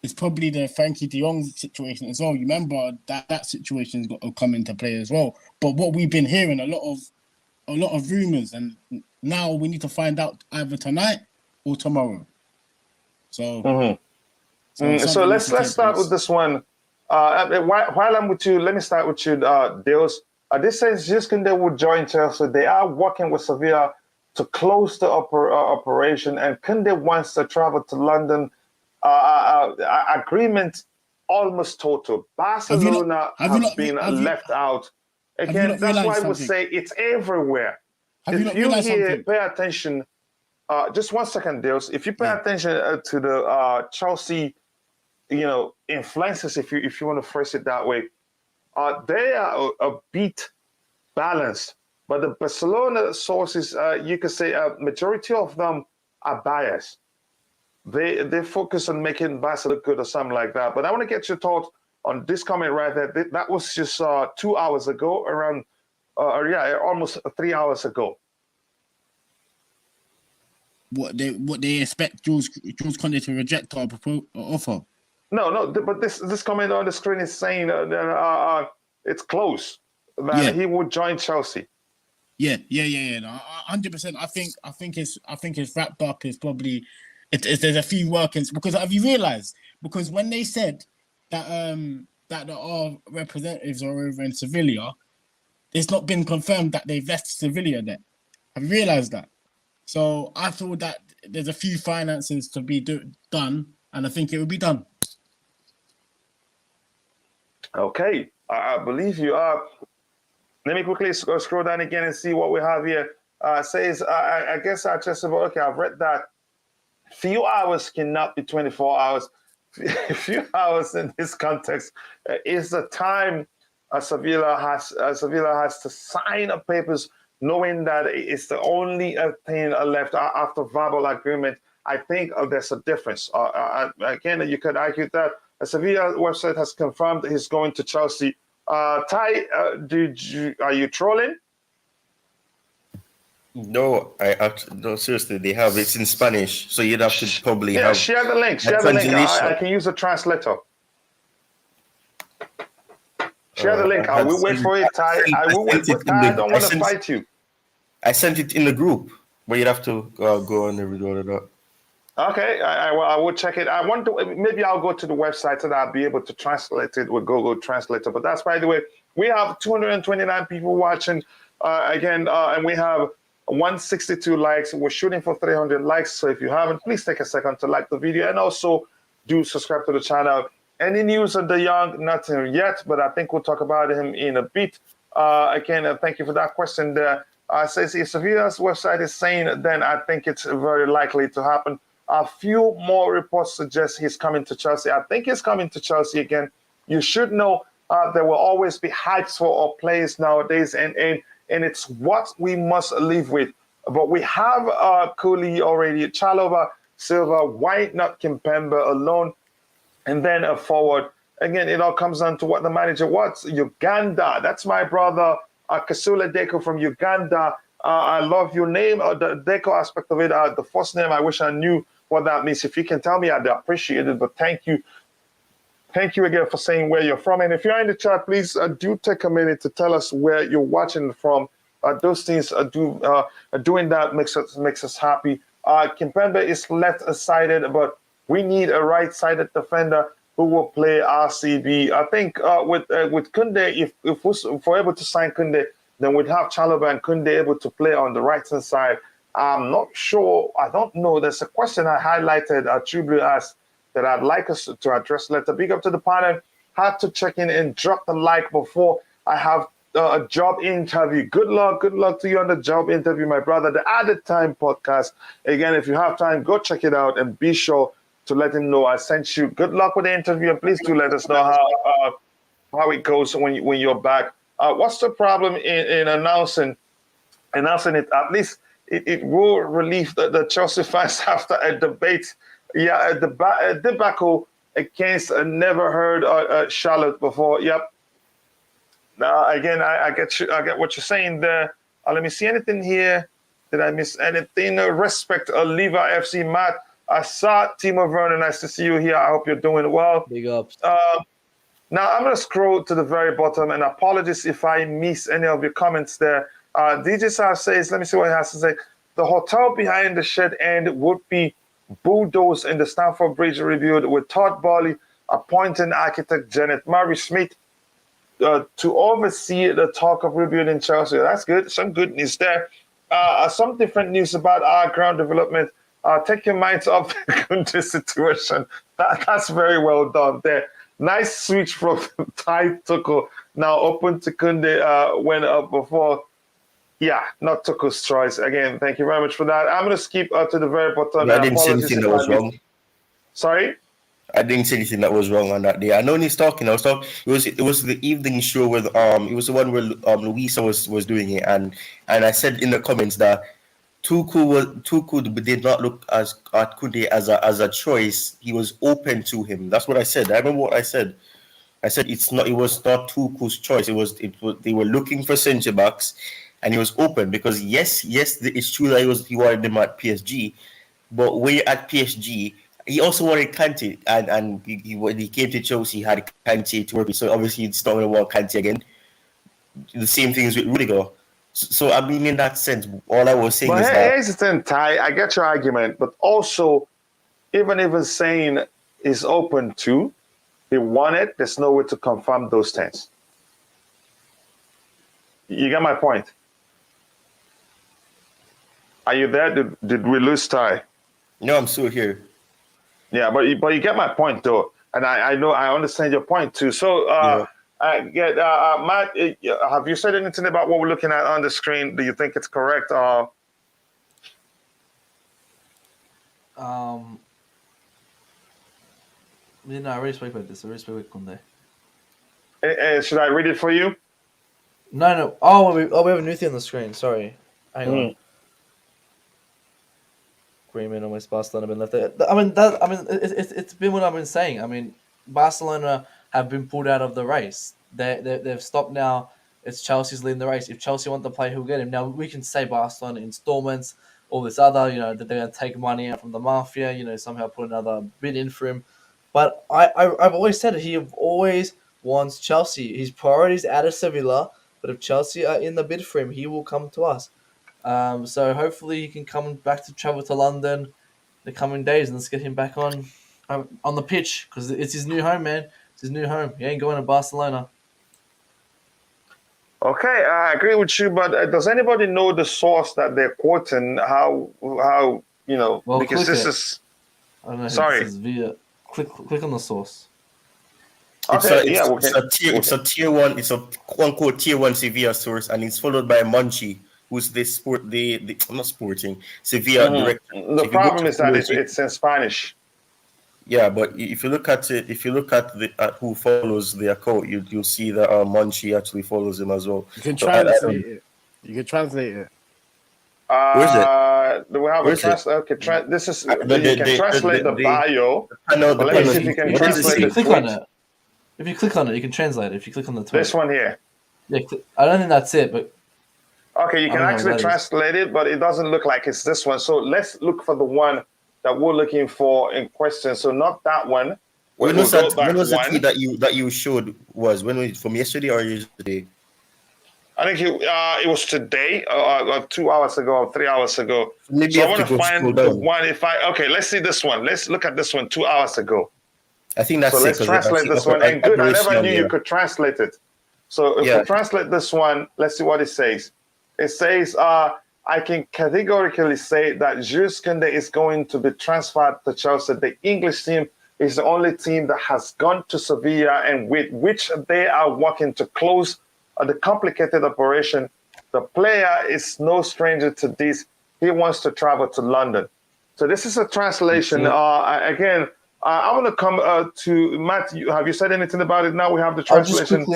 the Frankie De Jong situation as well. You remember that situation's got to come into play as well. But what we've been hearing, a lot of rumors, and now we need to find out either tonight or tomorrow. So, so let's start with this one. While I'm with you, let me start with you, Deals. This says Jules Kounde will join Chelsea. They are working with Sevilla to close the operation, and Kounde wants to travel to London. Agreement almost total. Barcelona have been left out. Again, that's why we say it's everywhere. If you hear, pay attention. Just 1 second, Deals. If you pay attention to the Chelsea, influences, if you want to phrase it that way, they are a bit balanced. But the Barcelona sources, you could say, a majority of them are biased. They focus on making Barca look good or something like that. But I want to get your thoughts on this comment right there. That was just 2 hours ago, around, almost 3 hours ago. What they expect Jules Kounde to reject our offer? No, but this comment on the screen is saying it's close that he would join Chelsea. Yeah. No, 100%. I think it's wrapped up. It's probably there's a few workings, because have you realized? Because when they said that our representatives are over in Sevilla, it's not been confirmed that they've left Sevilla yet. Have you realized that? So I thought that there's a few finances to be done, and I think it will be done. Okay, I believe you. Let me quickly scroll down again and see what we have here. says, I guess I just said, okay, I've read that. Few hours cannot be 24 hours. Few hours in this context is the time Sevilla has to sign up papers, knowing that it's the only thing left after verbal agreement. I think there's a difference. Again, you could argue that a Sevilla website has confirmed he's going to Chelsea. Ty, are you trolling? No, no, seriously, they have it's in Spanish, so you'd have to probably Yeah, have share the link. Share the link. I can use a translator. Share the link. I will wait for it, Ty. I will wait for Ty. I don't want to fight you. I sent it in the group, but you'd have to go on and read it up. Okay, I will check it. I want to. Maybe I'll go to the website so that I'll be able to translate it with Google Translator. But that's, by the way, we have 229 people watching again, and we have 162 likes. We're shooting for 300 likes. So if you haven't, please take a second to like the video and also do subscribe to the channel. Any news on De Jong? Nothing yet, but I think we'll talk about him in a bit. Again, thank you for that question there. Says if Sevilla's website is saying, then I think it's very likely to happen. A few more reports suggest he's coming to Chelsea. I think he's coming to Chelsea again. You should know there will always be hypes for our players nowadays, and it's what we must live with. But we have Cooley already, Chalobah, Silva, why not Kimpembe alone? And then a forward. Again, it all comes down to what the manager wants. Uganda. That's my brother, Kasule Deko from Uganda. I love your name, the Deko aspect of it. The first name, I wish I knew what that means. If you can tell me, I'd appreciate it. But thank you. Thank you again for saying where you're from. And if you're in the chat, please do take a minute to tell us where you're watching from. Those things doing that makes us happy. Kimpembe is left-sided, but we need a right-sided defender who will play RCB. I think with Kounde, if we're able to sign Kounde, then we'd have Chalobah and Kounde able to play on the right-hand side. I'm not sure. I don't know. There's a question I highlighted, True Blue asked, that I'd like us to address later. Big up to the panel. Had to check in and drop the like before I have a job interview. Good luck to you on the job interview, my brother. The Added Time podcast. Again, if you have time, go check it out and be sure to let him know I sent you. Good luck with the interview, and please do let us know how it goes when you're back. What's the problem in announcing it? At least it will relieve the Chelsea fans after a debate. Yeah, a debacle against a never heard Charlotte before. Yep. Again, I get what you're saying there. Let me see anything here. Did I miss anything? Respect Oliva FC Matt. I saw Timo Werner. Nice to see you here. I hope you're doing well. Big ups. Now I'm going to scroll to the very bottom, and apologies if I miss any of your comments there. DJ Sar says, let me see what he has to say. The hotel behind the shed end would be bulldozed in the Stamford Bridge rebuild, with Todd Boehly appointing architect Janet Murray Smith to oversee the talk of rebuilding Chelsea. That's good. Some good news there. Some different news about our ground development. Take your minds off the Kounde situation. That's very well done there. Nice switch from Ty Tuchel, now open to Kounde when before. Yeah, not Tuchel's choice. Again, thank you very much for that. I'm going to skip to the very bottom. I didn't say anything that was wrong. Sorry? I didn't say anything that was wrong on that day. I know when he's talking. It was the evening show with it was the one where Luisa was doing it, and I said in the comments that Tuchel did not look at Kounde as a choice. He was open to him. That's what I said. I remember what I said. I said it was not Tuchel's choice. It was they were looking for centre backs, and he was open because yes, it's true that he wanted them at PSG, but when you're at PSG, he also wanted Kante, and when he came to Chelsea, he had Kante to work with. So obviously, it's not going to want Kante again. The same thing is with Rudiger. So I mean, in that sense, all I was saying is that. Here's the thing, Ty. I get your argument, but also, even saying is open to, he wanted. There's no way to confirm those things. You get my point. Are you there? Did we lose Ty? No, I'm still here. Yeah, but you get my point though, and I know I understand your point too. So Matt, have you said anything about what we're looking at on the screen? Do you think it's correct? I already spoke about this. I already spoke about Kounde. Should I read it for you? No. Oh, we have a new thing on the screen. Sorry. Hang on. Agreement on West Barcelona been left there. It's been what I've been saying. I mean, Barcelona have been pulled out of the race. They've stopped now. It's Chelsea's leading the race. If Chelsea want to play, who'll get him? Now we can say Barcelona installments, all this other, that they're going to take money out from the mafia, somehow put another bid in for him. But I've always said it. He always wants Chelsea. His priorities out of Sevilla. But if Chelsea are in the bid for him, he will come to us. So hopefully he can come back to travel to London the coming days, and let's get him back on the pitch because it's his new home, man. It's his new home. He ain't going to Barcelona. Okay, I agree with you, but does anybody know the source that they're quoting? How Well, because this click it. is. I don't know. Sorry. This is via click on the source. It's a tier one. It's a quote unquote tier one Sevilla source, and it's followed by Monchi, who's the not sporting Sevilla director. The problem is that it's in Spanish. Yeah, but if you look at who follows the account, you'll see that Monchi actually follows him as well. You can translate it. You can translate it. Where's it? Do we have a translate? Okay, this is you can translate the bio. Let me see if you can translate the click tweet. on it. If you click on it, you can translate it. If you click on the tweet. This one here. Yeah, I don't think that's it, but Okay, you can actually translate it, but it doesn't look like it's this one. So let's look for the one that we're looking for in question. So not that one. When was the tweet that you showed from yesterday or yesterday? I think it was today, 2 hours ago, or 3 hours ago. Maybe so I want to find the one. Let's see this one. Let's look at this one 2 hours ago. I think that's so. Let's translate this one. And good, I never knew you could translate it. So if we translate this one, let's see what it says. It says, I can categorically say that Jules Kounde is going to be transferred to Chelsea. The English team is the only team that has gone to Sevilla and with which they are working to close the complicated operation. The player is no stranger to this. He wants to travel to London. So this is a translation. Again, I want to come to Matt. Have you said anything about it? Now we have the translation.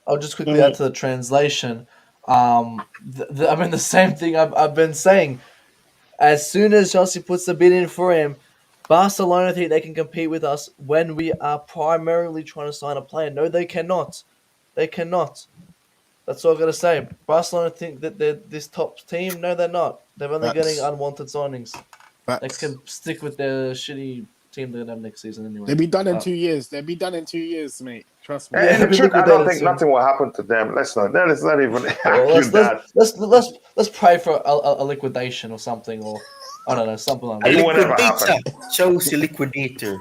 I'll just quickly add to the translation. The same thing I've been saying. As soon as Chelsea puts the bid in for him, Barcelona think they can compete with us when we are primarily trying to sign a player. No, they cannot. They cannot. That's all I've got to say. Barcelona think that they're this top team. No, they're not. They're only getting unwanted signings. They can stick with their shitty team they're going to have next season anyway. They'll be done in 2 years. They'll be done in 2 years, mate. Trust me. And the truth, I don't think nothing will happen to them. Let's not even argue that. Let's pray for a liquidation or something, or I don't know, something like that. It will never happen. Chelsea liquidator.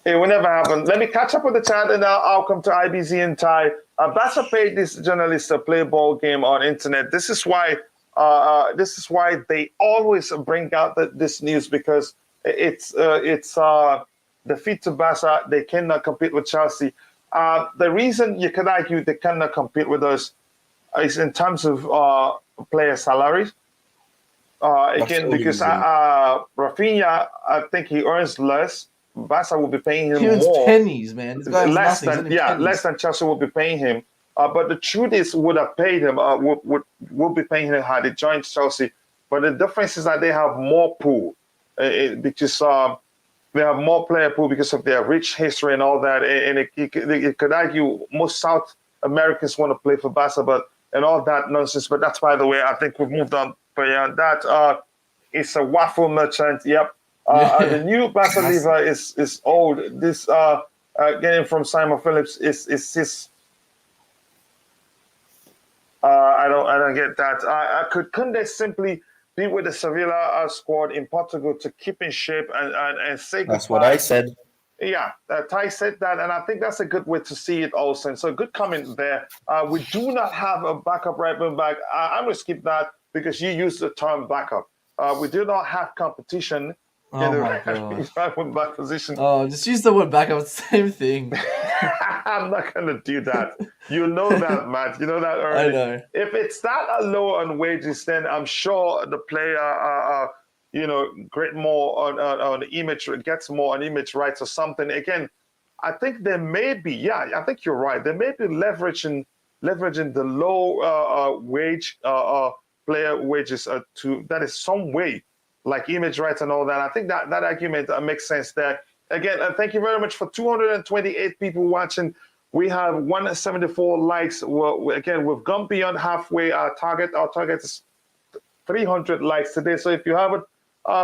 It will never happen. Let me catch up with the chat, and I'll come to IBZ and Ty. Barca paid this journalist to play ball game on internet. This is why they always bring out this news, because it's defeat to Barca. They cannot compete with Chelsea. The reason you could argue they cannot compete with us is in terms of player salaries. Again, because Rafinha, I think he earns less. Barca will be paying him more. Pennies, man. Less than Chelsea will be paying him. But the truth is, would have paid him. Would be paying him had he joined Chelsea. But the difference is that they have more pool, because they have more player pool because of their rich history and all that. And it could argue most South Americans want to play for Barca, and all that nonsense. But that's, by the way, I think we've moved on beyond that. It's a waffle merchant. Yep. The new Barca lever is old. This getting from Simon Phillips is his. I don't get that. Could Kounde simply be with the Sevilla squad in Portugal to keep in shape and say goodbye? That's what I said. Yeah, Ty said that, and I think that's a good way to see it also. And so good comment there. We do not have a backup right wing back. I'm going to skip that because you used the term backup. We do not have competition Oh my right god. back position. Oh, just use the word backup. It's the same thing. I'm not gonna do that. You know that, Matt. You know that I already. know. If it's that low on wages, then I'm sure the player, get more on image, gets more on image rights or something. Again, I think there may be. Yeah, I think you're right. There may be leveraging the low wage player wages to that is some way like image rights and all that. I think that argument makes sense there. Again, thank you very much for 228 people watching. We have 174 likes. Again, we've gone beyond halfway our target. Our target is 300 likes today. So if you haven't,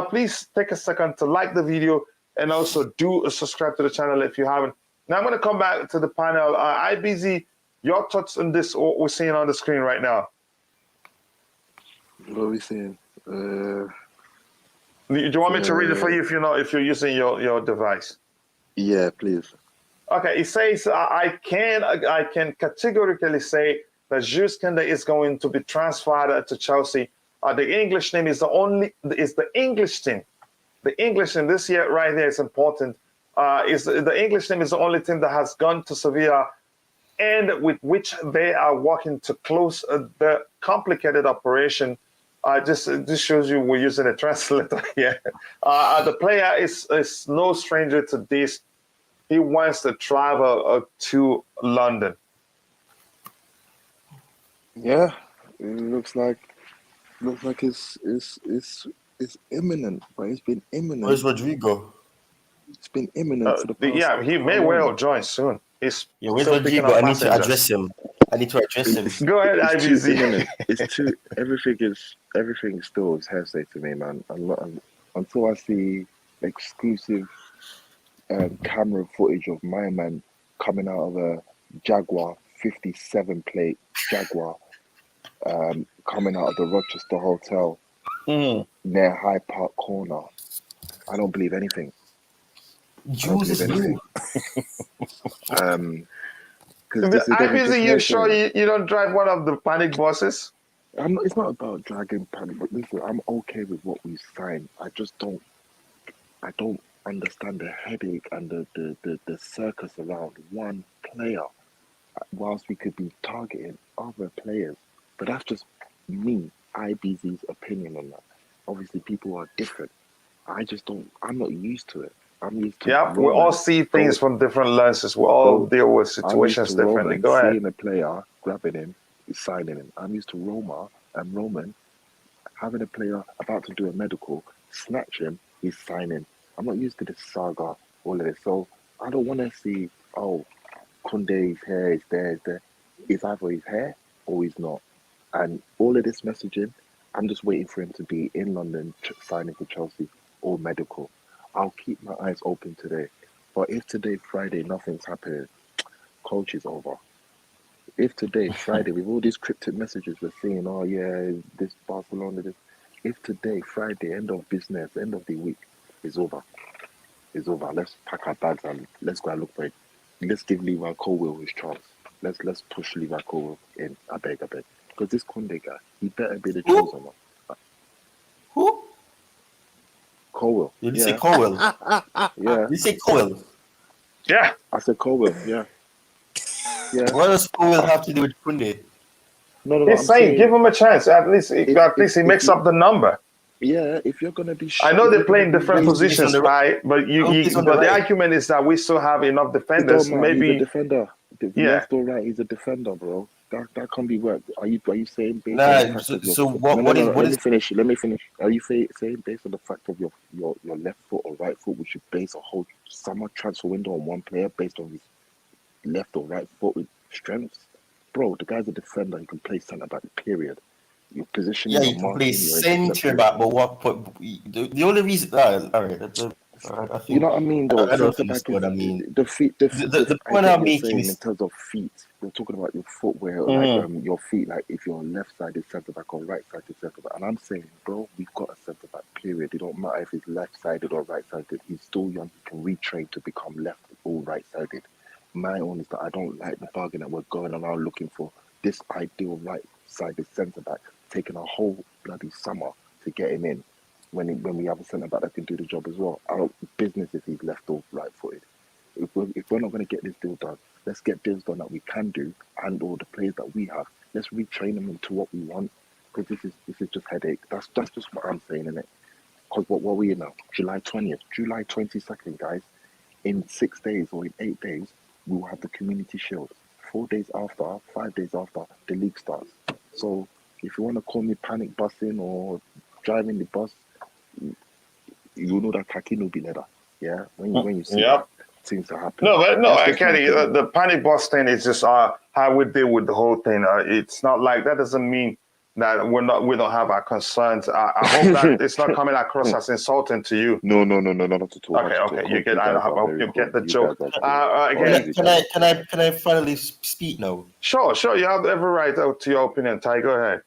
please take a second to like the video and also do subscribe to the channel if you haven't. Now I'm going to come back to the panel. IBZ, your thoughts on this, what we're seeing on the screen right now? What are we saying? Do you want me to read it for you if you're using your device? Yeah, please. Okay, it says I can categorically say that Jules Kounde is going to be transferred to Chelsea. The English name is the English team. The English team this year right there is important. Is the English team is the only team that has gone to Sevilla, and with which they are working to close the complicated operation. This shows you we're using a translator here. The player is no stranger to this. He wants to travel to London. Yeah, it looks like it's imminent, but it's been imminent. Where's Rodrigo? It's been imminent for the past. He may well join soon. He's Where's still picking Rodrigo? up I need to passengers. address him. Go ahead, It's too IBZ. imminent. It's too everything still is hearsay to me, man. Until I see exclusive camera footage of my man coming out of a Jaguar 57 plate Jaguar, coming out of the Rochester Hotel near Hyde Park Corner, I don't believe anything. Jules is blue. IBZ, you sure you don't drive one of the panic buses? It's not about dragging panic, but listen, I'm okay with what we signed. I don't understand the headache and the circus around one player, whilst we could be targeting other players. But that's just me, IBZ's opinion on that. Obviously, people are different. I'm not used to it. I'm used to we all see things from different lenses. We all deal with situations differently. Go ahead. Seeing a player, grabbing him, signing him. I'm used to Roman having a player about to do a medical, snatch him, he's signing. I'm not used to this saga, all of this. So I don't want to see, Kounde's hair is there. It's either his hair or he's not. And all of this messaging, I'm just waiting for him to be in London signing for Chelsea or medical. I'll keep my eyes open today. But if today, Friday, nothing's happening, coach is over. If today, Friday, with all these cryptic messages we're seeing, this Barcelona, this. If today, Friday, end of business, end of the week, is over. It's over. Let's pack our bags and let's go and look for it. Let's give Levi Colwill his chance. Let's push Levi Colwill in. I beg. Because this Kounde guy, he better be the chosen one. Who? Colwill. Did you say Colwill? Yeah. Did you say Colwill? Yeah. I said Colwill, yeah. What does Colwill have to do with Kounde? No. He's saying give him a chance. At least he makes up the number. Yeah, if you're gonna be. I know they play in different positions, right? But the argument is that we still have enough defenders. Maybe he's a defender. Left or right, he's a defender, bro. That can be worked. Are you saying based on the fact let me finish. Are you saying based on the fact of your left foot or right foot, we should base a whole summer transfer window on one player based on his left or right foot with strengths? Bro, the guy's a defender. He can play centre back. Period. Your position. Yeah, you can play centre back, but what? The only reason, all right. I think, you know what I mean, though. I don't think that's what I mean. The feet. The point I'm making is in terms of feet. We're talking about your footwear, like your feet. Like if you're left-sided centre back or right-sided centre back, and I'm saying, bro, we've got a centre back. Period. It don't matter if he's left-sided or right-sided. He's still young. He can retrain to become left or right-sided. My own is that I don't like the bargain that we're going around looking for this ideal right-sided centre back, taking a whole bloody summer to get him in. when we have a centre back that can do the job as well. Our business if he's left off right-footed. If we're not going to get this deal done, let's get deals done that we can do, and all the players that we have. Let's retrain them into what we want, because this is just headache. That's just what I'm saying, innit? Because what are we in now? July 20th, July 22nd, guys. In 6 days or in 8 days, we will have the Community Shield. 4 days after, 5 days after, the league starts. So if you want to call me panic busing or driving the bus, you know that Kaki will be later. Yeah, when you see that things are happening. I get it. The panic bus thing is just how we deal with the whole thing. It's not like that doesn't mean that we don't have our concerns. I hope that it's not coming across as insulting to you. No, not at all. Okay, you get the joke. Again, can I finally speak now? Sure. You have every right to your opinion, Ty. Go ahead.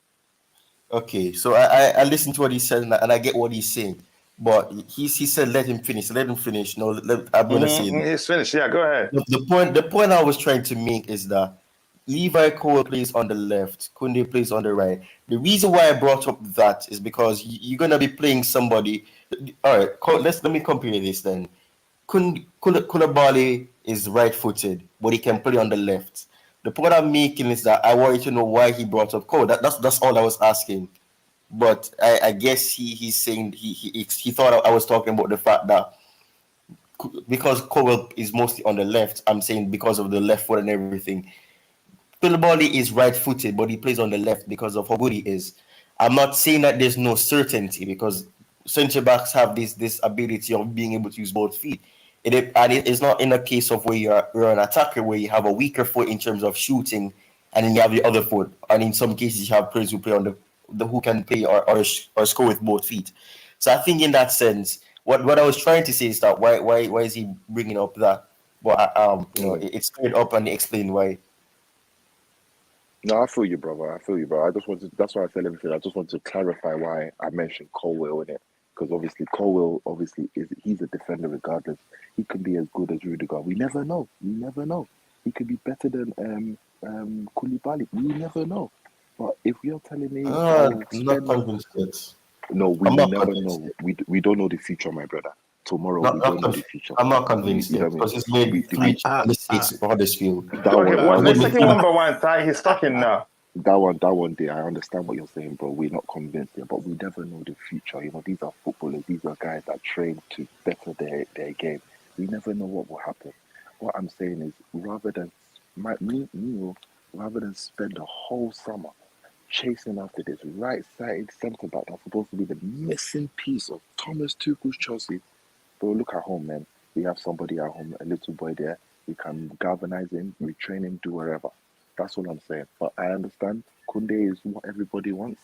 Okay, so I listened to what he said and I get what he's saying, but he said let him finish. No, I'm gonna say he's finished. Yeah, go ahead. The point I was trying to make is that Levi Cole plays on the left, Kounde plays on the right. The reason why I brought up that is because you're gonna be playing somebody. All right, let me compare this then. Koulibaly is right-footed, but he can play on the left. The point I'm making is that I wanted to know why he brought up Cole. That's all I was asking. But I guess he's saying he thought I was talking about the fact that because Cole is mostly on the left, I'm saying because of the left foot and everything. Koulibaly is right-footed, but he plays on the left because of how good he is. I'm not saying that there's no certainty because centre backs have this ability of being able to use both feet. It's not in a case of where you're an attacker where you have a weaker foot in terms of shooting, and then you have the other foot. And in some cases, you have players who play on the who can play or score with both feet. So I think in that sense, what I was trying to say is that why is he bringing up that? But it's cleared up and explained why. No, I feel you, brother. That's why I said everything. I just want to clarify why I mentioned Colwell in it. Because obviously Colwell he's a defender regardless. He can be as good as Rudiger. We never know. He could be better than Koulibaly. We never know. But if you're telling me I'm not convinced yet. No, we never know. We don't know the future, my brother. Tomorrow we don't know the future. I'm not convinced yet because he's made 3 mistakes for Huddersfield. Let's take it one by one. Ty, he's talking now. That one day, I understand what you're saying, bro. We're not convinced yet, but we never know the future. You know, these are footballers. These are guys that train to better their game. We never know what will happen. What I'm saying is, rather than spend the whole summer chasing after this right-sided centre-back that's supposed to be the missing piece of Thomas Tuchel's Chelsea, bro, look at home, man. We have somebody at home, a little boy there. We can galvanize him, retrain him, do whatever. That's all I'm saying. But I understand Kounde is what everybody wants.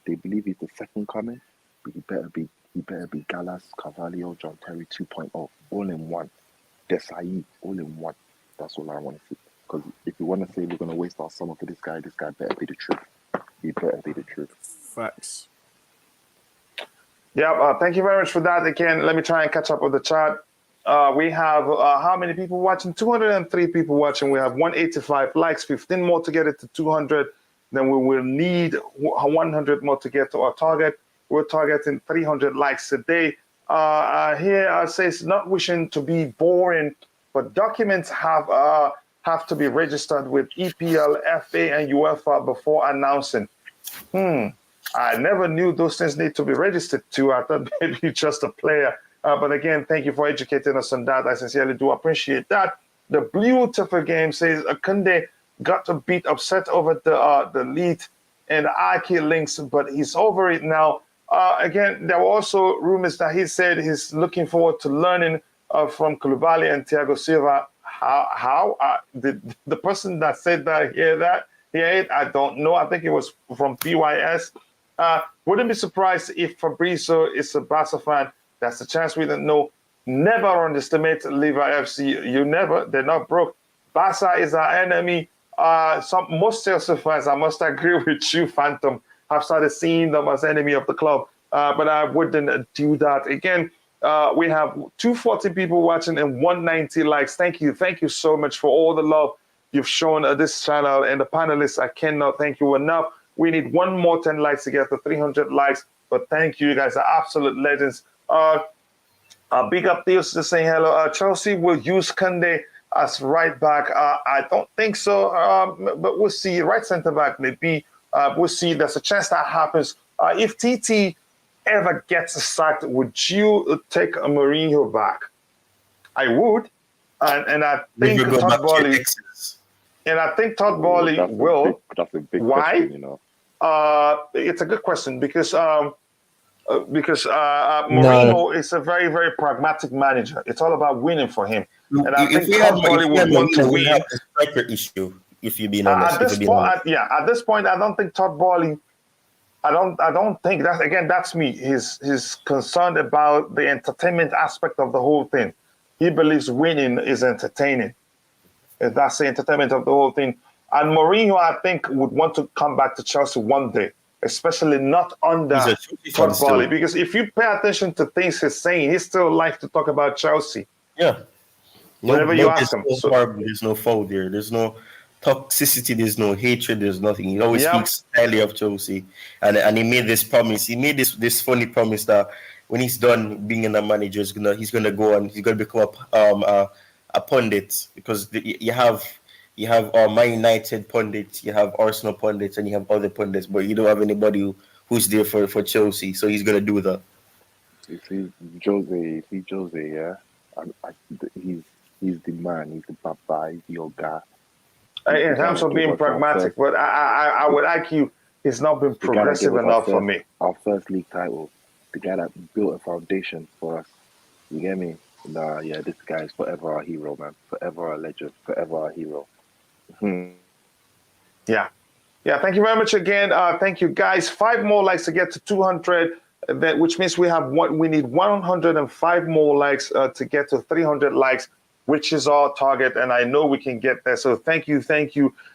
They believe he's the second coming. But he better be Gallas, Carvalho, John Terry 2.0, all in one. Desai, all in one. That's all I want to see. Because if you want to say we're going to waste our summer for this guy better be the truth. He better be the truth. Facts. Yeah, thank you very much for that. Again, let me try and catch up with the chat. We have how many people watching? 203 people watching. We have 185 likes, 15 more to get it to 200. Then we will need 100 more to get to our target. We're targeting 300 likes a day. Here says, not wishing to be boring, but documents have to be registered with EPL, FA, and UEFA before announcing. I never knew those things need to be registered to. I thought maybe you're just a player. But again, thank you for educating us on that. I sincerely do appreciate that. The beautiful game says Kounde got a bit upset over the lead and Aki links, but he's over it now. Again, there were also rumors that he said he's looking forward to learning from Koulibaly and Thiago Silva. How did the person that said that hear it? I don't know. I think it was from PYS. Wouldn't be surprised if Fabrizio is a Barca fan. That's a chance we don't know. Never underestimate Levi FC. They're not broke. Barca is our enemy. Most Chelsea fans, I must agree with you, Phantom, have started seeing them as enemy of the club. But I wouldn't do that. Again, we have 240 people watching and 190 likes. Thank you. Thank you so much for all the love you've shown this channel and the panelists. I cannot thank you enough. We need one more 10 likes to get to 300 likes. But thank you, you guys are absolute legends. Big up Deals just saying hello. Chelsea will use Kounde as right back. I don't think so, but we'll see. Right centre back, maybe. We'll see. There's a chance that happens. If TT ever gets sacked, would you take a Mourinho back? I would, and I think Todd Boehly. And I think Todd Boehly will. That's a big Why? question, you know. It's a good question because Mourinho is a very, very pragmatic manager. It's all about winning for him. And I think Todd Boehly would want to win. Have a striker issue, if you're being honest. At this point, I don't think Todd Boehly. I don't think that. Again, that's me. He's concerned about the entertainment aspect of the whole thing. He believes winning is entertaining. That's the entertainment of the whole thing. And Mourinho, I think, would want to come back to Chelsea one day, especially not under Todd Boehly. Because if you pay attention to things he's saying, he still likes to talk about Chelsea. Yeah. Whenever you ask him. There's no foul there. There's no toxicity. There's no hatred. There's nothing. He always speaks highly of Chelsea. And he made this promise. He made this funny promise that when he's done being a manager, he's gonna go and he's gonna become a pundit, because you have Man United pundits, you have Arsenal pundits, and you have other pundits, but you don't have anybody who's there for Chelsea. So he's gonna do that. You see Jose, yeah. He's the man. He's the papa. He's the old guy. In terms of being pragmatic, but I would argue he's not been progressive enough for me. Our first league title, the guy that built a foundation for us. You get me? Nah, yeah, this guy is forever our hero, man. Forever our legend. Forever our hero. Yeah. Thank you very much again. Thank you, guys. 5 more likes to get to 200, which means we need 105 more likes to get to 300 likes, which is our target, and I know we can get there. So thank you.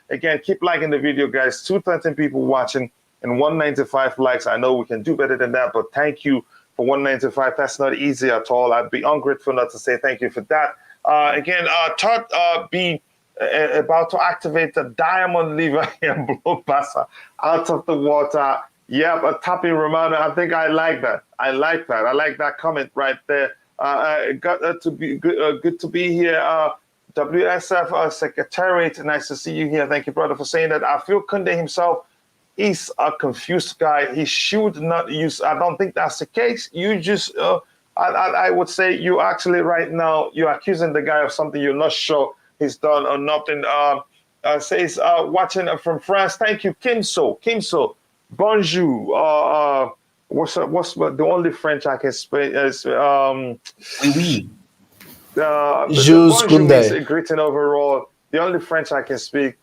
Again, keep liking the video, guys. 213 people watching and 195 likes. I know we can do better than that, but thank you for 195. That's not easy at all. I'd be ungrateful not to say thank you for that. Again, Todd being about to activate the diamond lever and blow Barca out of the water. Yep, a tapping Romano. I think I like that. I like that comment right there. Got to be good to be here. WSF Secretariat, nice to see you here. Thank you, brother, for saying that. I feel Kounde himself is a confused guy. He should not use. I don't think that's the case. You just, I would say you actually right now you're accusing the guy of something you're not sure he's done or nothing. Says watching from France. Thank you, Kimso. Bonjour. What's the only French I can speak is Jules Kounde is a Kounde. greeting overall. The only French I can speak.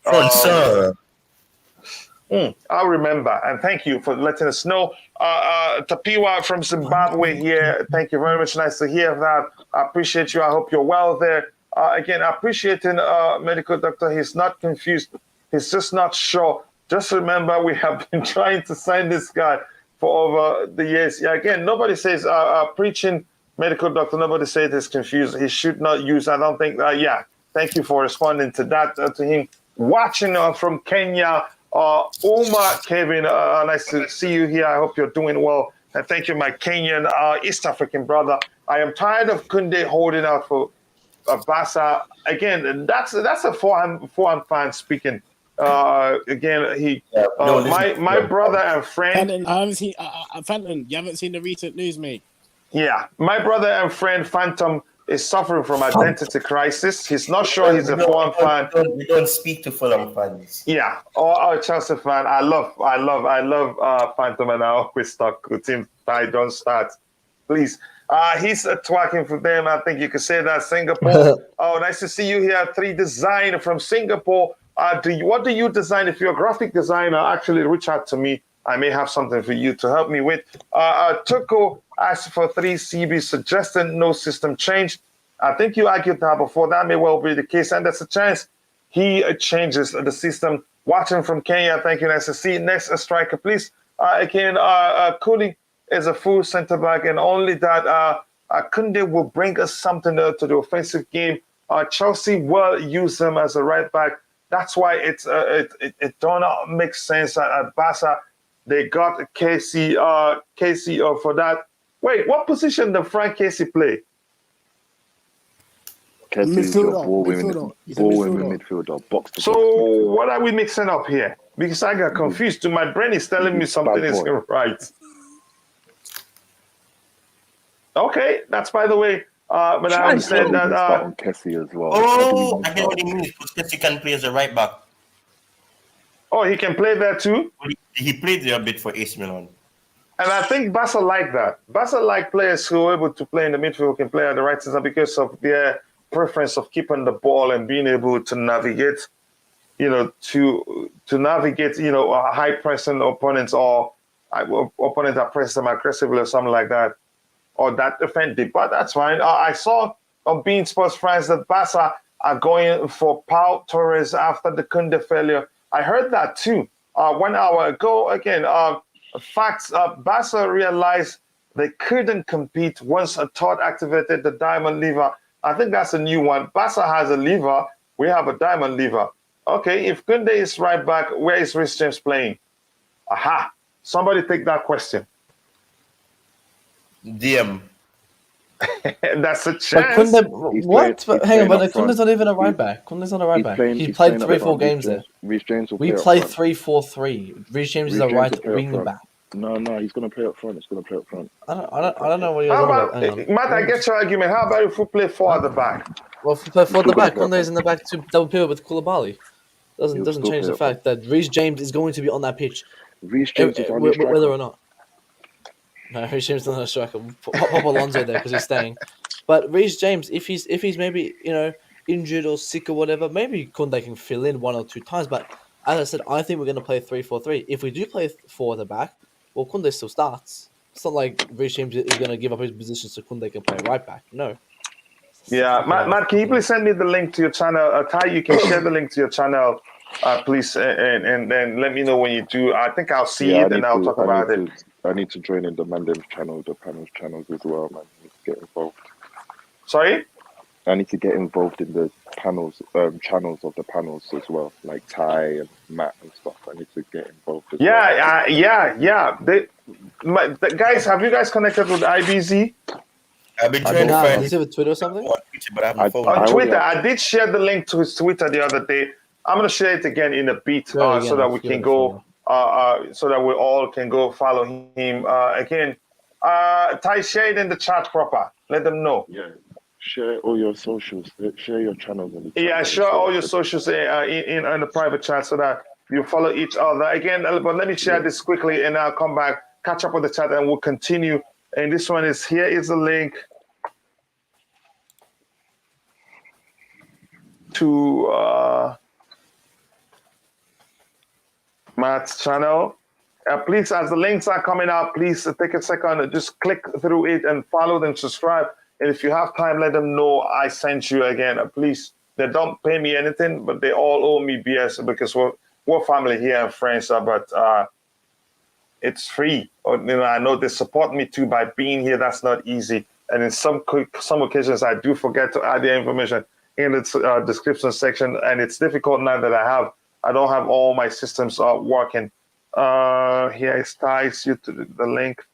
I'll remember, and thank you for letting us know. Tapiwa from Zimbabwe here. Thank you very much. Nice to hear that. I appreciate you. I hope you're well there. Again, appreciating medical doctor. He's not confused. He's just not sure. Just remember, we have been trying to sign this guy for over the years. Yeah, again, nobody says preaching medical doctor. Nobody says he's confused. He should not use. I don't think. Thank you for responding to that. To him, watching from Kenya. Omar Kevin, nice to see you here. I hope you're doing well. And thank you, my Kenyan East African brother. I am tired of Kounde holding out for Barca. Again, that's a foreign fan speaking. Again, my brother and friend. Phantom, I haven't seen. Phantom, you haven't seen the recent news, mate. Yeah, my brother and friend Phantom is suffering from identity crisis. He's not sure he's a Fulham fan. We don't speak to Fulham fans. Yeah, or a Chelsea fan. I love Phantom, and I always talk with him. I don't start. Please. He's twerking for them. I think you could say that. Singapore. Oh, nice to see you here. 3 Design from Singapore. What do you design? If you're a graphic designer, actually reach out to me. I may have something for you to help me with. Tuchel asked for 3 CB, suggesting no system change. I think you argued that before. That may well be the case, and there's a chance he changes the system. Watching from Kenya, thank you. Nice to see you. Next, a striker, please. Again, Kounde is a full centre back, and only that Kounde will bring us something to the offensive game. Chelsea will use him as a right back. That's why it don't make sense at Barca. They got Casey for that. Wait, what position did Frank Casey play? Kessie is your Midfielder, ball winning midfielder. He's a midfielder. midfielder, box to So box midfielder. what are we mixing up here? Because I got confused. Too. My brain is telling me something Bad is boy. right. Okay, that's by the way. But I understand that. Start on Kessie as well. Oh, I get what he means. Because he can play as a right back. Oh, he can play there too. He played there a bit for AC Milan. And I think Barca like that. Barca like players who are able to play in the midfield, who can play at the right side because of their preference of keeping the ball and being able to navigate, to navigate, high pressing opponents or opponents that press them aggressively or something like that, or that defending. But that's fine. I saw on Bein Sports France that Barca are going for Pau Torres after the Kounde failure. I heard that too 1 hour ago. Again, facts. Barca realized they couldn't compete once Todd activated the diamond lever. I think that's a new one. Barca has a lever. We have a diamond lever. Okay, if Kounde is right back, where is Reece James playing? Aha! Somebody take that question. DM. That's a But chance. Kounde, what? playing- he's Hang on, playing but up front. Kounde's not even a right back. Kounde's not a right back. He He's played playing up 3-4 front. games there. Reece James will We play play up front. 3-4-3. Reece James is Reece a James right will play up wing front. back. No, he's going to play up front. He's going to play up front. I don't know what you're How talking about, about. Hang on. Matt, I get your argument. How about if we play 4 at the back? Well, for the still back, gonna play Kounde is in the back to double pivot with Koulibaly. Doesn't He'll still change the play up fact that Reece James is going to be on that pitch, Reece James is only a striker. whether or not. No, Reece James is not a striker. Pop Alonso there because he's staying. But Reece James, if he's maybe injured or sick or whatever, maybe Kounde can fill in 1 or 2 times. But as I said, I think we're going to play 3-4-3. If we do play 4 at the back, well, Kounde still starts. It's not like Reece James is going to give up his position so Kounde can play right back. No. Yeah, Matt, can you please send me the link to your channel? Ty, you can share the link to your channel, please, and then let me know when you do. I think I'll see it and I'll talk about it. I need to join in the Manden's channel, the panels channels as well, man. I need to get involved. Sorry? I need to get involved in the panels, channels of the panels as well, like Ty and Matt and stuff. I need to get involved as well. Yeah. Guys, have you guys connected with IBZ? I've been trying to Nah, find is it with Twitter or something? on Twitter, but I haven't found On it. Twitter, I did share the link to his Twitter the other day. I'm gonna share it again in a bit Share it again, so that I'll we share can it go, so that we all can go follow him again. Ty, share it in the chat proper. Let them know. Yeah. Share all your socials. Share your channels in the chat. Yeah, share all your socials in the private chat so that you follow each other. Again, but let me share this quickly and I'll come back, catch up with the chat, and we'll continue. And this one is here is the link to Matt's channel. Please, as the links are coming up, please take a second and just click through it and follow them, subscribe. And if you have time, let them know I sent you again. Please, they don't pay me anything, but they all owe me BS because we're family here and friends. But it's free. I know they support me too by being here. That's not easy. And in some occasions, I do forget to add the information in the description section, and it's difficult now that I don't have all my systems working. Here it ties you to the link.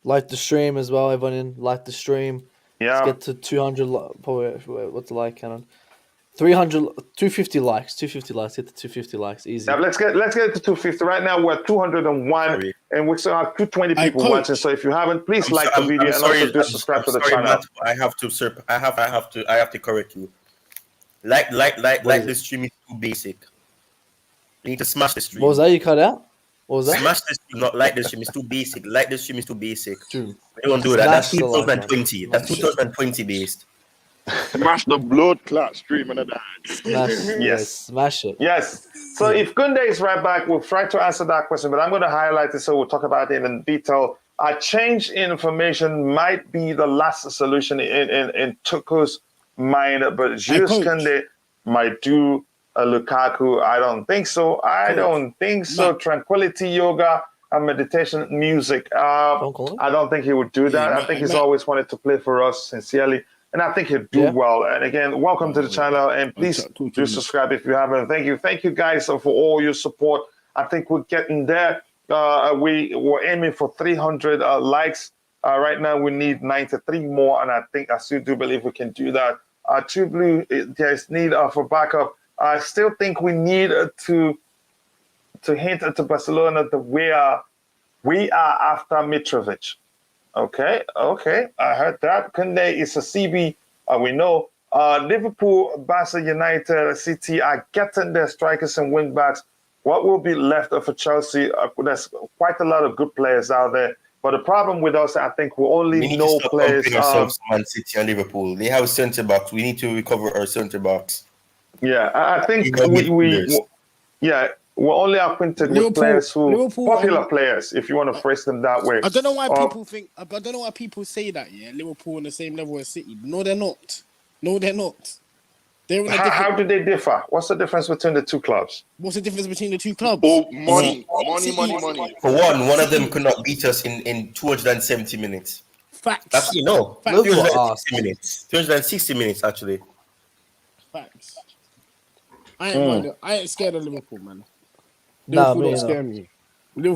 Like the stream as well, everyone. Like the stream. Yeah. Let's get to 200. Probably what's the like count on? 300, 250 likes. 250 likes. Get to 250 likes. Easy. Yeah, let's get it to 250. Right now we're at 201, Sorry. and we still have 220 people watching. So if you haven't, please like the video and also do subscribe to the channel. Matt, I have to correct you. Like the stream is too basic. You need to smash the stream. What was that? You cut out? What was that? Smash the stream, not like the stream. It's too basic. Like the stream is too basic. True. They don't do that. That's Smash the like, 2020. man. That's 2020 based. Smash the blood clot streaming of that. Smash, yes, smash it. Yes. So if Kounde is right back, we'll try to answer that question, but I'm going to highlight it so we'll talk about it in detail. A change in information might be the last solution in Tuchel's mind, but Jules Kounde might do a Lukaku. I don't think so. I don't think so. Tranquility yoga and meditation music. I don't think he would do that. I think he's always wanted to play for us sincerely. and I think he'll do well. And again, welcome to the channel, and please do subscribe if you haven't. Thank you guys for all your support. I think we're getting there. We're aiming for 300 likes. Right now, we need 93 more, and I still do believe we can do that. True Blue, there's need for backup. I still think we need to hint to Barcelona that we are after Mitrovic. Okay, I heard that. Kounde is a CB. We know. Liverpool, Barca, United, City are getting their strikers and wing backs. What will be left for Chelsea? There's quite a lot of good players out there. But the problem with us, I think we only know players. Ourselves, Man City and Liverpool. They have centre backs. We need to recover our centre backs. Yeah, I think we're only acquainted with players popular players, if you want to phrase them that way. I don't know why people think. I don't know why people say that. Yeah, Liverpool on the same level as City. No, they're not. They're how do they differ? What's the difference between the two clubs? What's the difference between the two clubs? Oh, money. For one of them could not beat us in 270 minutes. Facts. That's 260 minutes. 260 minutes actually. Facts. I ain't scared of Liverpool, man. Liverpool don't scare me.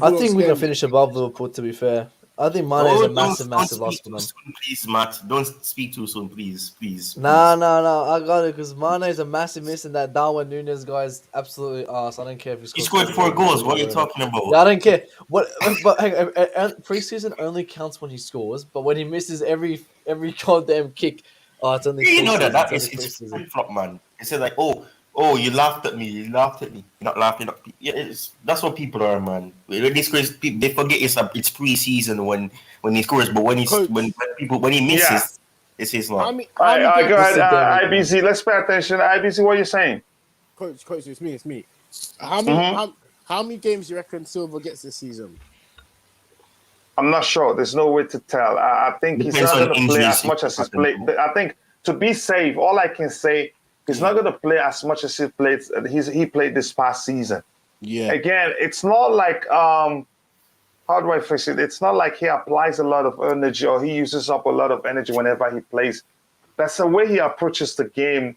I think we're gonna finish above Liverpool. To be fair, I think Mane is a massive loss for them. Please, Matt, don't speak too soon, please. No, I got it because Mane is a massive miss, and that Darwin Núñez guy is absolutely arse. I don't care if he scored 4 goals. What are you talking about? Yeah, I don't care. But hang on, preseason only counts when he scores, but when he misses every goddamn kick, it's only. You know that it's flip flop, man. It said like, oh, you laughed at me. You're not laughing. Yeah, that's what people are, man. They forget it's preseason when he scores, but when he misses, it's his fault. Go ahead, IBC. Let's pay attention. IBC, what are you saying? Coach, it's me. How many games do you reckon Silva gets this season? I'm not sure. There's no way to tell. I think he's not going to play as much as he's played. I think to be safe, all I can say. He's not going to play as much as he played. He played this past season. Yeah. Again, it's not like how do I phrase it? It's not like he applies a lot of energy or he uses up a lot of energy whenever he plays. That's the way he approaches the game.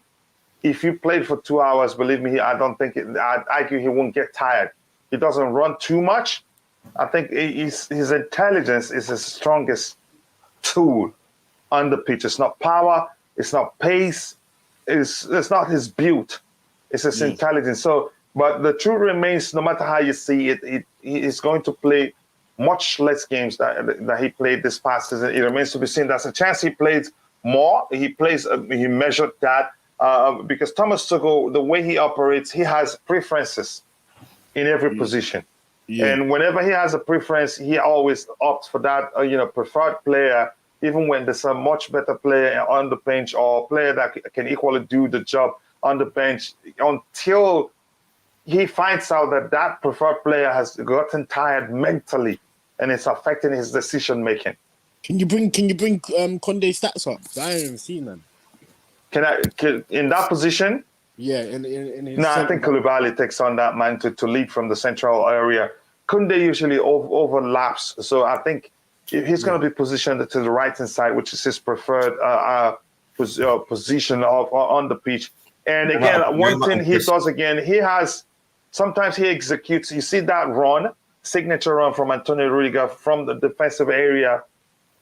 If you played for 2 hours, believe me, I don't think I'd argue he won't get tired. He doesn't run too much. I think his intelligence is his strongest tool on the pitch. It's not power. It's not pace. It's not his build, it's his intelligence. So, but the truth remains, no matter how you see it, he is going to play much less games that he played this past season. It remains to be seen. There's a chance he plays more. He measured that because Thomas Tuchel, the way he operates, he has preferences in every position. Yeah. And whenever he has a preference, he always opts for that preferred player. Even when there's a much better player on the bench or a player that can equally do the job on the bench, until he finds out that preferred player has gotten tired mentally and it's affecting his decision making. Can you bring Kounde stats up? I haven't even seen them. Can in that position? Yeah, in his I think Koulibaly takes on that man to lead from the central area. Kounde usually overlaps, so I think he's going to be positioned to the right-hand side, which is his preferred position on the pitch. And again, one thing he does sometimes he executes. You see that signature run from Antonio Rudiger from the defensive area,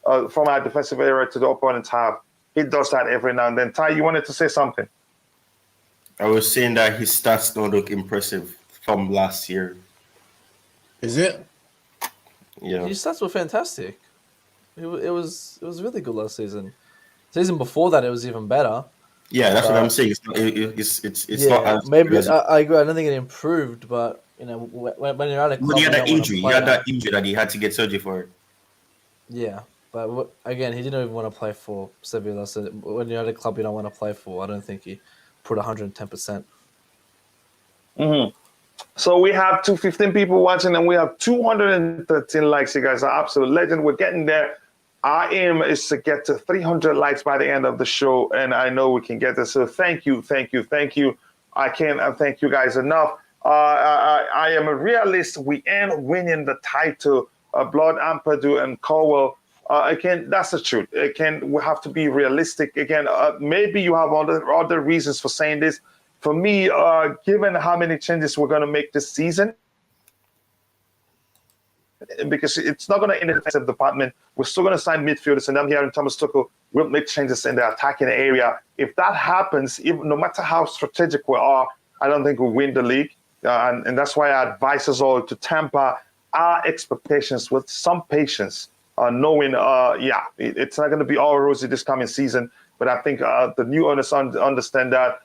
from our defensive area to the opponent's half. He does that every now and then. Ty, you wanted to say something? I was saying that his stats don't look impressive from last year. Is it? Yeah, his stats were fantastic. It was really good last season. Season before that, it was even better. Yeah, that's what I'm saying. It's not as maybe I agree. I don't think it improved, but when you're at a club, he had that injury. He had that injury that he had to get surgery for. Yeah, but again, he didn't even want to play for Sevilla. So when you're at a club you don't want to play for, I don't think he put 110%. So we have 215 people watching and we have 213 likes. You guys are absolute legend. We're getting there. Our aim is to get to 300 likes by the end of the show, and I know we can get there. So thank you. I can't thank you guys enough. I am a realist. We ain't winning the title. Blood, Ampadu, and Cowell Again, that's the truth. Again, we have to be realistic. Again, maybe you have other reasons for saying this. For me, given how many changes we're going to make this season, because it's not going to end in the defensive department. We're still going to sign midfielders, and I'm hearing Thomas Tuchel will make changes in the attacking area. If that happens, no matter how strategic we are, I don't think we'll win the league. And that's why I advise us all to temper our expectations with some patience, knowing, it's not going to be all rosy this coming season. But I think the new owners understand that.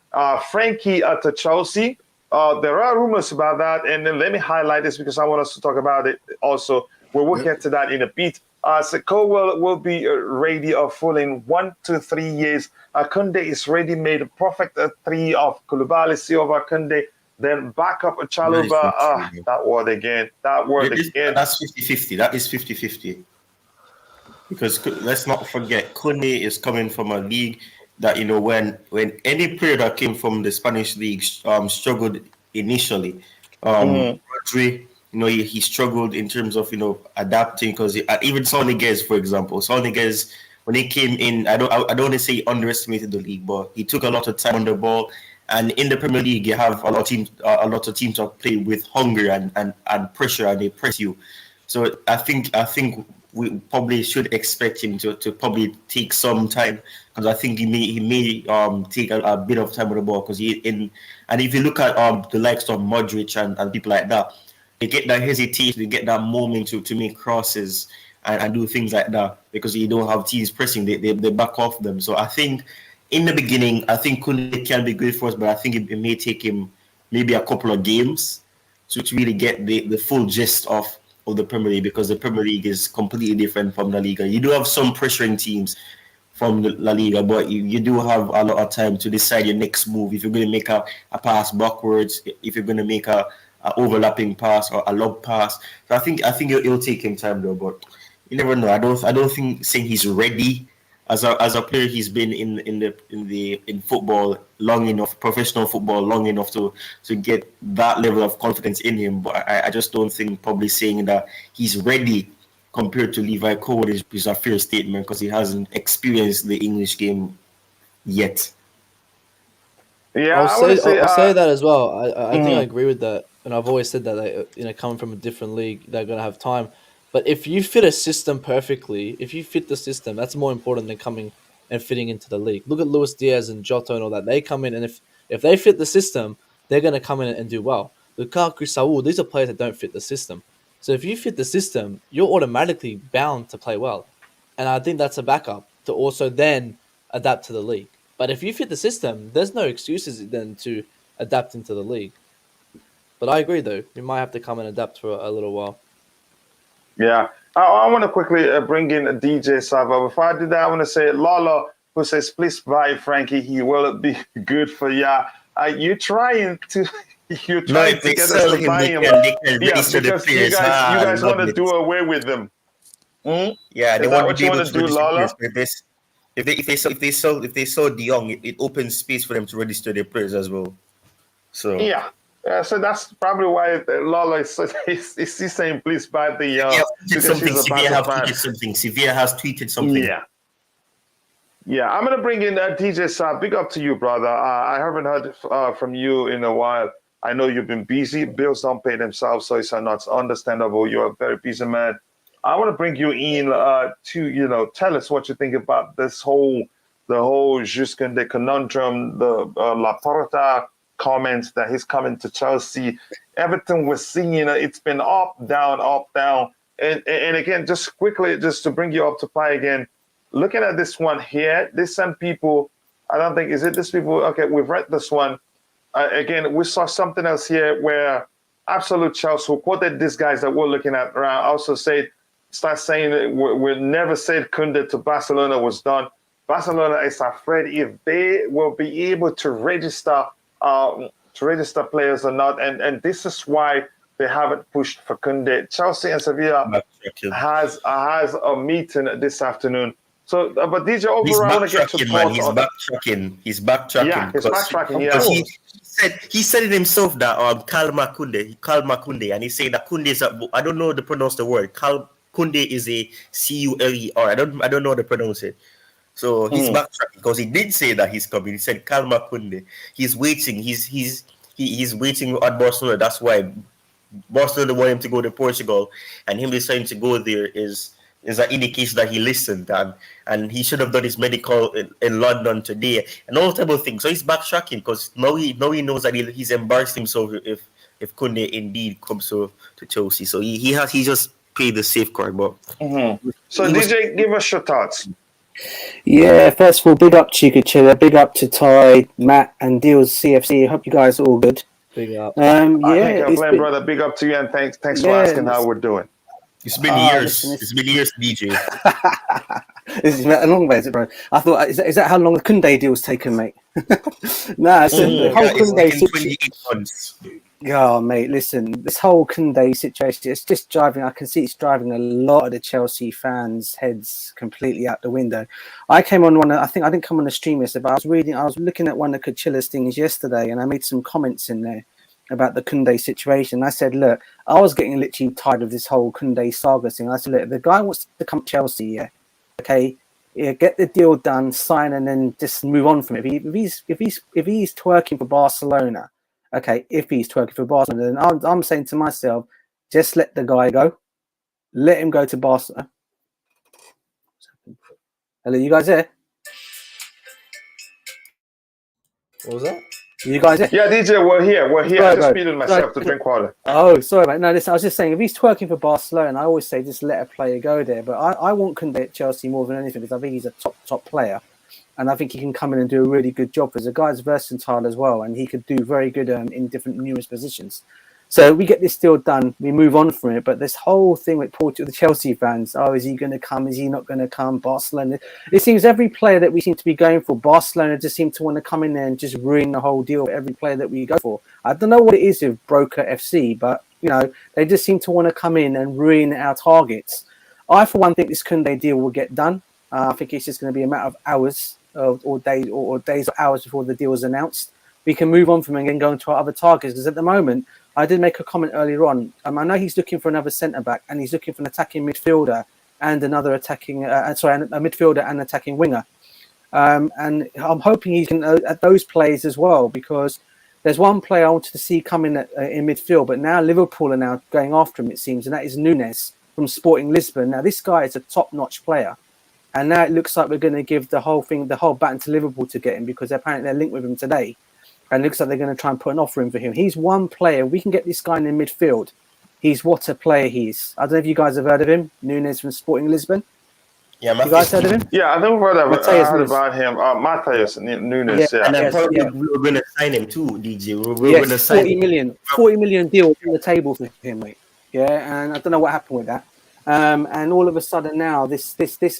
Frankie to Chelsea. There are rumors about that, and then let me highlight this because I want us to talk about it also. We'll get to that in a bit. Kounde will be ready full in 1 to 3 years. Kounde is ready made a perfect 3 of Koulibaly, Silva, Kounde, then back up Chaluba. That word again. That's 50-50. That is 50-50. Because let's not forget, Kounde is coming from a league that, when any player that came from the Spanish league struggled initially. Rodri, he struggled in terms of, adapting, because even Soniguez, for example. Soniguez, when he came in, I don't want to say he underestimated the league, but he took a lot of time on the ball. And in the Premier League, you have a lot of teams that play with hunger and pressure, and they press you. So I think we probably should expect him to probably take some time, because I think he may take a bit of time with the ball, because and if you look at the likes of Modric and people like that, they get that hesitation, they get that moment to make crosses and do things like that, because you don't have teams pressing, they back off them. So I think in the beginning, I think Kounde can be good for us, but I think it may take him maybe a couple of games to really get the full gist of the Premier League, because the Premier League is completely different from La Liga. You do have some pressuring teams from the La Liga, but you do have a lot of time to decide your next move. If you're going to make a pass backwards, if you're going to make a overlapping pass or a lob pass. So I think it'll take him time though, but you never know. I don't think saying he's ready as a player. He's been in football long enough, professional football long enough to get that level of confidence in him. But I just don't think probably saying that he's ready compared to Levi Kounde is a fair statement, because he hasn't experienced the English game yet. Yeah, I'll say that as well. I think I agree with that, and I've always said that coming from a different league, they're gonna have time. But if you fit a system perfectly, if you fit the system, that's more important than coming and fitting into the league. Look at Luis Diaz and Jota and all that. They come in, and if they fit the system, they're gonna come in and do well. Lukaku, Saul, these are players that don't fit the system. So if you fit the system, you're automatically bound to play well. And I think that's a backup to also then adapt to the league. But if you fit the system, there's no excuses then to adapt into the league. But I agree, though. You might have to come and adapt for a little while. Yeah. I want to quickly bring in DJ Sava. Before I do that, I want to say Lala, who says, please buy Frankie. He will be good for ya. You're trying to get us to buy him. Because you guys want to do away with them. Yeah, they want to do Lala? If they sell De Jong, it opens space for them to register their players as well. So so that's probably why Lala is saying please buy the Sevilla has tweeted something. Yeah. I'm gonna bring in DJ Saab. Big up to you, brother. I haven't heard from you in a while. I know you've been busy. Bills don't pay themselves, so it's not understandable. You're a very busy man. I want to bring you in to tell us what you think about the whole Jules Kounde conundrum, the Laporta comments that he's coming to Chelsea. Everything we're seeing, it's been up, down, and again, just quickly, just to bring you up to play again. Looking at this one here, there's some people. I don't think is it this people. Okay, we've read this one. Again, we saw something else here where Absolute Chelsea, who quoted these guys that we're looking at around, also start saying we never said Kounde to Barcelona was done. Barcelona is afraid if they will be able to register players or not, and this is why they haven't pushed for Kounde. Chelsea and Sevilla has a meeting this afternoon. So, but DJ, overall, I want to get your thoughts on He's backtracking. Yeah, he's backtracking. Yeah. He said it himself that Kounde, and he said that Kounde is I don't know to pronounce the word Kounde is a Culer. I don't know how to pronounce it. So he's backtracking because he did say that he's coming. He said Kalma Kounde. He's waiting. He's waiting at Barcelona. That's why Barcelona want him to go to Portugal, and him deciding to go there is an indication that he listened, and he should have done his medical in London today and all type of things. So he's backtracking because now he knows that he's embarrassed himself if Kounde indeed comes to Chelsea. So he just played the safeguard. But So DJ, give us your thoughts. Yeah, first of all, big up Chica Chiller, big up to Todd, Matt, and Deals CFC. Hope you guys are all good. Big up. I can't complain, brother. Big up to you, and thanks for asking how we're doing. It's been years. It's been years, DJ. This is a long way, is it, bro? I thought, is that how long the Kounde deal's taken, mate? Nah, the whole Kounde situation. Oh, mate, listen, this whole Kounde situation, it's just driving, I can see it's driving a lot of the Chelsea fans' heads completely out the window. I came on I think I didn't come on the stream yesterday, but I was looking at one of Cachilla's things yesterday, and I made some comments in there about the Kounde situation. I said, look, I was getting literally tired of this whole Kounde saga thing. I said, look, if the guy wants to come to Chelsea, get the deal done, sign, and then just move on from it. If he's twerking for Barcelona, if he's twerking for Barcelona, then I'm saying to myself, just let the guy go. Let him go to Barcelona. Hello, you guys there? What was that? You guys there? Yeah, DJ, we're here. Sorry, I just muted myself to drink water. Oh, sorry, mate. No, listen, I was just saying, if he's twerking for Barcelona, I always say just let a player go there. But I want Kounde at Chelsea more than anything because I think he's a top player. And I think he can come in and do a really good job because the guy's versatile as well. And he could do very good in different numerous positions. So we get this deal done. We move on from it. But this whole thing with the Chelsea fans, is he going to come? Is he not going to come? Barcelona. It seems every player that we seem to be going for, Barcelona just seem to want to come in there and just ruin the whole deal. Every player that we go for. I don't know what it is with Broker FC, but, they just seem to want to come in and ruin our targets. I, for one, think this Kounde deal will get done. I think it's just going to be a matter of hours or days or hours before the deal is announced. We can move on from it and go into our other targets because at the moment, I did make a comment earlier on. I know he's looking for another centre-back and he's looking for an attacking midfielder and another attacking, a midfielder and attacking winger. And I'm hoping he can at those plays as well because there's one player I wanted to see come in in midfield, but now Liverpool are now going after him, it seems, and that is Nunes from Sporting Lisbon. Now, this guy is a top-notch player. And now it looks like we're going to give the whole baton to Liverpool to get him because apparently they're linked with him today. And it looks like they're going to try and put an offer in for him. He's one player. We can get this guy in the midfield. He's what a player he is. I don't know if you guys have heard of him. Nunes from Sporting Lisbon. Yeah, you guys heard of him? Yeah, I never heard about him. Matheus Nunes. Yeah. And we're going to sign him too, DJ. We're going to sign him. 40 million deal on the table for him, mate. Yeah, and I don't know what happened with that. And all of a sudden now this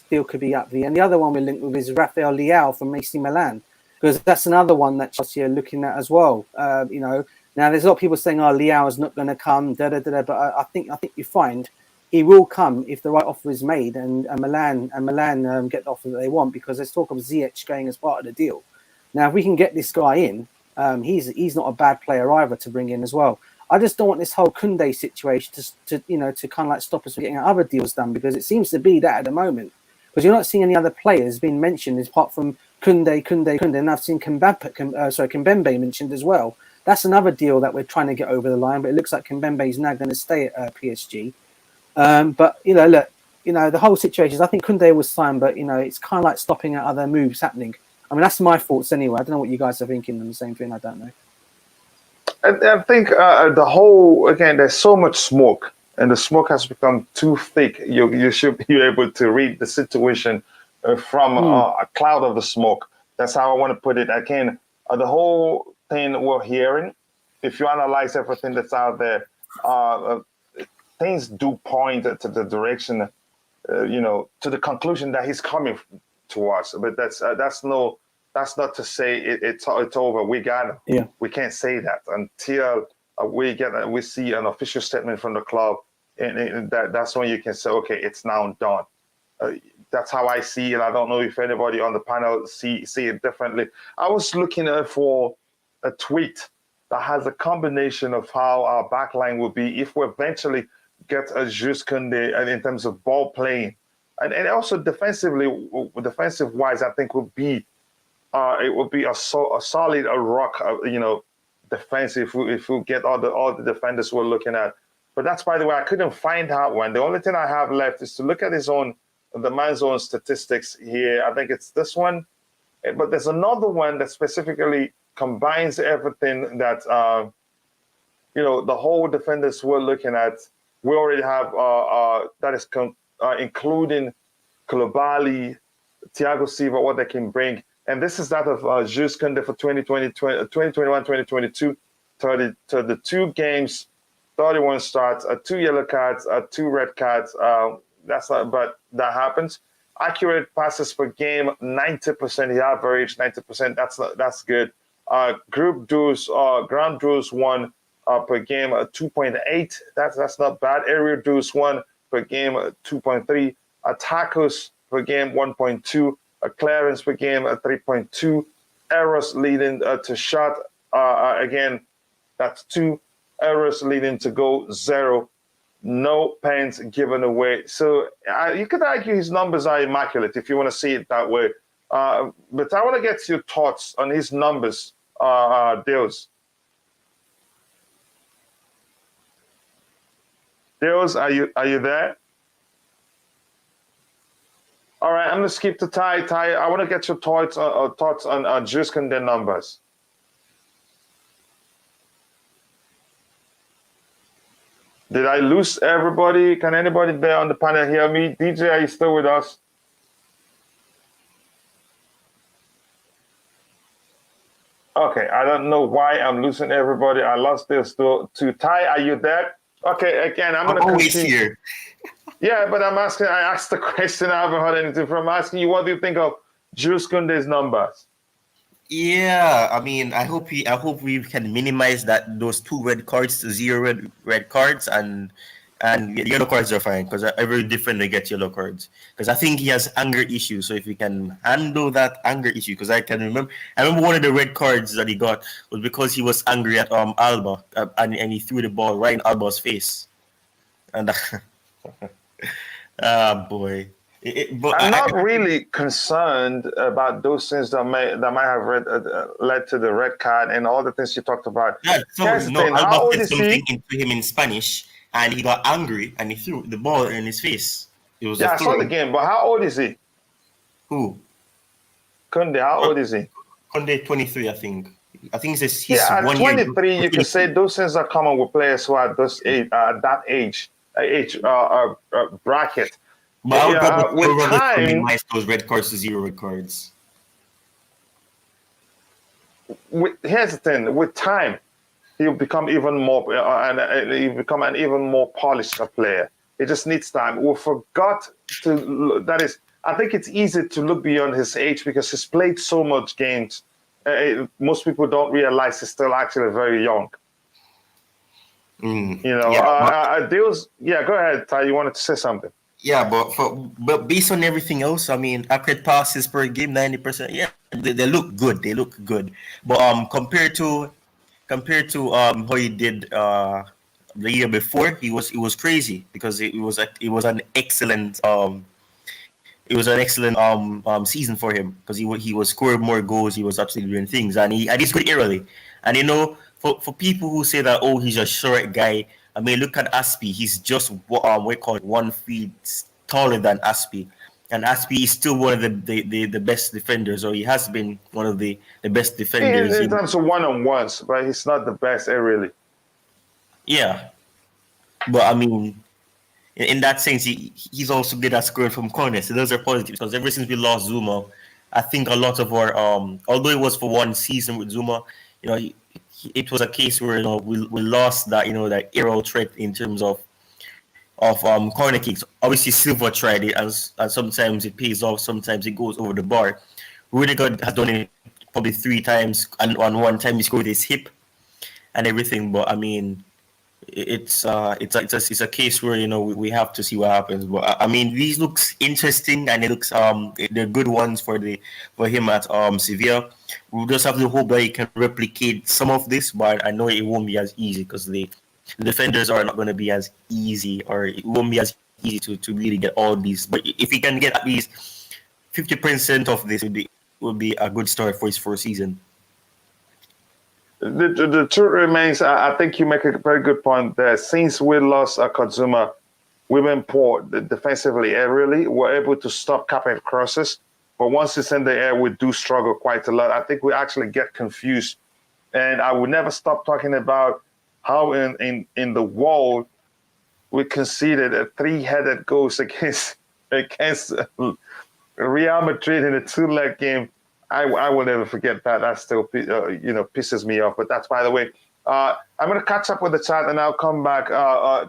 deal could be up there. And the other one we're linked with is Rafael Leao from AC Milan. Because that's another one that Chelsea are looking at as well. Now there's a lot of people saying, Leao is not going to come, but I think you find he will come if the right offer is made and Milan get the offer that they want because there's talk of Ziyech going as part of the deal. Now, if we can get this guy in, he's not a bad player either to bring in as well. I just don't want this whole Kounde situation to kind of like stop us from getting other deals done because it seems to be that at the moment. Because you're not seeing any other players being mentioned apart from Kounde, and I've seen Kimpembe mentioned as well. That's another deal that we're trying to get over the line, but it looks like Kimpembe is now going to stay at PSG. But the whole situation is I think Kounde was signed, but it's kind of like stopping other moves happening. I mean, that's my thoughts anyway. I don't know what you guys are thinking on the same thing. I don't know. I think there's so much smoke, and the smoke has become too thick. You should be able to read the situation from a cloud of the smoke. That's how I want to put it. The whole thing we're hearing, if you analyze everything that's out there, things do point to the direction, to the conclusion that he's coming to us. But that's not to say it's over. We can't say that until we see an official statement from the club, and that's when you can say, okay, it's now done. That's how I see it. I don't know if anybody on the panel see it differently. I was looking for a tweet that has a combination of how our backline will be if we eventually get a Jules Kounde and in terms of ball playing, and also defensively, defensive wise, I think would be it would be a solid rock, defense if we get all the defenders we're looking at. But that's, by the way, I couldn't find out one. The only thing I have left is to look at the man's own statistics here. I think it's this one, but there's another one that specifically combines everything that the whole defenders we're looking at. We already have that is including Koulibaly, Thiago Silva, what they can bring. And this is that of Jules Kounde for 2021-2022, 32 games, 31 starts, 2 yellow cards, 2 red cards. But that happens. Accurate passes per game, 90%. He averaged 90%. That's good. Group duels, ground duels won per game, 2.8. That's not bad. Aerial duels won per game, 2.3. Tackles per game, 1.2. Clearance per game, 3.2. Errors leading to shot, again, that's 2. Errors leading to goal, 0. No pens given away. So you could argue his numbers are immaculate if you want to see it that way. But I want to get your thoughts on his numbers, Dales. Dales, are you there? All right, I'm going to skip to Ty. Ty, I want to get your thoughts on Jules Kounde numbers. Did I lose everybody? Can anybody there on the panel hear me? DJ, are you still with us? Okay, I don't know why I'm losing everybody. I lost this to Ty. Are you there? Okay, again, I'm going to continue. Here. Yeah, but I asked the question. I haven't heard anything from. I'm asking you, what do you think of Jules Kounde's numbers? Yeah, I mean, I hope we can minimize those 2 red cards to 0 red cards, and yellow cards are fine because every defender gets yellow cards. Because I think he has anger issues. So if we can handle that anger issue, because I remember one of the red cards that he got was because he was angry at Alba and he threw the ball right in Alba's face, and boy. I'm not really concerned about those things that might have led to the red card and all the things you talked about. Yeah, Alba said something into him in Spanish, and he got angry and he threw the ball in his face. It was I saw the game, but how old is he? Who? Kounde, how old is he? Kounde, 23, I think. I think he's at 1 23, year. you can say those things are common with players who are that age bracket. But I would probably with time, minimize those red cards to 0 red cards. Here's the thing: with time, he'll become even more, and he'll become an even more polished player. It just needs time. We forgot to. That is, I think it's easy to look beyond his age because he's played so much games. Most people don't realize he's still actually very young. Go ahead, Ty. You wanted to say something. Yeah, but based on everything else, I mean, accurate passes per game, 90%. Yeah, they look good. They look good. But compared to how he did the year before, it was crazy because it was an excellent season for him because he was scoring more goals. He was absolutely doing things, and he's good early. And for people who say that he's a short guy. I mean, look at Aspi. He's just 1 feet taller than Aspi, and Aspi is still one of the best defenders, or he has been one of the best defenders in terms of one-on-ones, but he's not the best, really. Yeah, but I mean, in that sense, he's also good at scoring from corners. So those are positives because ever since we lost Zuma, I think a lot of our although it was for 1 season with Zuma, it was a case where we lost that that aerial threat in terms of corner kicks. Obviously, Silva tried it, and sometimes it pays off. Sometimes it goes over the bar. Rudiger has done it probably 3 times, and on 1 time he scored his hip and everything. But I mean, it's a case where we have to see what happens. But I mean, these looks interesting, and it looks they're good ones for him at Sevilla. We'll just have to hope that he can replicate some of this, but I know it won't be as easy because the the defenders are not going to be as easy, or it won't be as easy to really get all these. But if he can get at least 50% of this, would be a good start for his first season. The truth remains, I think you make a very good point there. Since we lost Kazuma, we've been poor defensively aerially. We're able to stop carpet crosses. But once it's in the air, we do struggle quite a lot. I think we actually get confused. And I would never stop talking about how in the world we conceded a 3-headed goals against Real Madrid in a 2-leg game. I will never forget that. That still pisses me off. But that's by the way. I'm going to catch up with the chat and I'll come back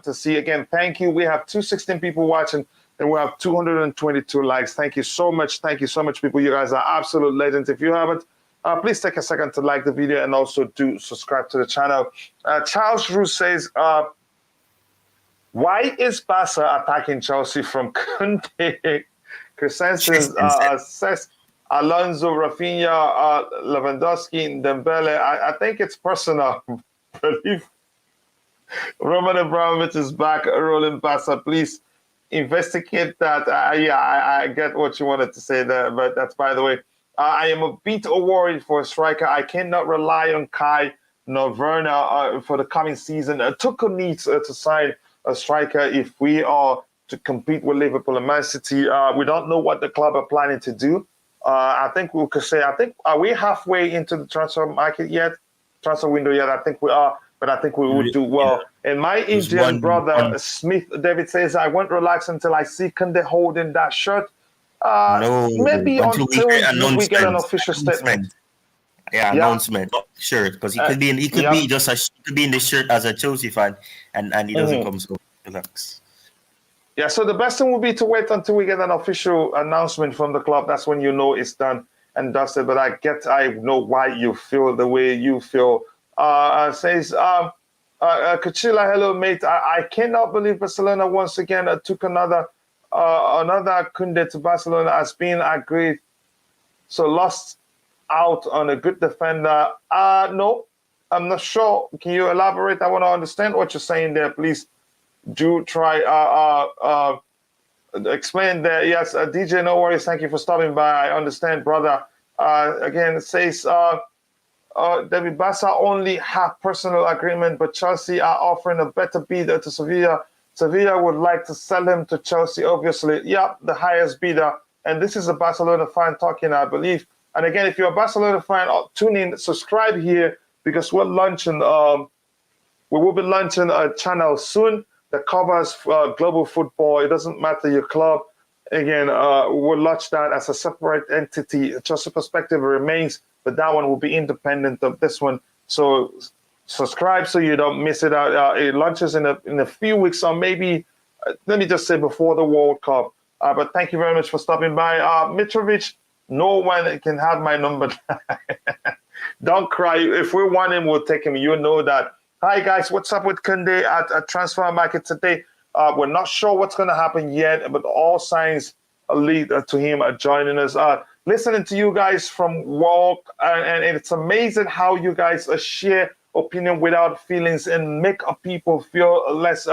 to see again. Thank you. We have 216 people watching and we have 222 likes. Thank you so much. Thank you so much, people. You guys are absolute legends. If you haven't, please take a second to like the video and also do subscribe to the channel. Charles Roos says, why is Barca attacking Chelsea from Kounde? Christensen says, Alonso, Rafinha, Lewandowski, Dembele. I think it's personal. Believe Roman Abramovich is back rolling Barca. Please investigate that. I get what you wanted to say there, but that's by the way. I am a bit worried for a striker. I cannot rely on Kai nor Werner for the coming season. Tuchel needs to sign a striker if we are to compete with Liverpool and Man City. We don't know what the club are planning to do. I think we could say, are we halfway into the transfer market yet? Transfer window yet? I think we are, but I think we would do well. Yeah. And my Indian brother, Smith David says, I won't relax until I see Kounde holding that shirt. No, maybe until we get an official statement. Yeah, announcement, not shirt, because he could be in. He could be just he could be in the shirt as a Chelsea fan, and he doesn't come. So relax. Yeah, so the best thing would be to wait until we get an official announcement from the club. That's when you know it's done and dusted. But I know why you feel the way you feel. Says Kachila, hello mate. I cannot believe Barcelona once again took another Kounde to Barcelona as being agreed. So lost out on a good defender. No, I'm not sure. Can you elaborate? I want to understand what you're saying there, please. Do try explain there. Yes, DJ, no worries. Thank you for stopping by. I understand, brother. Again, it says David Barca only have personal agreement, but Chelsea are offering a better bidder to Sevilla. Sevilla would like to sell him to Chelsea, obviously. Yeah, the highest bidder. And this is a Barcelona fan talking, I believe. And again, if you're a Barcelona fan, tune in, subscribe here, because we're launching. We will be launching a channel soon that covers global football. It doesn't matter your club. Again, we'll launch that as a separate entity. Chelsea Perspective remains, but that one will be independent of this one. So subscribe so you don't miss it out. It launches in a few weeks, or maybe, let me just say, before the World Cup. But thank you very much for stopping by. Mitrovic, no one can have my number. Don't cry. If we want him, we'll take him. You know that. Hi, guys. What's up with Kounde at transfer market today? We're not sure what's going to happen yet, but all signs lead to him joining us. Listening to you guys from work, and it's amazing how you guys share opinion without feelings and make people feel less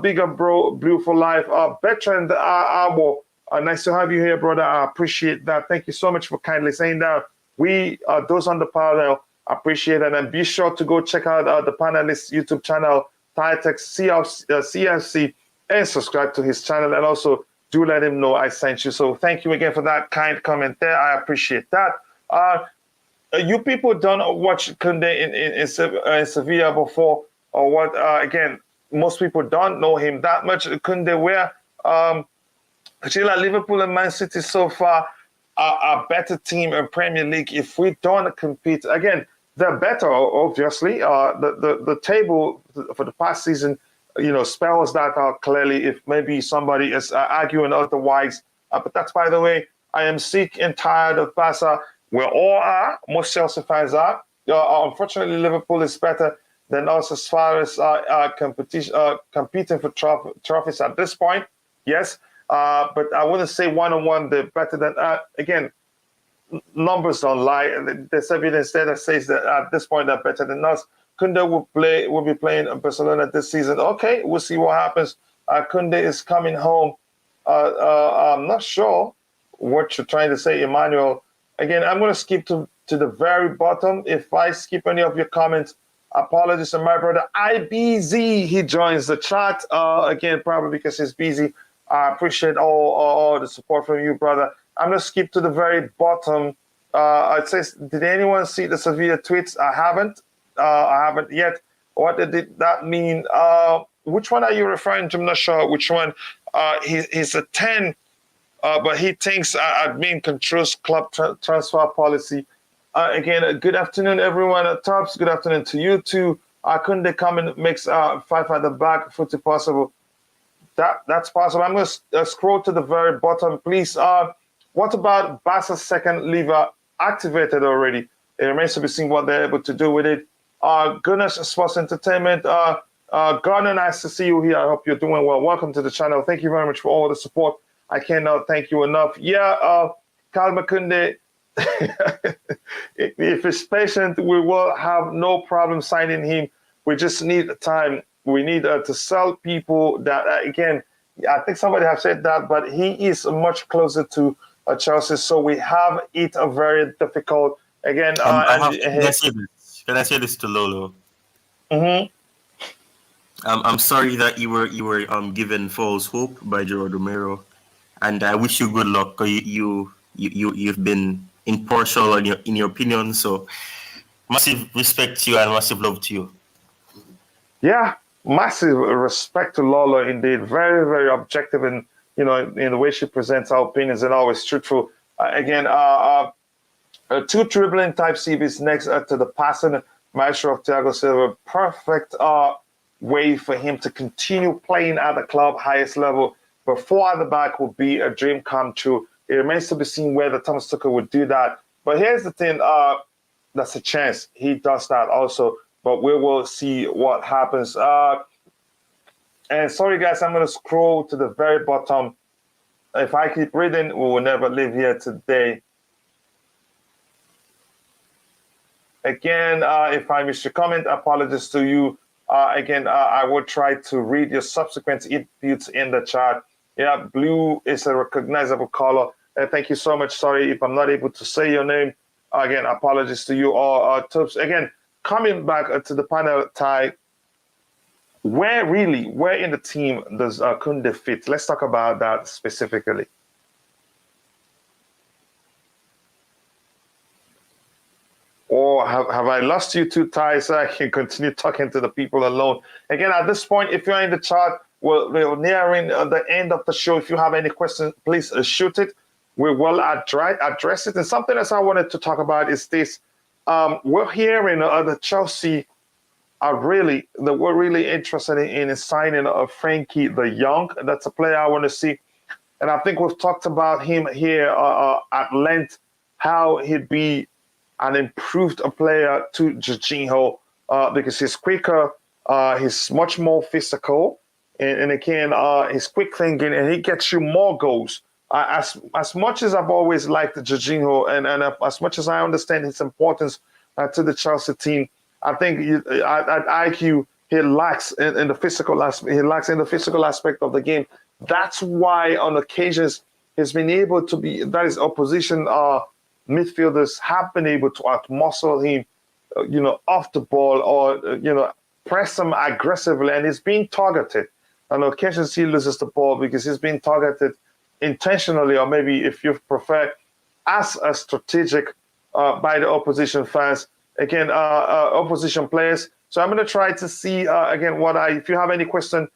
bigger, bro. Blue for life. Bertrand Amo, nice to have you here, brother. I appreciate that. Thank you so much for kindly saying that. We, those on the panel, appreciate it. And be sure to go check out the panelist YouTube channel, Titex CFC, and subscribe to his channel. And also do let him know I sent you. So thank you again for that kind comment there. I appreciate that. You people don't watch Kounde in Sevilla before, or what? Again, most people don't know him that much. Kounde, where Liverpool and Man City so far are a better team in Premier League. If we don't compete, again, they're better, obviously. The table for the past season, spells that out clearly. If maybe somebody is arguing otherwise, but that's, by the way, I am sick and tired of Barca. We all are. Most Chelsea fans are. Unfortunately, Liverpool is better than us as far as competing for trophies at this point. Yes, but I wouldn't say one-on-one they're better than. Again, numbers don't lie. There's evidence there that says that at this point they're better than us. Kounde will be playing in Barcelona this season. Okay, we'll see what happens. Kounde is coming home. I'm not sure what you're trying to say, Emmanuel. Again, I'm going to skip to the very bottom. If I skip any of your comments, apologies to my brother IBZ. He joins the chat again, probably because he's busy. I appreciate all the support from you, brother. I'm going to skip to the very bottom. It says, did anyone see the Sevilla tweets? I haven't yet. What did that mean? Which one are you referring to? I'm not sure which one. He's a 10, but he thinks admin controls club transfer policy. Again, good afternoon, everyone. Tops, good afternoon to you too. Kounde come and makes 5 at the back, 40 possible. That's possible. I'm going to scroll to the very bottom, please. What about Barca's second lever activated already? It remains to be seen what they're able to do with it. Gunners Sports Entertainment. Gardner, nice to see you here. I hope you're doing well. Welcome to the channel. Thank you very much for all the support. I cannot thank you enough. Yeah, Kalma Kounde, if he's patient, we will have no problem signing him. We just need time. We need to sell people that, again, I think somebody have said that, but he is much closer to Chelsea, so we have it very difficult. Again, can I say this to Lolo? Mm-hmm. I'm sorry that you were given false hope by Gerard Romero, and I wish you good luck. You've been impartial in your opinion, so massive respect to you and massive love to you. Yeah, massive respect to Lolo indeed. Very, very objective in the way she presents her opinions and always truthful. Again, two dribbling type CBs next to the passing maestro of Thiago Silva. Perfect way for him to continue playing at the club highest level. But 4 at the back would be a dream come true. It remains to be seen whether Thomas Tuchel would do that. But here's the thing, that's a chance he does that also. But we will see what happens. And sorry, guys, I'm going to scroll to the very bottom. If I keep reading, we will never leave here today. Again, if I missed your comment, apologies to you. Again, I will try to read your subsequent inputs in the chat. Yeah, blue is a recognizable color. Thank you so much. Sorry if I'm not able to say your name. Again, apologies to you all. Tubes. Again, coming back to the panel, Ty, where in the team does Kounde fit? Let's talk about that specifically. Or have I lost you two, Ty, so I can continue talking to the people alone? Again, at this point, if you're in the chat, we're nearing the end of the show. If you have any questions, please shoot it. We will address it. And something else I wanted to talk about is this. We're hearing the Chelsea we're really interested in signing Frankie the Young. That's a player I want to see. And I think we've talked about him here at length, how he'd be an improved player to Jorginho because he's quicker, he's much more physical, and again, he's quick thinking, and he gets you more goals. As much as I've always liked Jorginho, and as much as I understand his importance to the Chelsea team, I think I'd argue he lacks in the physical aspect. He lacks in the physical aspect of the game. That's why on occasions he's been able to be. That is opposition midfielders have been able to outmuscle him, off the ball or press him aggressively, and he's being targeted. On occasions he loses the ball because he's being targeted intentionally, or maybe if you prefer, as a strategic by the opposition fans. Again, opposition players. So I'm going to try to see again if you have any question,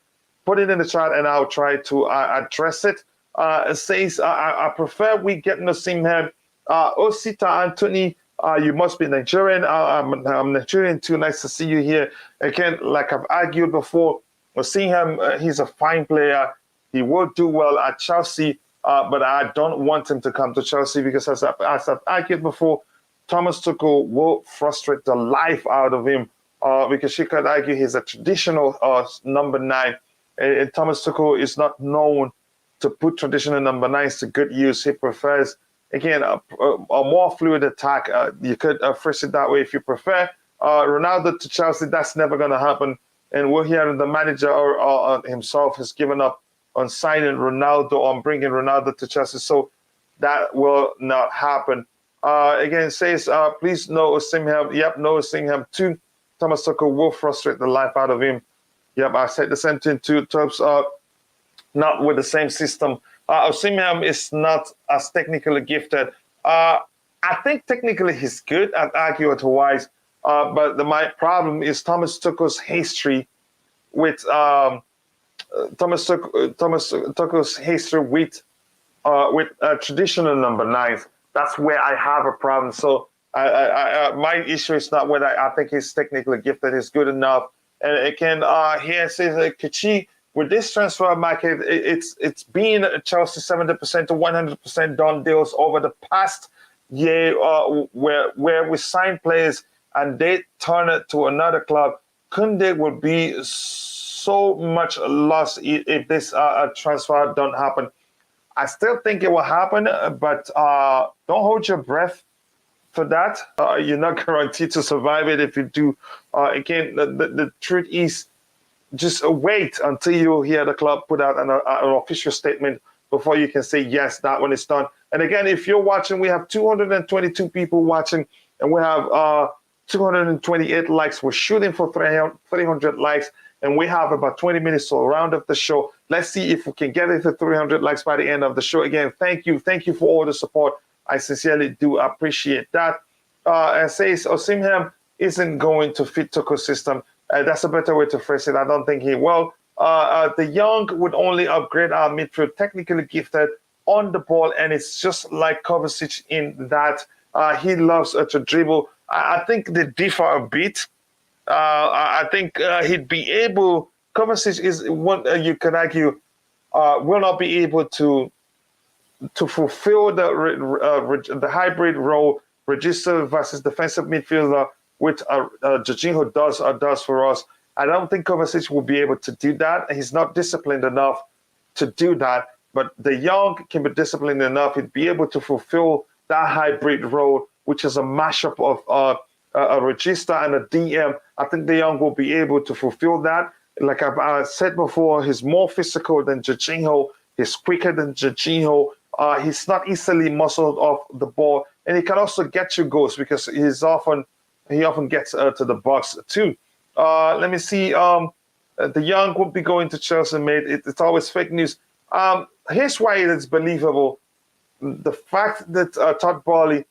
put it in the chat and I'll try to address it. It says I prefer we get Nosimhem. Osita Anthony, you must be Nigerian. I'm Nigerian too. Nice to see you here. Again, like I've argued before, Nosimhem, he's a fine player. He will do well at Chelsea, but I don't want him to come to Chelsea because as I've argued before, Thomas Tuchel will frustrate the life out of him because you could argue he's a traditional number 9. And Thomas Tuchel is not known to put traditional number 9s to good use. He prefers, again, a more fluid attack. You could phrase it that way if you prefer. Ronaldo to Chelsea, that's never going to happen. And we're hearing the manager himself has given up on signing Ronaldo, on bringing Ronaldo to Chelsea. So that will not happen. Again, it says, please no Osimhen. Yep, no Osimhen too. Thomas Tuchel will frustrate the life out of him. Yep, I said the same thing too. Terms not with the same system. Osimhen is not as technically gifted. I think technically he's good. I'd argue otherwise. But my problem is Thomas Tuchel's history with Thomas Tuchel's history with traditional number 9. That's where I have a problem. So my issue is not whether I think he's technically gifted, he's good enough. And again, here it says Kichi, with this transfer market, it's been Chelsea 70% to 100% done deals over the past year, where we sign players and they turn it to another club. Kounde will be so much loss if this transfer don't happen. I still think it will happen, but don't hold your breath for that. You're not guaranteed to survive it if you do. Again, the truth is, just wait until you hear the club put out an official statement before you can say, yes, that one is done. And again, if you're watching, we have 222 people watching, and we have 228 likes. We're shooting for 300 likes, and we have about 20 minutes to round up the show. Let's see if we can get it to 300 likes by the end of the show. Again, thank you. Thank you for all the support. I sincerely do appreciate that. And says Osimhen isn't going to fit Tuchel's system. That's a better way to phrase it. I don't think he will. The young would only upgrade our midfield, technically gifted on the ball, and it's just like Kovacic in that he loves to dribble. I think they differ a bit. I think he'd be able. Kovacic is one you can argue will not be able to fulfill the hybrid role, register versus defensive midfielder, which Jorginho does for us. I don't think Kovacic will be able to do that. He's not disciplined enough to do that. But the young can be disciplined enough. He'd be able to fulfill that hybrid role, which is a mashup of a register and a DM. I think the young will be able to fulfill that. Like I've said before, he's more physical than Jorginho. He's quicker than Jorginho. He's not easily muscled off the ball, and he can also get you goals because he often gets to the box too. Let me see. The young will be going to Chelsea, mate. It's always fake news. Here's why it is believable. The fact that Todd Boehly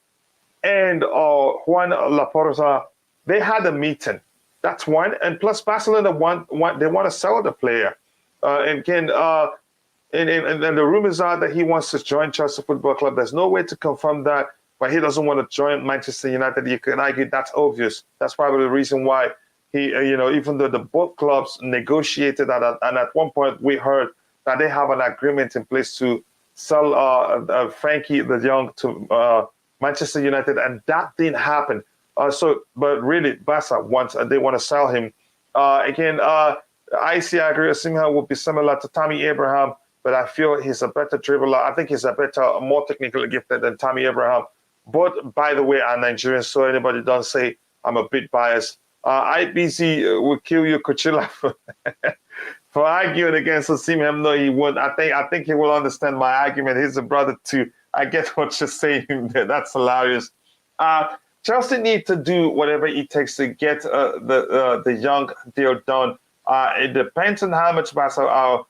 and Juan Laporta, they had a meeting. That's one. And plus, Barcelona they want to sell the player. And the rumors are that he wants to join Chelsea Football Club. There's no way to confirm that, but he doesn't want to join Manchester United. You can argue that's obvious. That's probably the reason why he, even though the both clubs negotiated that, and at one point we heard that they have an agreement in place to sell Frankie de Jong to Manchester United, and that didn't happen. But really, Barca they want to sell him. I agree. Osimhen will be similar to Tammy Abraham, but I feel he's a better dribbler. I think he's more technically gifted than Tammy Abraham. Both, by the way, are Nigerians, so anybody don't say I'm a bit biased. IBC will kill you, Kuchila, for arguing against Osimhen. No, he won't. I think he will understand my argument. He's a brother too. I get what you're saying there. That's hilarious. Chelsea need to do whatever it takes to get the young deal done. It depends on how much Barca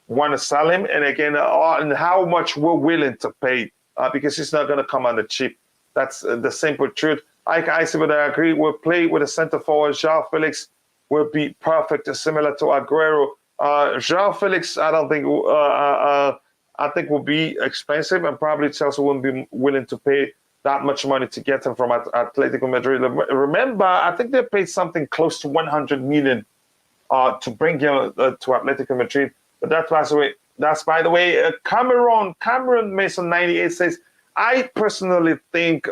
want to sell him, and again, and how much we're willing to pay, because he's not going to come on the cheap. That's the simple truth. I see what I agree. We'll play with a center forward. João Felix will be perfect, similar to Aguero. João Felix, I don't think. I think will be expensive, and probably Chelsea wouldn't be willing to pay that much money to get him from Atletico Madrid. Remember, I think they paid something close to 100 million to bring him to Atletico Madrid. But that's by the way, Cameron Mason 98 says, I personally think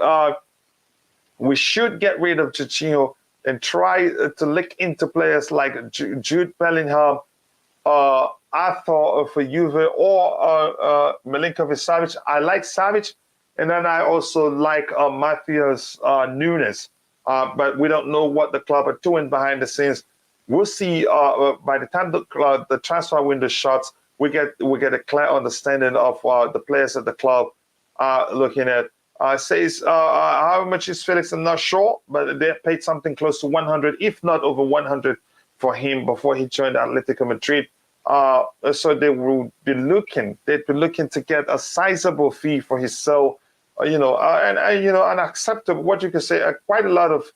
we should get rid of Jorginho and try to look into players like Jude Bellingham, Arthur for Juve, or Milinkovic-Savic. I like Savic, and then I also like Matthias Nunes. but we don't know what the club are doing behind the scenes. We'll see. By the time the transfer window shuts, we get a clear understanding of the players at the club are looking at. Says how much is Felix? I'm not sure, but they paid something close to 100, if not over 100, for him before he joined Atletico Madrid. So they will be looking. They'd be looking to get a sizable fee for his sale. And acceptable. What you could say, quite a lot of.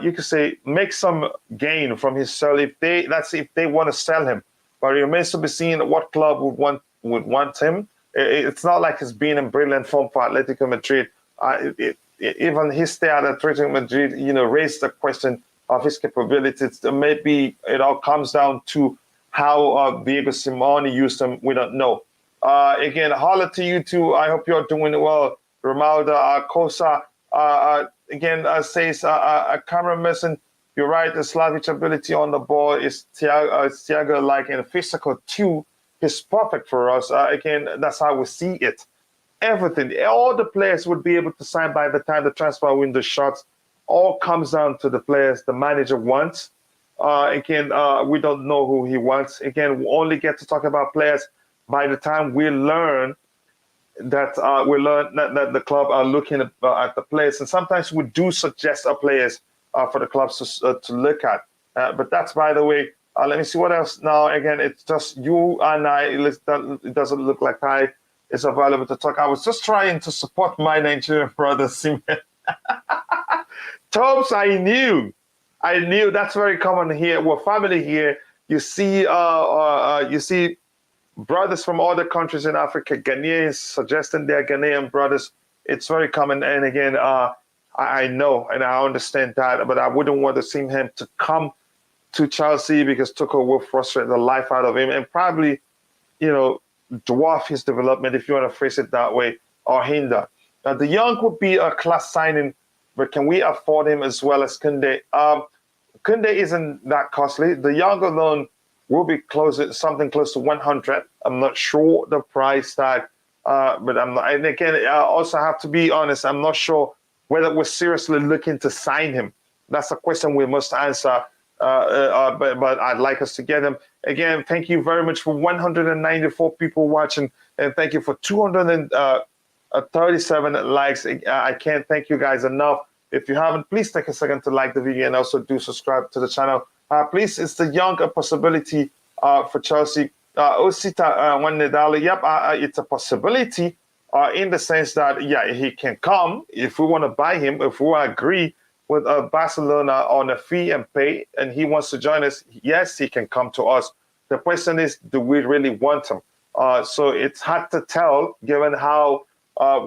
You could say make some gain from his sale if they want to sell him. But it remains to be seen what club would want him. It's not like he's been in brilliant form for Atletico Madrid. Even his stay at Atletico Madrid, raised the question of his capabilities. Maybe it all comes down to how Diego Simeone used him. We don't know. Again, holla to you two. I hope you're doing well. Romalda Kosa. Again, says Cameron Mason, you're right. The Slavic ability on the ball is Thiago-like, and physical too. He's perfect for us. Again, that's how we see it. Everything, all the players would be able to sign by the time the transfer window shuts. All comes down to the players the manager wants. Again, we don't know who he wants. Again, we only get to talk about players by the time we learn that that the club are looking at the players, and sometimes we do suggest our players for the clubs to look at. But that's, by the way. Let me see what else now. Again, it's just you and I. It doesn't look like I is available to talk. I was just trying to support my Nigerian brother, Simeon. Tops, I knew that's very common here. We're family here. You see brothers from other countries in Africa, Ghanaians suggesting they're Ghanaian brothers. It's very common. And again, I know and I understand that, but I wouldn't want to see him to come to Chelsea because Tuchel will frustrate the life out of him and probably, dwarf his development, if you want to phrase it that way, or hinder. The Young would be a class signing, but can we afford him as well as Kounde? Kounde isn't that costly. The Young alone will be something close to 100. I'm not sure the price tag, but I'm not. And again, I also have to be honest. I'm not sure whether we're seriously looking to sign him. That's a question we must answer. But I'd like us to get him. Again, thank you very much for 194 people watching, and thank you for 237 likes. I can't thank you guys enough. If you haven't, please take a second to like the video and also do subscribe to the channel. Please, it's the Young a possibility for Chelsea. Osita Wanedali, yep, it's a possibility in the sense that, he can come if we want to buy him, if we agree with Barcelona on a fee and pay, and he wants to join us, yes, he can come to us. The question is, do we really want him? So it's hard to tell, given how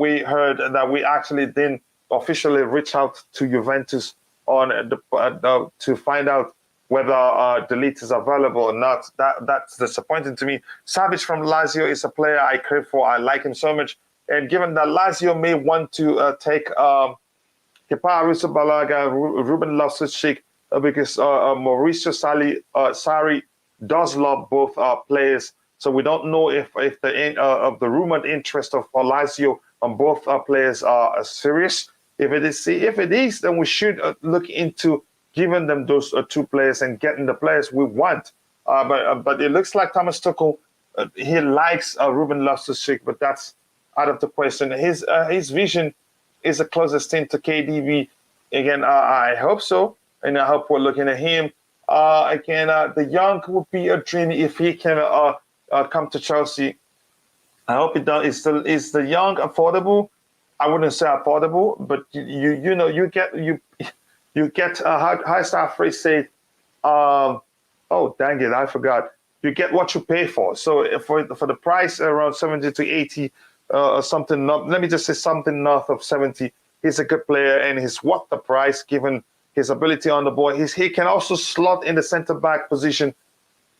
we heard that we actually didn't officially reach out to Juventus on to find out whether Delete is available or not. That's disappointing to me. Savic from Lazio is a player I crave for. I like him so much. And given that Lazio may want to take Kepa Arrizabalaga, Ruben Loftus-Cheek, because Mauricio Sarri does love both players. So we don't know if the rumored interest of Lazio on both players are serious. If it is, then we should look into giving them those two players and getting the players we want. But it looks like Thomas Tuchel, he likes Ruben Loftus-Cheek, but that's out of the question. His vision is the closest thing to KDB. Again, I hope so, and I hope we're looking at him. The Young would be a dream if he can come to Chelsea. I hope it does. Is the Young affordable? I wouldn't say affordable, but you get high star phrase say, oh dang it, I forgot. You get what you pay for. So for the price around 70 to 80 or something, let me just say something north of 70. He's a good player and he's worth the price given his ability on the ball. He can also slot in the center back position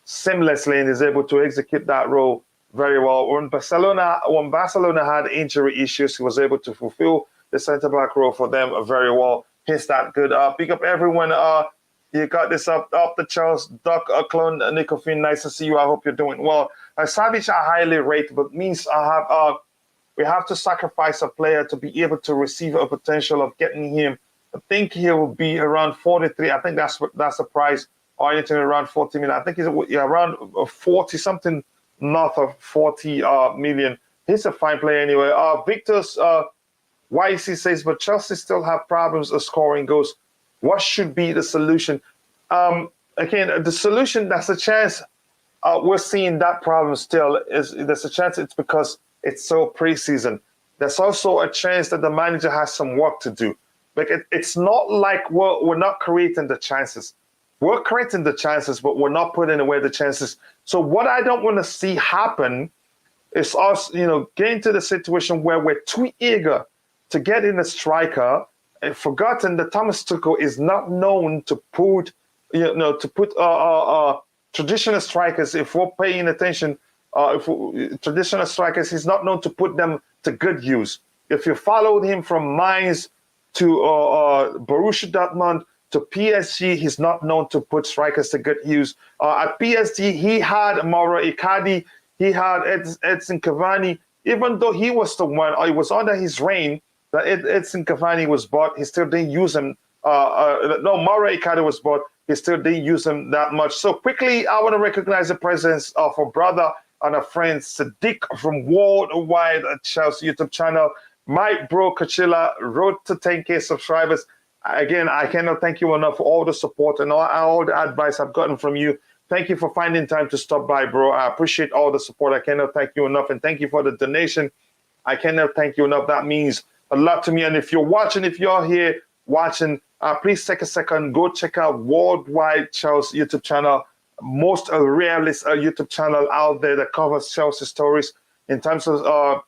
seamlessly and is able to execute that role very well. When Barcelona had injury issues, he was able to fulfill the center back role for them very well. He's that good. Pick up everyone. You got this up the Charles Duck clone Nico Finn. Nice to see you. I hope you're doing well. Savic I highly rate, but means we have to sacrifice a player to be able to receive a potential of getting him I think he will be around 43. I think that's the price, or anything around 40 million. I think he's around 40 something, north of 40 million. He's a fine player anyway. Victor's YC says, but Chelsea still have problems of scoring goals. What should be the solution? Again, the solution, that's a chance. We're seeing that problem still. There's a chance it's because it's so preseason. There's also a chance that the manager has some work to do. Like it's not like we're not creating the chances. We're creating the chances, but we're not putting away the chances. So what I don't want to see happen is us, getting to the situation where we're too eager to get in a striker and forgotten that Thomas Tuchel is not known to put, traditional strikers. If we're paying attention, traditional strikers, he's not known to put them to good use. If you followed him from Mainz to Borussia Dortmund to PSG, he's not known to put strikers to good use. At PSG, he had Mauro Icardi, he had Edson Cavani. Even though he was the one, it was under his reign that Edson Cavani was bought, he still didn't use him. Mauro Icardi was bought, he still didn't use him that much. So quickly, I want to recognize the presence of a brother and a friend, Sadiq from Worldwide Chelsea YouTube channel. My bro Kachila, road to 10K subscribers. Again, I cannot thank you enough for all the support and all the advice I've gotten from you. Thank you for finding time to stop by, bro. I appreciate all the support. I cannot thank you enough. And thank you for the donation. I cannot thank you enough. That means a lot to me. And if you're here watching, please take a second, go check out Worldwide Chelsea YouTube channel. Most realist YouTube channel out there that covers Chelsea stories in terms of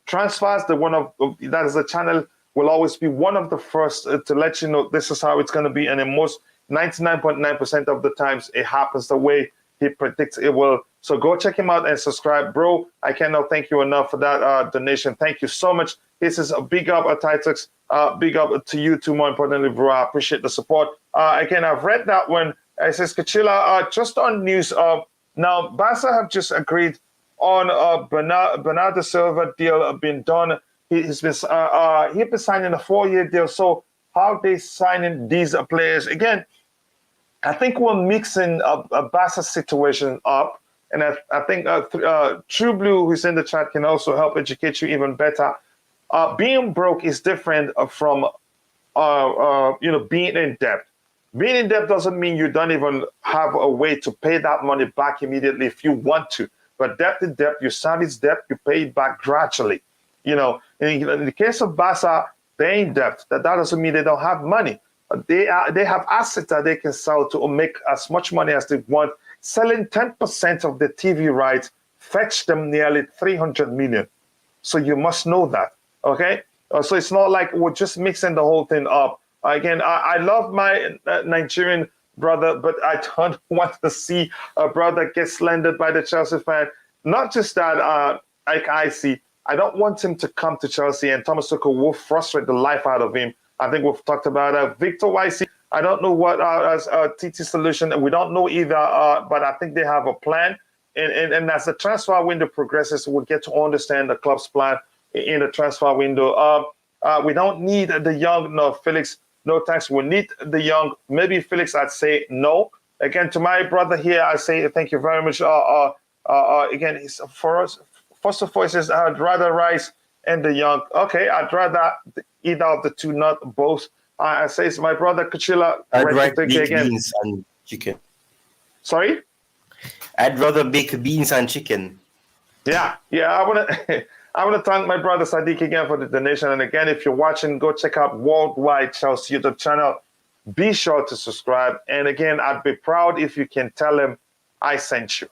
transfers. That is the channel will always be one of the first to let you know this is how it's going to be, and in most 99.9% of the times it happens the way he predicts it will. So go check him out and subscribe, bro. I cannot thank you enough for that donation. Thank you so much. This is a big up at Titux. Big up to you too, more importantly, bro. I appreciate the support. Again, I've read that one. It says, Kachila, just on news, now Barca have just agreed on Bernardo Silva deal being done. He's been signing a 4-year deal. So how they signing these players? Again, I think we're mixing a Barca situation up. And I think True Blue, who's in the chat, can also help educate you even better. Being broke is different from being in debt. Being in debt doesn't mean you don't even have a way to pay that money back immediately if you want to. But debt is debt. You service debt, you pay it back gradually. In the case of Barca, they're in debt. That doesn't mean they don't have money. They have assets that they can sell to make as much money as they want. Selling 10% of the TV rights fetch them nearly 300 million. So you must know that, okay? So it's not like we're just mixing the whole thing up. Again, I love my Nigerian brother, but I don't want to see a brother get slandered by the Chelsea fan. Not just that, I see. I don't want him to come to Chelsea, and Thomas Tuchel will frustrate the life out of him. I think we've talked about that. Victor YC, I don't know what TT solution, and we don't know either, but I think they have a plan. And as the transfer window progresses, we'll get to understand the club's plan in the transfer window. We don't need the young, no, Felix, no thanks. We need the young. Maybe Felix, I'd say no. Again, to my brother here, I say thank you very much. Again, it's for us. First of all, he says, I'd rather Rice and the young. Okay, I'd rather either of the two, not both. I say it's my brother Kachila. I'd rather baked beans and chicken. Sorry? I'd rather bake beans and chicken. Yeah. I want to thank my brother Sadiq again for the donation. And again, if you're watching, go check out Worldwide Chelsea YouTube channel. Be sure to subscribe. And again, I'd be proud if you can tell him I sent you.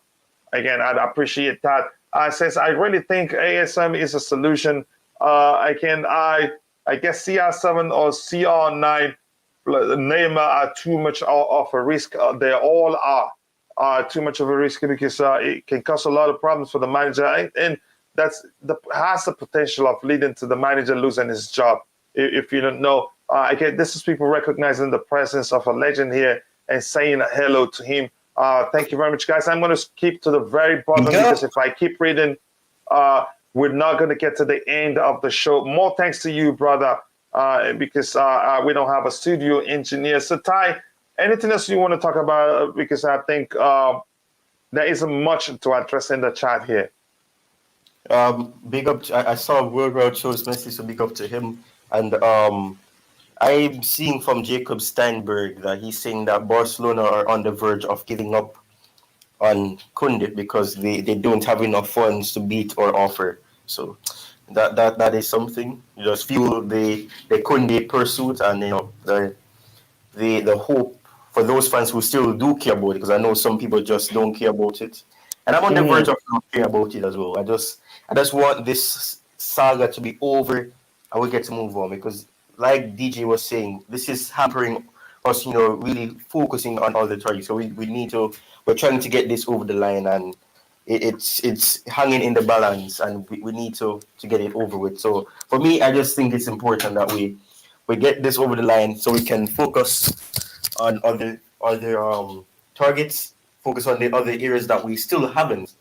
Again, I'd appreciate that. Says I really think ASM is a solution. Again, I guess CR7 or CR9 Neymar are too much of a risk. They all are too much of a risk because it can cause a lot of problems for the manager, and has the potential of leading to the manager losing his job. If you don't know, again, this is people recognizing the presence of a legend here and saying hello to him. Thank you very much, guys. I'm going to keep to the very bottom because if I keep reading, we're not going to get to the end of the show. More thanks to you, brother. because we don't have a studio engineer. So Ty, anything else you want to talk about? Because I think there isn't much to address in the chat here. Big up. I saw World Road Show's message, so big up to him. And I'm seeing from Jacob Steinberg that he's saying that Barcelona are on the verge of giving up on Kounde because they don't have enough funds to beat or offer. So that is something. You just fuel the Kounde pursuit, and the hope for those fans who still do care about it, because I know some people just don't care about it. And I'm on the verge of not care about it as well. I just want this saga to be over and we get to move on, because like DJ was saying, this is hampering us, really focusing on other targets. So we're trying to get this over the line, and it's hanging in the balance, and we need to get it over with. So for me, I just think it's important that we get this over the line so we can focus on other targets, focus on the other areas that we still haven't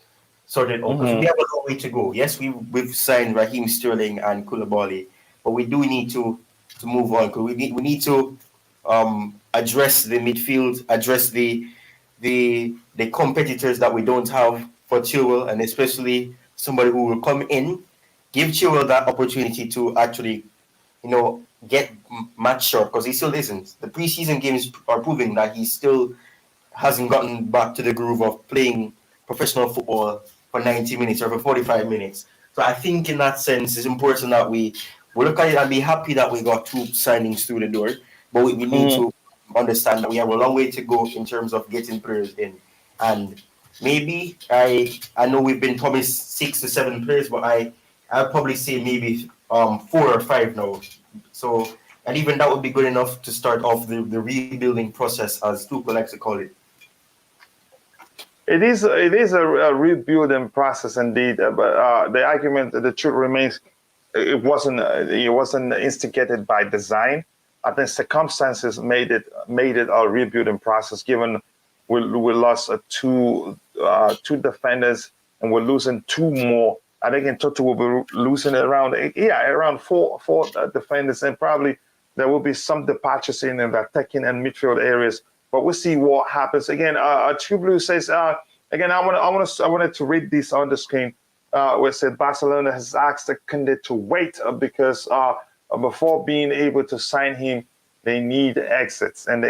sorted out. Because we have a long way to go. Yes, we've signed Raheem Sterling and Koulibaly, but we do need to move on, because we need to address the midfield, address the competitors that we don't have for Chilwell, and especially somebody who will come in, give Chilwell that opportunity to actually, get match sharp, because he still isn't. The preseason games are proving that he still hasn't gotten back to the groove of playing professional football for 90 minutes or for 45 minutes. So I think in that sense, it's important that we look at it and be happy that we got 2 signings through the door, but we need to understand that we have a long way to go in terms of getting players in. And maybe I know we've been promised 6 to 7 players, but I'll probably say maybe 4 or 5 now. So, and even that would be good enough to start off the rebuilding process, as Tuchel likes to call it. It is a rebuilding process indeed, but the argument, the truth remains, it wasn't instigated by design. I think circumstances made it a rebuilding process. Given we lost 2 defenders, and we're losing 2 more. I think in total we'll be losing around 4 defenders, and probably there will be some departures in the attacking and midfield areas. But we'll see what happens. Again, True Blue says again. I wanted to read this on the screen. Where it said Barcelona has asked Kounde to wait because before being able to sign him, they need exits. And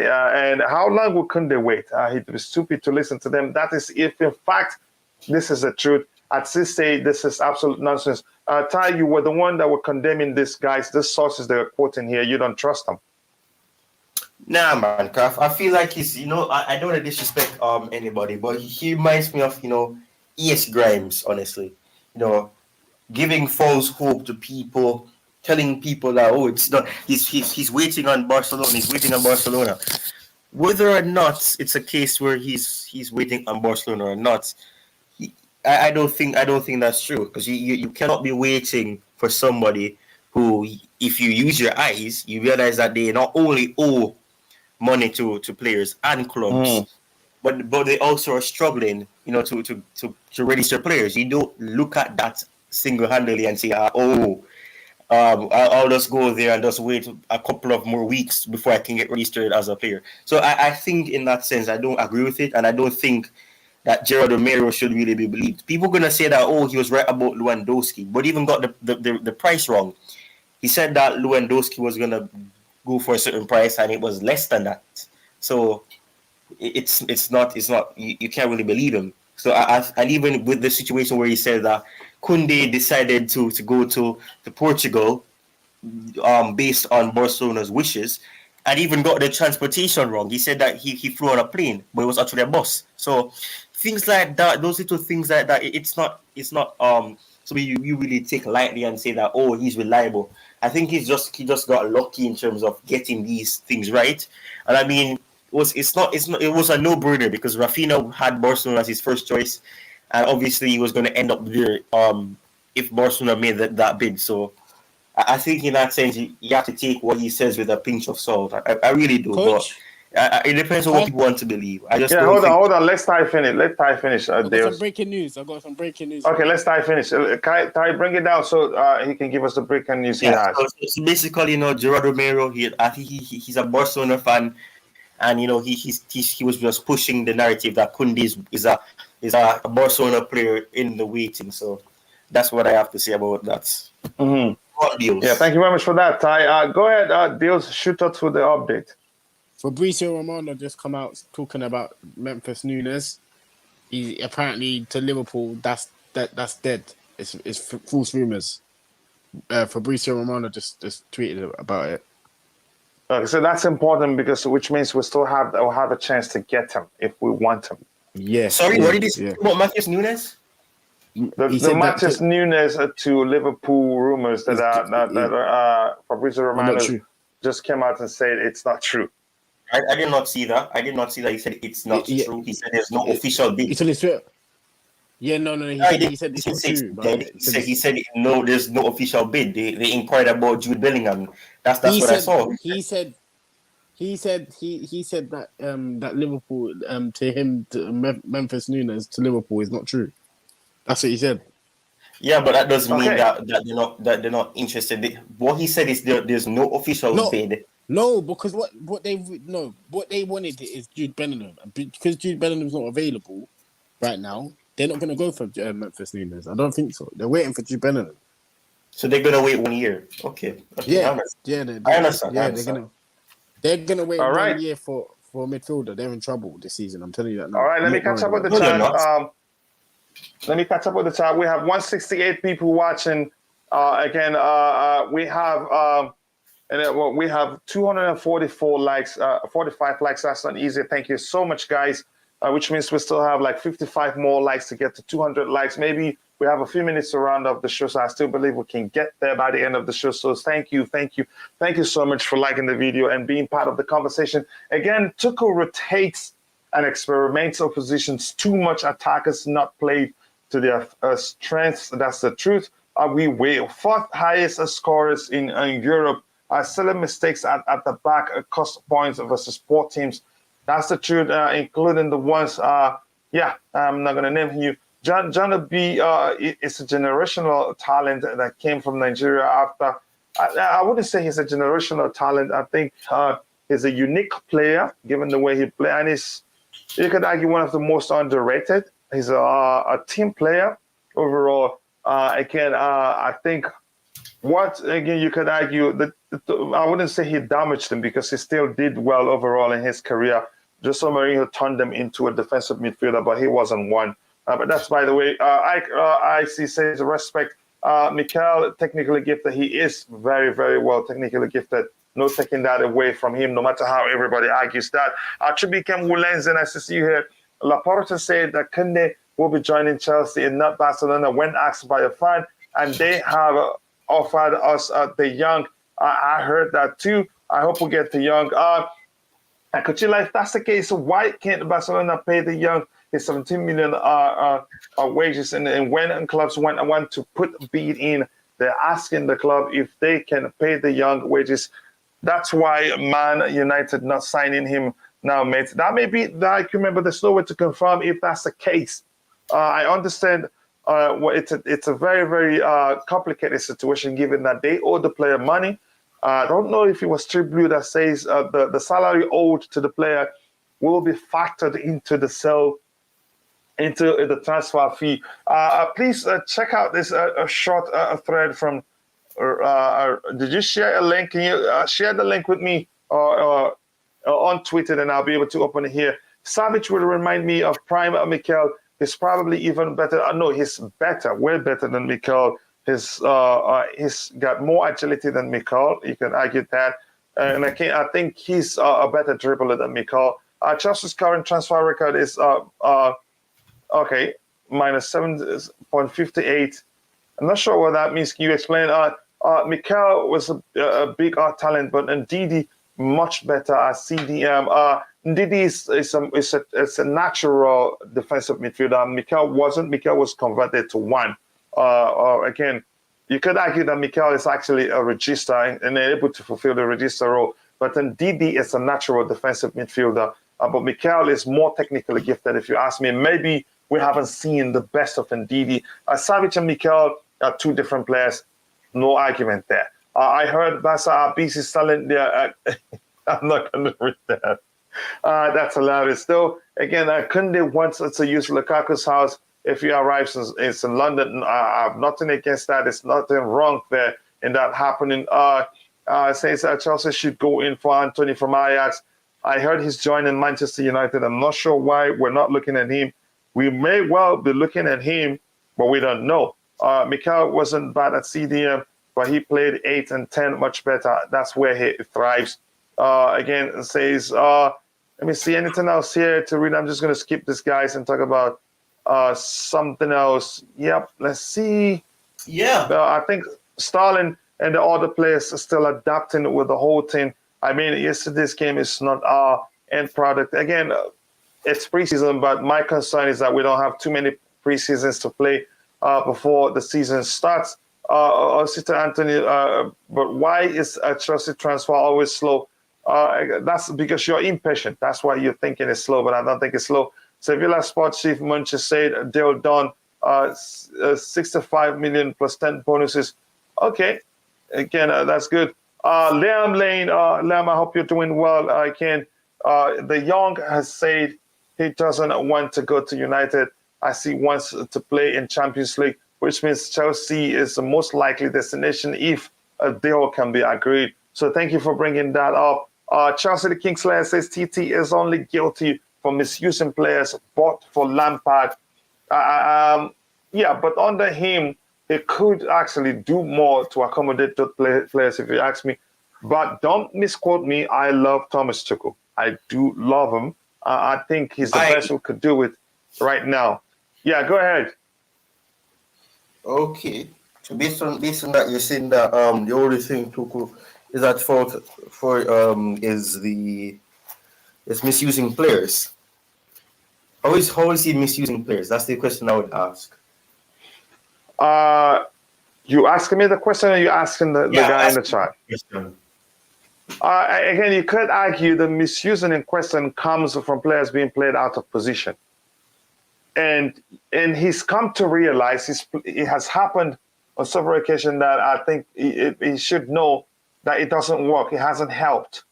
how long will Kounde wait? He'd be stupid to listen to them. That is if, in fact, this is the truth. I'd still say this is absolute nonsense. Ty, you were the one that were condemning these guys, these sources they're quoting here. You don't trust them. Nah, man, I feel like he's, I don't want to disrespect anybody, but he reminds me of, E.S. Grimes, honestly. Giving false hope to people, telling people that, it's not, he's waiting on Barcelona. Whether or not it's a case where he's waiting on Barcelona or not, I don't think that's true, because you cannot be waiting for somebody who, if you use your eyes, you realize that they not only owe money to players and clubs, but they also are struggling, to register players. You don't look at that single-handedly and say, I'll just go there and just wait a couple of more weeks before I can get registered as a player. So I think in that sense, I don't agree with it, and I don't think that Gerard Romero should really be believed. People are going to say that, he was right about Lewandowski, but even got the price wrong. He said that Lewandowski was going to go for a certain price, and it was less than that. So it's not you can't really believe him. So and even with the situation where he said that Kounde decided to go to Portugal based on Barcelona's wishes, and even got the transportation wrong. He said that he flew on a plane, but it was actually a bus. So things like that, those little things like that, it's not so you really take lightly and say that, he's reliable. I think he just got lucky in terms of getting these things right. And I mean, it was a no-brainer, because Rafinha had Barcelona as his first choice, and obviously he was going to end up there if Barcelona made that bid. So I think in that sense, you have to take what he says with a pinch of salt. I really do. Coach? It depends on what people want to believe. I just Yeah, don't think. hold on. Let's Ty finish. Let Ty finish. I got some Deus. breaking news. Okay, let's Ty finish. Ty, bring it down so he can give us the breaking news he has. So basically, Gerard Romero, I think he's a Barcelona fan, and he was just pushing the narrative that Kounde is a Barcelona player in the waiting. So that's what I have to say about that. Mm-hmm. Yeah, thank you very much for that, Ty. Go ahead, Deus, shoot us with the update. Fabrizio Romano just come out talking about Memphis Nunes. He apparently to Liverpool. That's dead. It's false rumors. Fabrizio Romano just tweeted about it. So that's important because which means we'll have a chance to get him if we want him. Yeah. Sorry, what did he say about Matheus Nunes? The Matheus Nunes to Liverpool rumors that Fabrizio Romano just came out and said it's not true. I did not see that. He said it's not true. He said there's no official bid. Yeah, no. He said it's not true. He said no, there's no official bid. They inquired about Jude Bellingham. That's what I saw. He said that that Liverpool to him to Memphis Nunes to Liverpool is not true. That's what he said. Yeah, but that doesn't mean that they're not interested. What he said is there's no official bid. No, because what they wanted is Jude Bellingham, because Jude Bellingham's not available right now. They're not going to go for Memphis Nunes. I don't think so. They're waiting for Jude Bellingham. So they're going to wait 1 year. Okay. Yeah, I understand. They're gonna wait 1 year for a midfielder. They're in trouble this season. I'm telling you that now. All right, let me catch up with the chat. Let me catch up with the chat. We have 168 people watching. We have 244 likes, 45 likes. That's not easy. Thank you so much, guys. Which means we still have like 55 more likes to get to 200 likes. Maybe we have a few minutes to round up the show, so I still believe we can get there by the end of the show. So thank you so much for liking the video and being part of the conversation. Again, Tuchel rotates and experiments oppositions. Too much attackers not played to their strengths. That's the truth. We will. Fourth highest scorers in Europe. Silly mistakes at the back cost points versus poor teams. That's the truth, including the ones. I'm not going to name you. John B is a generational talent that came from Nigeria after. I wouldn't say he's a generational talent. I think he's a unique player, given the way he plays. And you could argue, one of the most underrated. He's a team player overall. I think you could argue that I wouldn't say he damaged him because he still did well overall in his career. Jose Mourinho turned him into a defensive midfielder, but he wasn't one. But that's, by the way, IC says respect. Mikel, technically gifted. He is very, very well technically gifted. No taking that away from him, no matter how everybody argues that. Chibikem Wulenzen, I see you here. Laporta said that Kounde will be joining Chelsea and not Barcelona when asked by a fan, and they have offered us De Jong. I heard that too. I hope we get De Jong. If that's the case, why can't Barcelona pay De Jong his 17 million wages? And when clubs want to put a bid in, they're asking the club if they can pay De Jong wages. That's why Man United not signing him now, mate. That may be, I can remember, there's no way to confirm if that's the case. I understand it's a very, very complicated situation given that they owe the player money. I don't know if it was True Blue that says the salary owed to the player will be factored into the into the transfer fee. Please check out this short thread from. Did you share a link? Can you share the link with me on Twitter, and I'll be able to open it here. Savage will remind me of Prime Mikel. He's probably even better. No, he's better, way better than Mikel. He's got more agility than Mikel. You can argue that. And I think he's a better dribbler than Mikel. Chelsea's current transfer record is minus 7.58. I'm not sure what that means. Can you explain? Mikel was a big talent, but Ndidi much better at CDM. Ndidi is a natural defensive midfielder. Mikel wasn't. Mikel was converted to one. Again, you could argue that Mikel is actually a register and able to fulfill the register role. But then Didi is a natural defensive midfielder. But Mikel is more technically gifted, if you ask me. Maybe we haven't seen the best of Ndidi. Savic and Mikel are two different players. No argument there. I heard Basa Abis is selling there. I'm not going to read that. That's hilarious. Though, again, Kounde wants to use Lukaku's house if he arrives in London. I have nothing against that. There's nothing wrong there in that happening. Says Chelsea should go in for Anthony from Ajax. I heard he's joining Manchester United. I'm not sure why we're not looking at him. We may well be looking at him, but we don't know. Mikel wasn't bad at CDM, but he played 8 and 10 much better. That's where he thrives. Again, it says, let me see anything else here to read. I'm just going to skip this, guys, and talk about something else. Yep, let's see. Yeah. I think Starlin and the other players are still adapting with the whole thing. I mean, yesterday's game is not our end product. Again, it's preseason, but my concern is that we don't have too many preseasons to play before the season starts. Sister Anthony, but why is a Chelsea transfer always slow? That's because you're impatient. That's why you're thinking it's slow, but I don't think it's slow. Sevilla sports chief Muncher said deal done, 65 million plus 10 bonuses. Okay, again, that's good. Liam Lane, Liam, I hope you're doing well. The Young has said he doesn't want to go to United as he wants to play in Champions League, which means Chelsea is the most likely destination if a deal can be agreed. So thank you for bringing that up. Chelsea the Kingslayer says TT is only guilty for misusing players bought for Lampard. Yeah, but under him, he could actually do more to accommodate those players, if you ask me. But don't misquote me. I love Thomas Tuchel. I do love him. I think he's the best who could do it right now. Yeah, go ahead. Okay. So based on that, you're saying that the only thing Tuchel is at fault for is misusing players. How is he misusing players? That's the question I would ask. You asking me the question, or you asking the guy in the chat? Yes, again, you could argue the misusing in question comes from players being played out of position. And he's come to realize it has happened on several occasions that I think he should know that it doesn't work. It hasn't helped.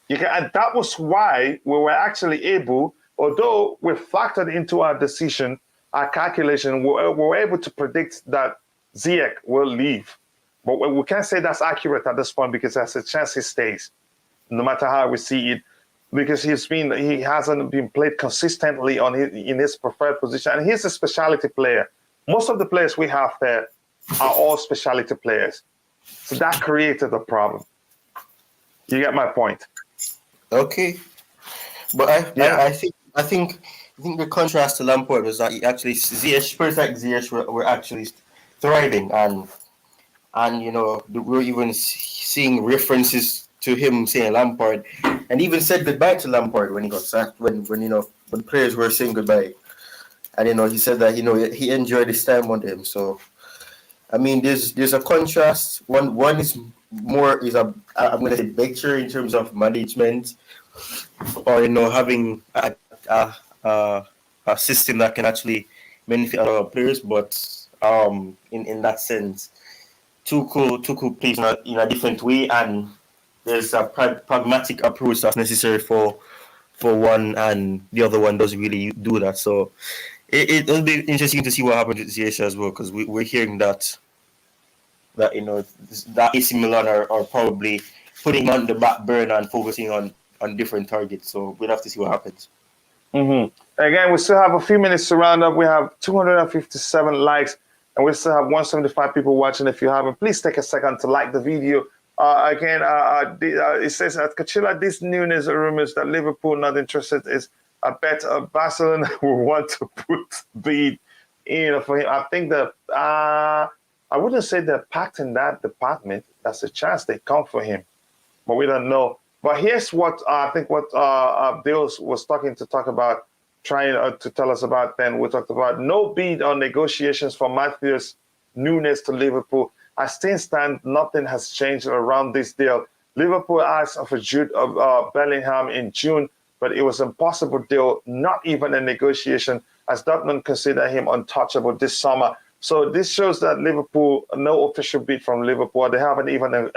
And that was why we were actually able, although we factored into our decision, our calculation, we were able to predict that Ziyech will leave. But we can't say that's accurate at this point because there's a chance he stays, no matter how we see it, because he hasn't been played consistently in his preferred position. And he's a specialty player. Most of the players we have there are all specialty players. So that created a problem. You get my point? Okay. But I think the contrast to Lampard was that he actually Spurs like Ziyech were actually thriving, and we're even seeing references to him saying Lampard, and even said goodbye to Lampard when he got sacked. When players were saying goodbye, and he said that he enjoyed his time under him. So I mean, there's a contrast. One is I'm going to say better in terms of management, or having a system that can actually benefit other players. But in that sense, Tuchel plays in a different way, and there's a pragmatic approach that's necessary for one, and the other one doesn't really do that. So it'll be interesting to see what happens with Ziyech as well, because we're hearing that AC Milan are probably putting on the back burner and focusing on different targets. So we'll have to see what happens. Mm-hmm. Again, we still have a few minutes to round up. We have 257 likes, and we still have 175 people watching. If you haven't, please take a second to like the video. It says at Kachila, this news rumors that Liverpool not interested is a bet Barcelona will want to put bid in for him. I think that I wouldn't say they're packed in that department. That's a chance they come for him, but we don't know. But here's what I think what Bills was talk about, trying to tell us about. Then we talked about no bid on negotiations for Matthews Nunes to Liverpool. As things stand, nothing has changed around this deal. Liverpool asked for Jude Bellingham in June, but it was an impossible deal, not even a negotiation, as Dortmund consider him untouchable this summer. So this shows that Liverpool, no official bid from Liverpool. They haven't even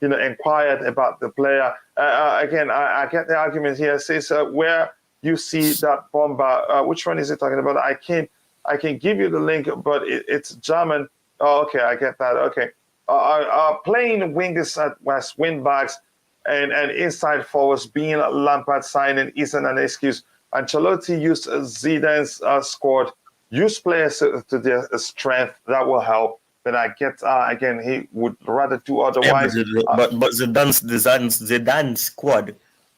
inquired about the player. Again, I get the argument here. It says where you see that bomber. Which one is it talking about? I can give you the link, but it's German. Oh, okay, I get that. Okay. Playing wingers at West Windbags and inside forwards being Lampard signing isn't an excuse. Ancelotti used Zidane's squad, use players to their strength. That will help. But I get, again, he would rather do otherwise. But Zidane's squad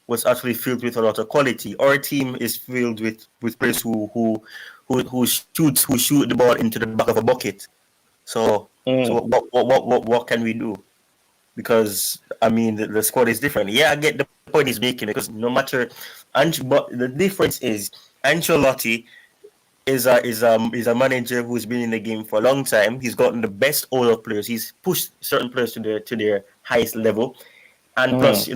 was actually filled with a lot of quality. Our team is filled with players who shoot the ball into the back of a bucket. So what can we do? Because I mean the squad is different. Yeah, I get the point he's making, because no matter, but the difference is Ancelotti is a manager who's been in the game for a long time. He's gotten the best out of players. He's pushed certain players to their highest level, and plus,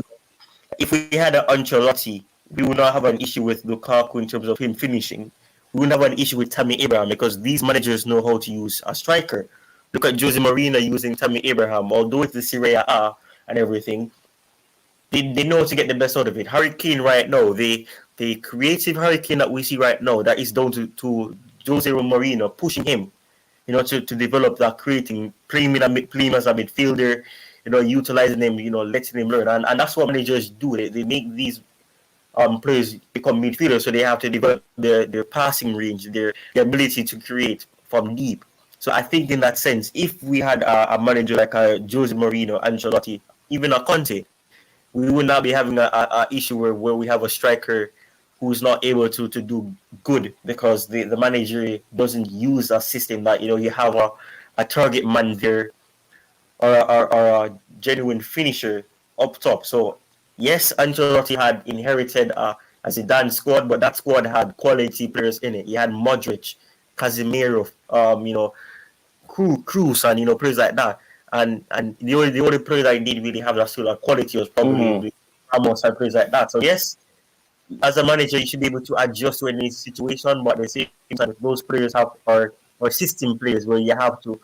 if we had an Ancelotti, we would not have an issue with Lukaku in terms of him finishing. We wouldn't have an issue with Tammy Abraham, because these managers know how to use a striker. Look at Jose Mourinho using Tammy Abraham, although it's the Serie A and everything. They know how to get the best out of it. Harry Kane right now, the creative Harry Kane that we see right now, that is down to Jose Mourinho pushing him, to develop that, playing as a midfielder, utilizing him, letting him learn. And that's what managers do. They make these players become midfielders, so they have to develop their passing range, their ability to create from deep. So I think in that sense, if we had a manager like Jose Mourinho, Ancelotti, even a Conte, we would not be having a issue where we have a striker who's not able to do good, because the manager doesn't use a system that, you have a target man there, or a genuine finisher up top. So yes, Ancelotti had inherited a Zidane squad, but that squad had quality players in it. He had Modric, Casemiro, Cruz, and players like that. And the only player that didn't really have that sort of quality was probably Ramos and players like that. So yes, as a manager, you should be able to adjust to any situation, but at the same time, those players have or system players where you have to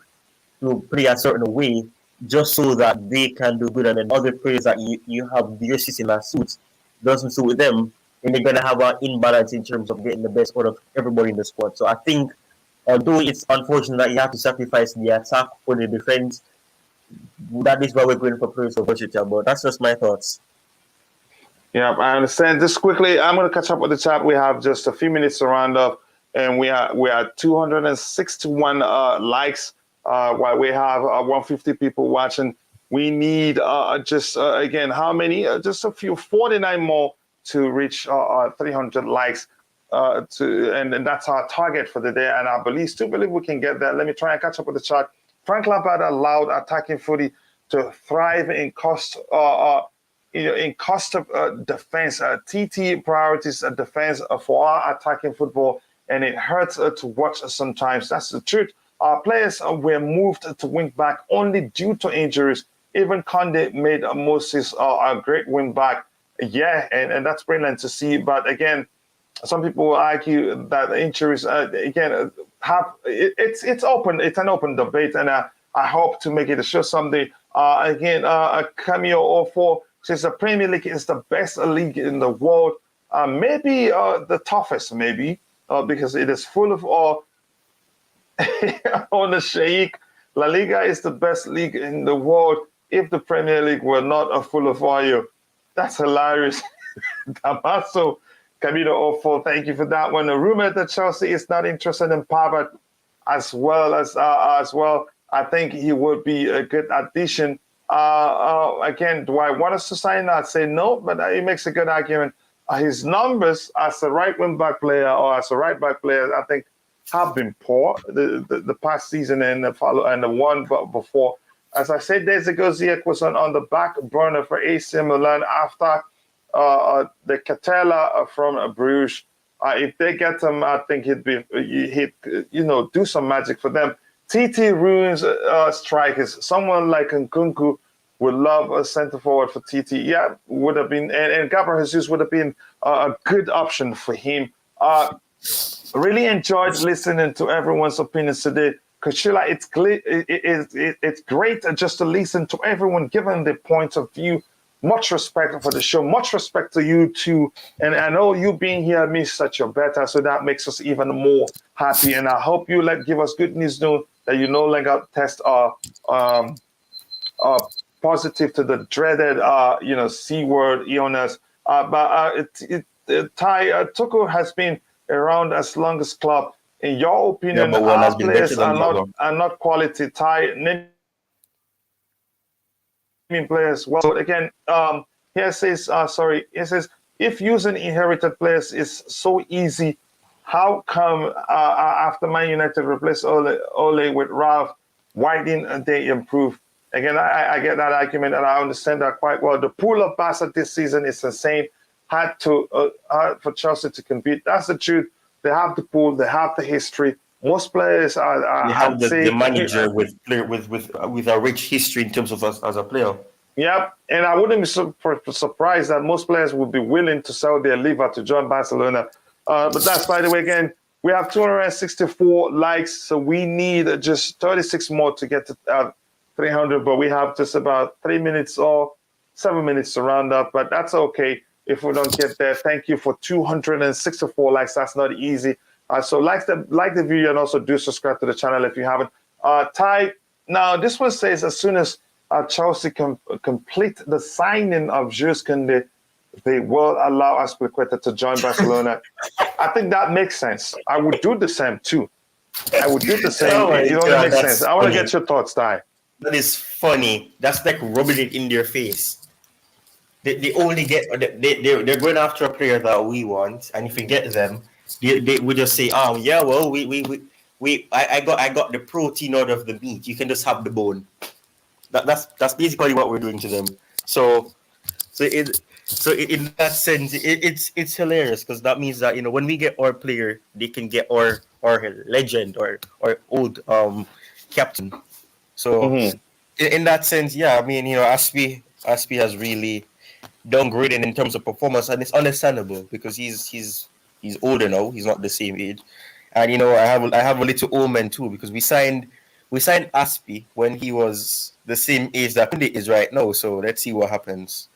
play a certain way just so that they can do good, and then other players that you have your system that suits doesn't suit with them, and they're gonna have an imbalance in terms of getting the best out of everybody in the squad. So I think, although it's unfortunate that you have to sacrifice the attack for the defense, that is why we're going for players of versatile. But that's just my thoughts. Yeah, I understand. Just quickly, I'm going to catch up with the chat. We have just a few minutes to round up, and we are 261 likes. While we have 150 people watching, we need again, how many? Just a few, 49 more to reach 300 likes. And that's our target for the day. And I still believe we can get there. Let me try and catch up with the chat. Frank Lampard allowed attacking footy to thrive in cost of defense. TT priorities defense for our attacking football, and it hurts to watch sometimes. That's the truth. Our players were moved to wing back only due to injuries. Even Kounde made Moses a great wing back. Yeah, and that's brilliant to see. But again, some people argue that injuries it's open. It's an open debate, and I hope to make it a show someday. A cameo 04 says the Premier League is the best league in the world. Maybe the toughest, because it is full of on the Sheikh. La Liga is the best league in the world. If the Premier League were not full of oil, that's hilarious. Damaso Camino 04, thank you for that one. A rumor that Chelsea is not interested in Pavard as well. I think he would be a good addition. Again, do I want us to sign? I'd say no, but he makes a good argument. His numbers as a right wing back player or as a right back player, I think, have been poor the past season and the one before. As I said days ago, Ziyech was on the back burner for AC Milan after the Catella from Bruges. If they get him, I think he'd do some magic for them. TT ruins strikers. Someone like Nkunku would love a centre forward for TT. Yeah, would have been, and Gabriel Jesus would have been a good option for him. Really enjoyed listening to everyone's opinions today. Because Sheila, it's great just to listen to everyone giving their points of view. Much respect for the show. Much respect to you too. And I know you being here means that you're better, so that makes us even more happy. And I hope you give us good news, that you no longer test positive to the dreaded C word illness. But Tuchel has been around as long as club. In your opinion, but one has our been players better than are not quality. Naming players. Well, again, here says, it says, if using inherited players is so easy, how come after Man United replaced Ole with Ralph, why didn't they improve? Again, I get that argument, and I understand that quite well. The pool of Barca this season is insane. Hard for Chelsea to compete. That's the truth. They have the pool. They have the history. Most players are They have the manager with a rich history in terms of as a player. Yep, and I wouldn't be surprised that most players would be willing to sell their liver to join Barcelona. But that's, by the way, again, we have 264 likes, so we need just 36 more to get to 300, but we have just about 3 minutes or 7 minutes to round up, but that's okay if we don't get there. Thank you for 264 likes. That's not easy. So like the video and also do subscribe to the channel if you haven't. Ty, now this one says as soon as Chelsea complete the signing of Jules Kounde, they will allow Azpilicueta to join Barcelona. I think that makes sense. I would do the same too. I would do the same. That makes sense. I want to get your thoughts, Ty. That is funny. That's like rubbing it in their face. They only get they're going after a player that we want, and if we get them, they would just say, yeah, well, I got the protein out of the meat. You can just have the bone. That's basically what we're doing to them. So in that sense, it's hilarious because that means that when we get our player, they can get our legend or old captain. So in that sense, yeah, I mean, Aspi has really downgraded in terms of performance, and it's understandable because he's older now. He's not the same age, and I have a little old man too because we signed Aspi when he was the same age that Kounde is right now. So let's see what happens.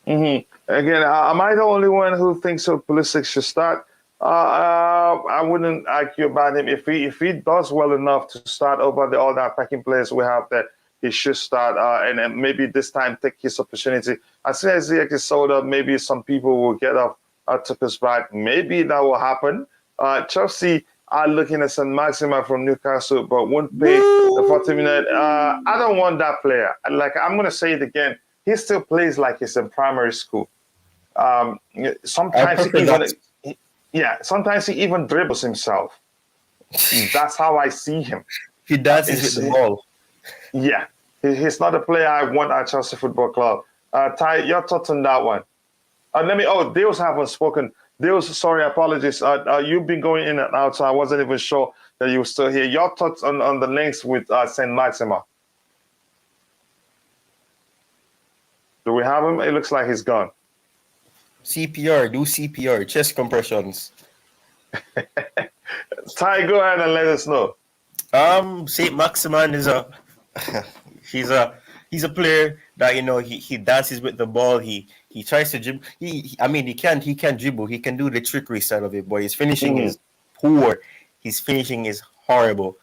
Again, am I the only one who thinks so? Pulisic should start. I wouldn't argue about him if he does well enough to start over all the attacking players we have. That he should start, and then maybe this time take his opportunity. As soon as he is sold up, maybe some people will get off Tuchel's back. Maybe that will happen. Chelsea are looking at St. Maxima from Newcastle, but won't pay the 40 million. I don't want that player. I'm going to say it again. He still plays like he's in primary school. Sometimes he even dribbles himself. That's how I see him. He dances with the ball. Yeah, he's not a player I want at Chelsea Football Club. Ty, your thoughts on that one? Deals haven't spoken. Deals, sorry, apologies. You've been going in and out, so I wasn't even sure that you were still here. Your thoughts on the links with St. Maxima? Do we have him? It looks like he's gone. CPR, do CPR, chest compressions. Ty, go ahead and let us know. St. Maximan is he's a player that he dances with the ball. He tries to dribble. He can dribble. He can do the trickery side of it, but his finishing is poor. His finishing is horrible.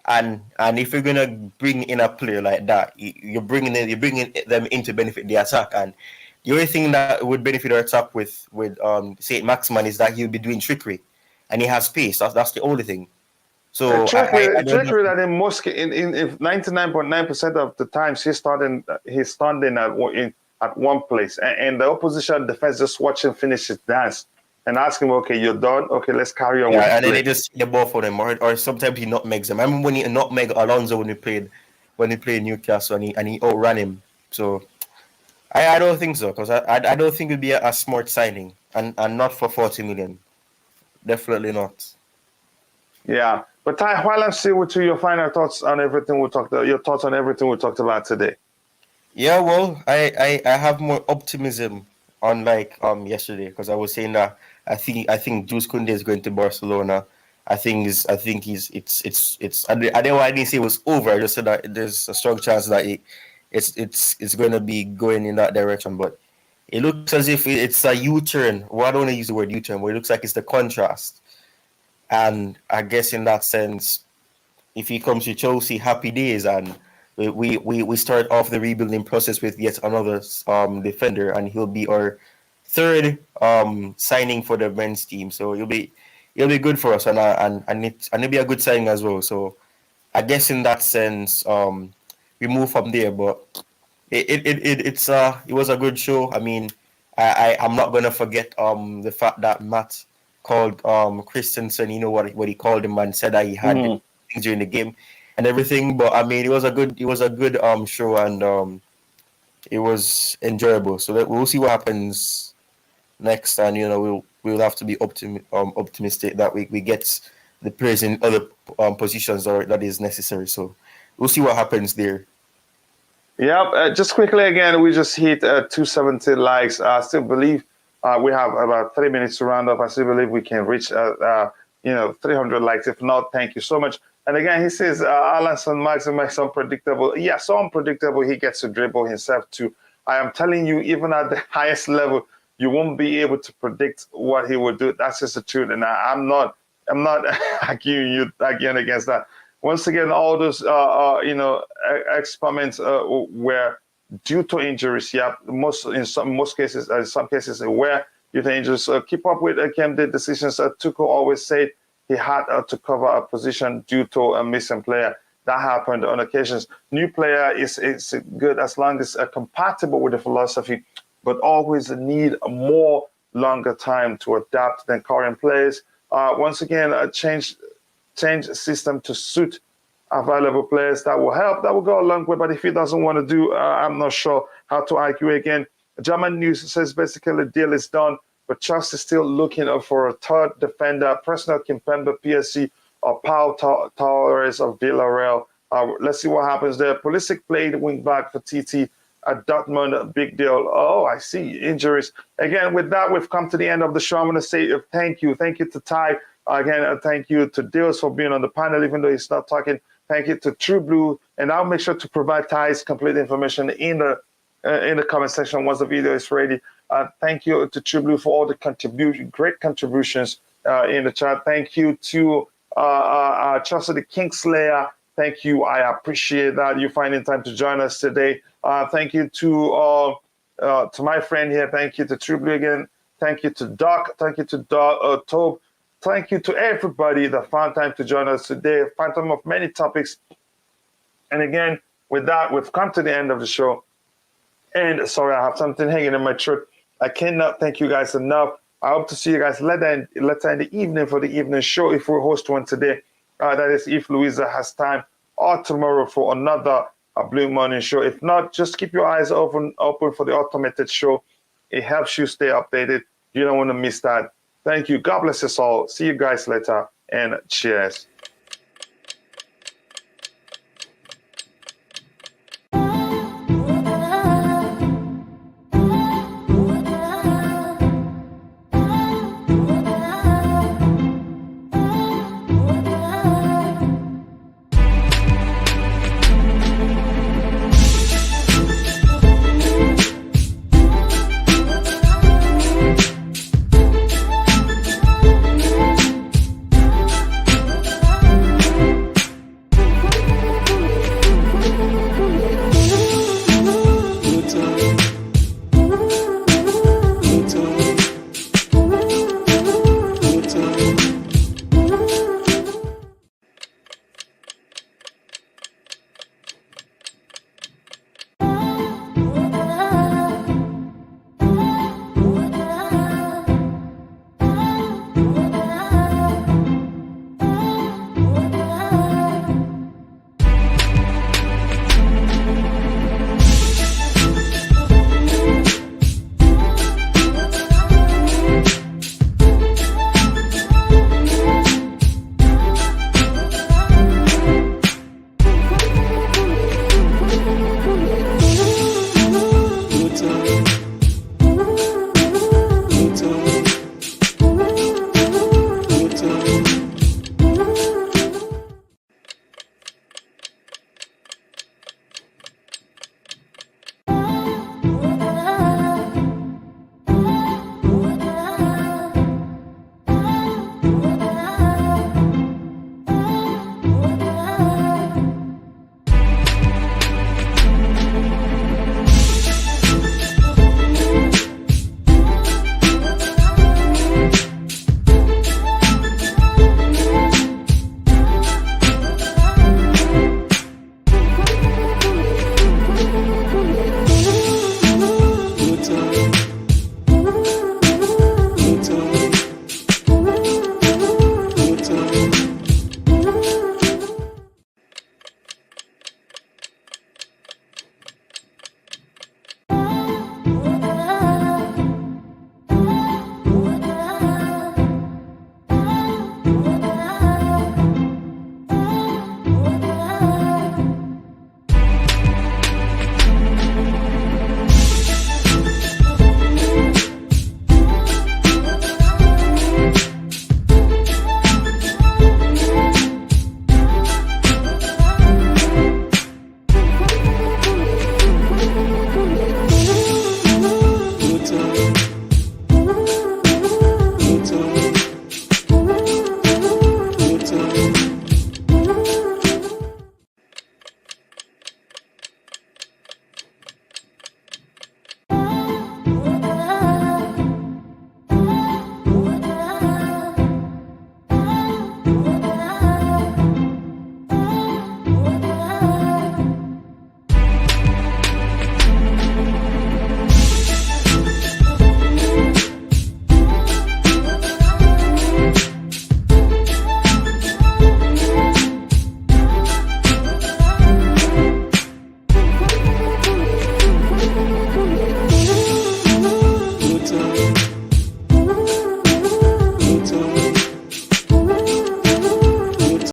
And if you're gonna bring in a player like that, you're bringing them in to benefit the attack. And the only thing that would benefit our attack with St. Maximan is that he'll be doing trickery, and he has pace. That's the only thing. So trickery that in most in 99.9% of the times he's standing at one place, and the opposition defense just watch him finish his dance and ask him, okay, you're done. Okay, let's carry on. Yeah, and then they just the ball for them, or sometimes he nutmegs them. I remember when he nutmegged Alonso when he played Newcastle, and he outran him. So I don't think so, because I don't think it'd be a smart signing, and not for 40 million. Definitely not. Yeah, but Ty, while I'm still with you, your final thoughts on everything we talked about today. Yeah, well, I have more optimism unlike yesterday because I was saying that I think Jules Kounde is going to Barcelona. I think I didn't I didn't say it was over. I just said that there's a strong chance that it's going to be going in that direction. But it looks as if it's a U-turn. Well, I don't want to use the word U-turn, but it looks like it's the contrast. And I guess in that sense, if he comes to Chelsea, happy days, and we start off the rebuilding process with yet another defender, and he'll be our third signing for the men's team. So he'll be good for us, and it'll be a good signing as well. So I guess in that sense, we move from there. But it was a good show. I mean, I'm not gonna forget the fact that Matt called Christensen, you know what he called him, and said that he had things during the game and everything. But I mean, it was a good show, and it was enjoyable. So we'll see what happens next, and we'll have to be optimistic that we get the players in other positions or that is necessary. So we'll see what happens there. Yep. Just quickly again, we just hit 270 likes. I still believe we have about 3 minutes to round up. I still believe we can reach 300 likes. If not, thank you so much. And again, he says Alanson Maximus unpredictable. Yeah, so unpredictable. He gets to dribble himself too. I am telling you, even at the highest level, you won't be able to predict what he will do. That's just the truth. And I'm not arguing against that. Once again, all those experiments were due to injuries. Yeah, in some cases were due to injuries. Keep up with the decisions. Tuchel always said he had to cover a position due to a missing player. That happened on occasions. New player is good as long as compatible with the philosophy, but always need more longer time to adapt than current players. Once again, change system to suit available players. That will help. That will go a long way. But if he doesn't want to do, I'm not sure how to argue again. German news says basically the deal is done, but Chelsea is still looking for a third defender. Personal Kimpembe, PSG, or Pau Torres of Villarreal. Let's see what happens there. Pulisic played wing back for TT at Dortmund. Big deal. Oh, I see. Injuries. Again, with that, we've come to the end of the show. I'm going to say thank you. Thank you to Ty. Again, thank you to Deals for being on the panel, even though he's not talking. Thank you to True Blue. And I'll make sure to provide Ty's complete information in the comment section once the video is ready. Thank you to True Blue for all the great contributions in the chat. Thank you to Chelsea the Kingslayer. Thank you. I appreciate that you finding time to join us today. Thank you to my friend here. Thank you to True Blue again. Thank you to Doc. Thank you to Tob. Thank you to everybody that found time to join us today. Found time of many topics. And again, with that, we've come to the end of the show. And sorry, I have something hanging in my throat. I cannot thank you guys enough. I hope to see you guys later in the evening for the evening show if we host one today. That is if Louisa has time, or tomorrow for another Blue Morning show. If not, just keep your eyes open for the automated show. It helps you stay updated. You don't want to miss that. Thank you. God bless us all. See you guys later, and cheers. soon.